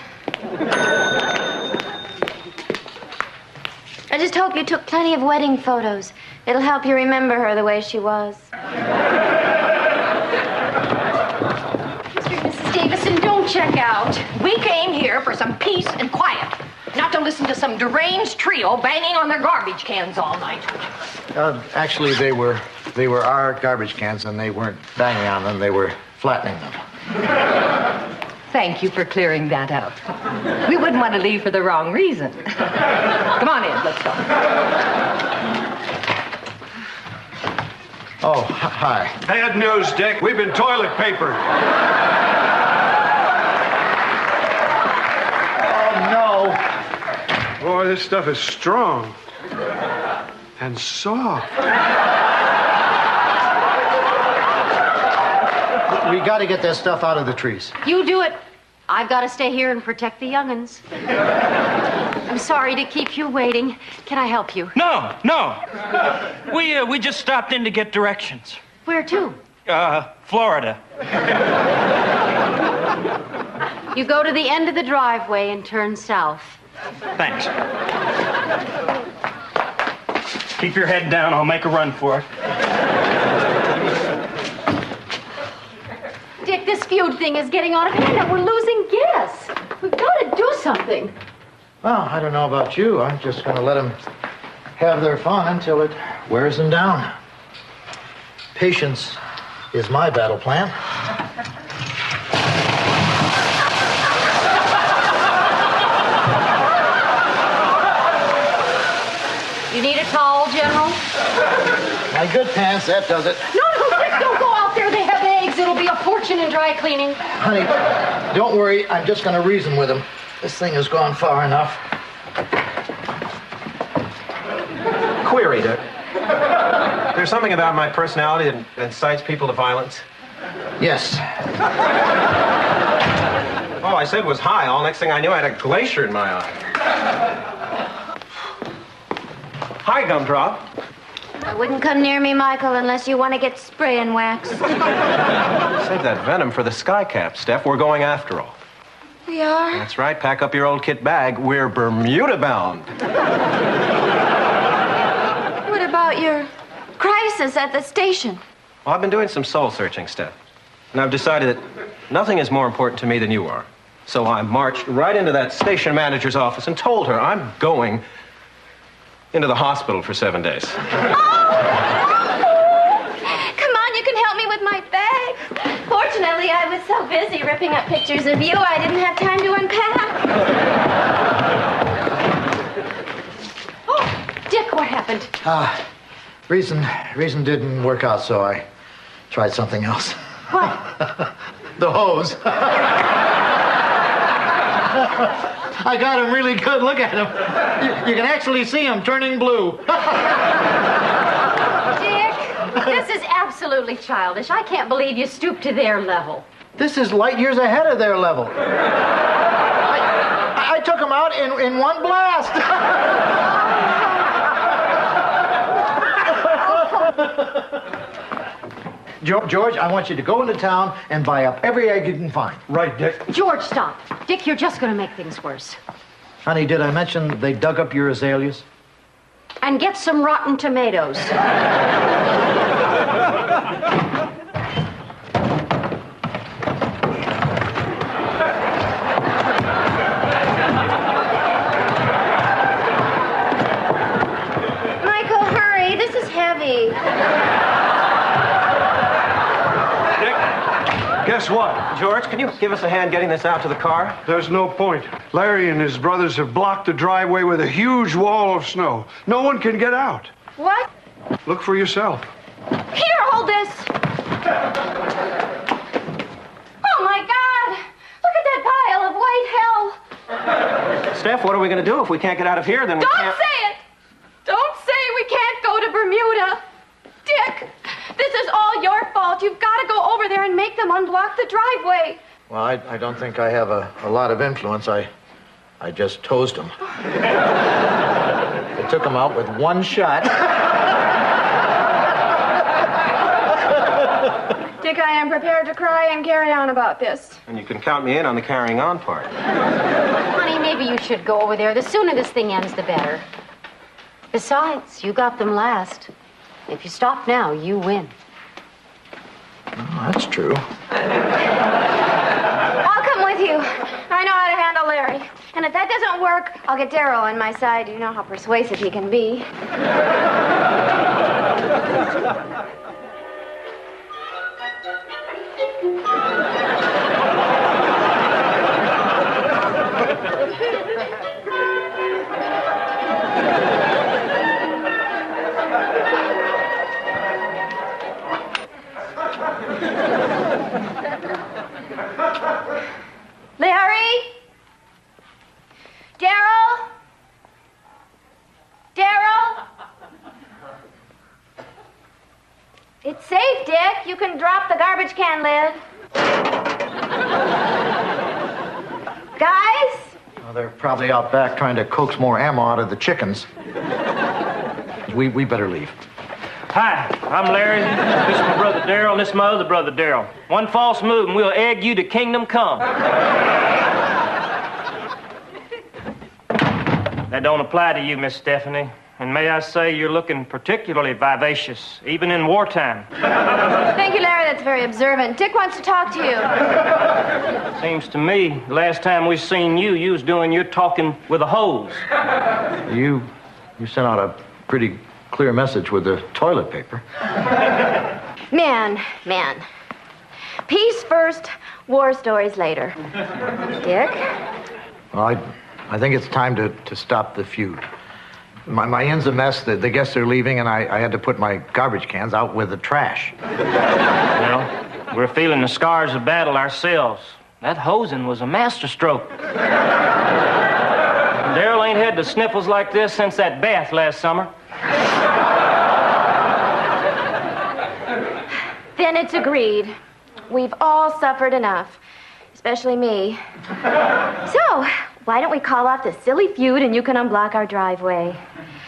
S15: I just hope you took plenty of wedding photos. It'll help you remember her the way she was.
S17: Mr. and Mrs. Davison, don't check out. We came here for some peace and quiet, not to listen to some deranged trio banging on their garbage cans all night.
S12: Actually, they were our garbage cans, and they weren't banging on them. They were flattening them.
S17: Thank you for clearing that up. We wouldn't want to leave for the wrong reason. Come on in, let's go.
S12: Oh, hi.
S2: Bad news, Dick. We've been toilet papered.
S12: Oh, no.
S2: Boy, this stuff is strong. And soft.
S12: We got to get that stuff out of the trees.
S4: You do it. I've got to stay here and protect the young'uns. I'm sorry to keep you waiting. Can I help you?
S9: No. We just stopped in to get directions.
S4: Where to?
S9: Florida.
S4: You go to the end of the driveway and turn south.
S9: Thanks. Keep your head down. I'll make a run for it.
S4: Dick, this feud thing is getting out of hand and we're losing gas. We've got to do something.
S12: Well, I don't know about you. I'm just going to let them have their fun until it wears them down. Patience is my battle plan.
S4: You need a towel, General?
S12: My good pants, that does it.
S4: No, Dick, don't go out there. They have eggs. It'll be a fortune in dry cleaning.
S12: Honey, don't worry. I'm just going to reason with him. This thing has gone far enough.
S3: Query, Dick. There's something about my personality that incites people to violence?
S12: Yes.
S3: All I said was hi. All next thing I knew, I had a glacier in my eye. Hi, Gumdrop.
S5: I wouldn't come near me, Michael, unless you want to get spray and wax.
S3: Save that venom for the skycap, Steph. We're going after all.
S5: We are?
S3: That's right. Pack up your old kit bag. We're Bermuda bound.
S5: What about your crisis at the station?
S3: Well, I've been doing some soul searching, Steph. And I've decided that nothing is more important to me than you are. So I marched right into that station manager's office and told her I'm going into the hospital for 7 days.
S5: Oh! Come on, you can help me with my bag. Fortunately, I was so busy ripping up pictures of you, I didn't have time to unpack.
S4: Oh, Dick, what happened?
S12: Reason didn't work out, so I tried something else.
S4: What?
S12: The hose. I got him really good. Look at him. You can actually see him turning blue.
S4: Dick, this is absolutely childish. I can't believe you stooped to their level.
S12: This is light years ahead of their level. I took him out in one blast. George, I want you to go into town and buy up every egg you can find.
S2: Right, Dick.
S4: George, stop. Dick, you're just going to make things worse.
S12: Honey, did I mention they dug up your azaleas?
S4: And get some rotten tomatoes.
S5: Michael, hurry. This is heavy.
S2: Guess what?
S3: George, can you give us a hand getting this out to the car?
S2: There's no point. Larry and his brothers have blocked the driveway with a huge wall of snow. No one can get out.
S5: What?
S2: Look for yourself.
S5: Here, hold this. Oh, my God. Look at that pile of white hell.
S3: Steph, what are we going to do? If we can't get out of here, then we
S5: Don't
S3: can't...
S5: say it. Don't say we can't go to Bermuda. Dick, this is all your fault. You've got to go over there and make them unblock the driveway.
S12: Well, I don't think I have a lot of influence. I just tosed them. I took them out with one shot.
S15: Dick, I am prepared to cry and carry on about this.
S3: And you can count me in on the carrying on part.
S4: Honey, maybe you should go over there. The sooner this thing ends, the better. Besides, you got them last. If you stop now, you win.
S12: Oh, that's true.
S5: I'll come with you. I know how to handle Larry. And if that doesn't work, I'll get Darryl on my side. You know how persuasive he can be. Larry? Darryl? Darryl? It's safe, Dick. You can drop the garbage can lid.
S12: Well, they're probably out back trying to coax more ammo out of the chickens. We better leave.
S9: Hi, I'm Larry. This is my brother Darrell, and this is my other brother Darrell. One false move, and we'll egg you to kingdom come. That don't apply to you, Miss Stephanie. And may I say, you're looking particularly vivacious, even in wartime.
S15: Thank you, Larry. That's very observant. Dick wants to talk to you.
S9: Seems to me, last time we seen you, you was doing your talking with a hose.
S12: You sent out a pretty clear message with the toilet paper.
S15: Man. Peace first, war stories later. Dick?
S12: Well, I think it's time to stop the feud. My inn's a mess. The guests are leaving, and I had to put my garbage cans out with the trash.
S9: Well, we're feeling the scars of battle ourselves. That hosing was a masterstroke. Darrell ain't had the sniffles like this since that bath last summer.
S15: Then it's agreed. We've all suffered enough, especially me. So, why don't we call off this silly feud and you can unblock our driveway?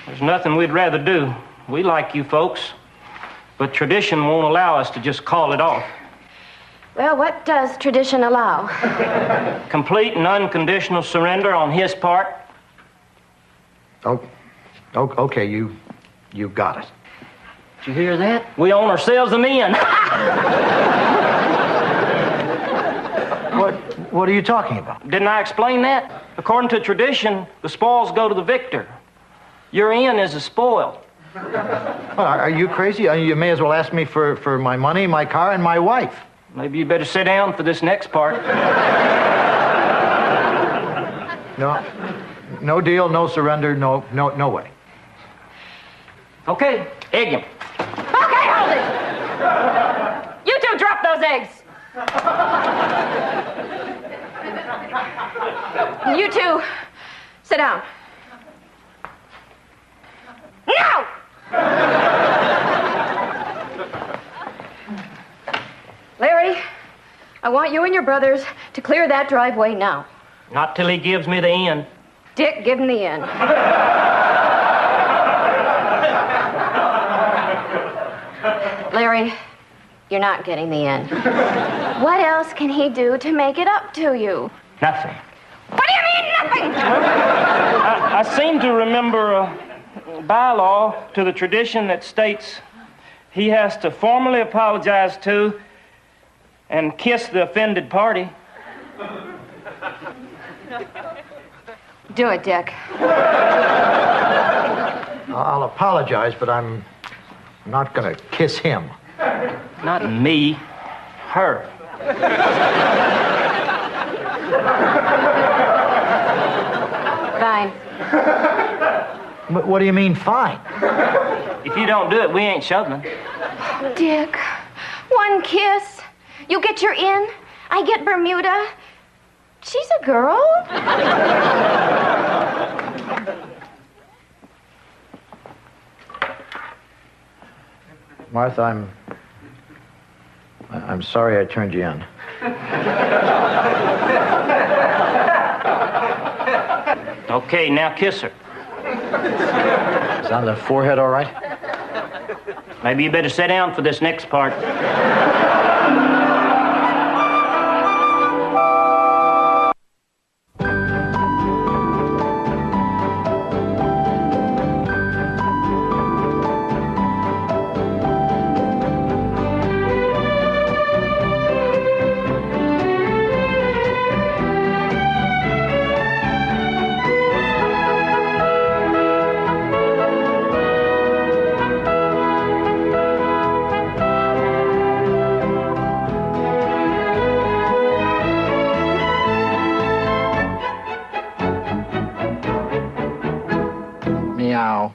S9: There's nothing we'd rather do. We like you folks, but tradition won't allow us to just call it off.
S15: Well, what does tradition allow?
S9: Complete and unconditional surrender on his part.
S12: Okay, you got it.
S9: Did you hear that? We own ourselves an inn.
S12: What are you talking about?
S9: Didn't I explain that? According to tradition, the spoils go to the victor. Your inn is a spoil.
S12: Well, are you crazy? You may as well ask me for my money, my car, and my wife.
S9: Maybe you better sit down for this next part.
S12: No deal, no surrender, no way.
S9: Okay, egg him.
S15: Okay, hold it! You two drop those eggs. You two, sit down. No! Larry, I want you and your brothers to clear that driveway now.
S9: Not till he gives me the inn.
S15: Dick, give him the inn. Larry, you're not getting the inn. What else can he do to make it up to you?
S9: Nothing.
S15: What do you mean, nothing?
S9: I seem to remember a bylaw to the tradition that states he has to formally apologize to and kiss the offended party.
S15: Do it, Dick.
S12: I'll apologize, but I'm not going to kiss him.
S9: Not me, her.
S15: Fine.
S12: What do you mean, fine?
S9: If you don't do it, we ain't shoving.
S15: Dick, one kiss. You get your inn, I get Bermuda. She's a girl.
S12: Martha, I'm sorry I turned you in.
S9: Okay, now kiss her.
S12: Is on the forehead all right?
S9: Maybe you better sit down for this next part.
S1: Meow.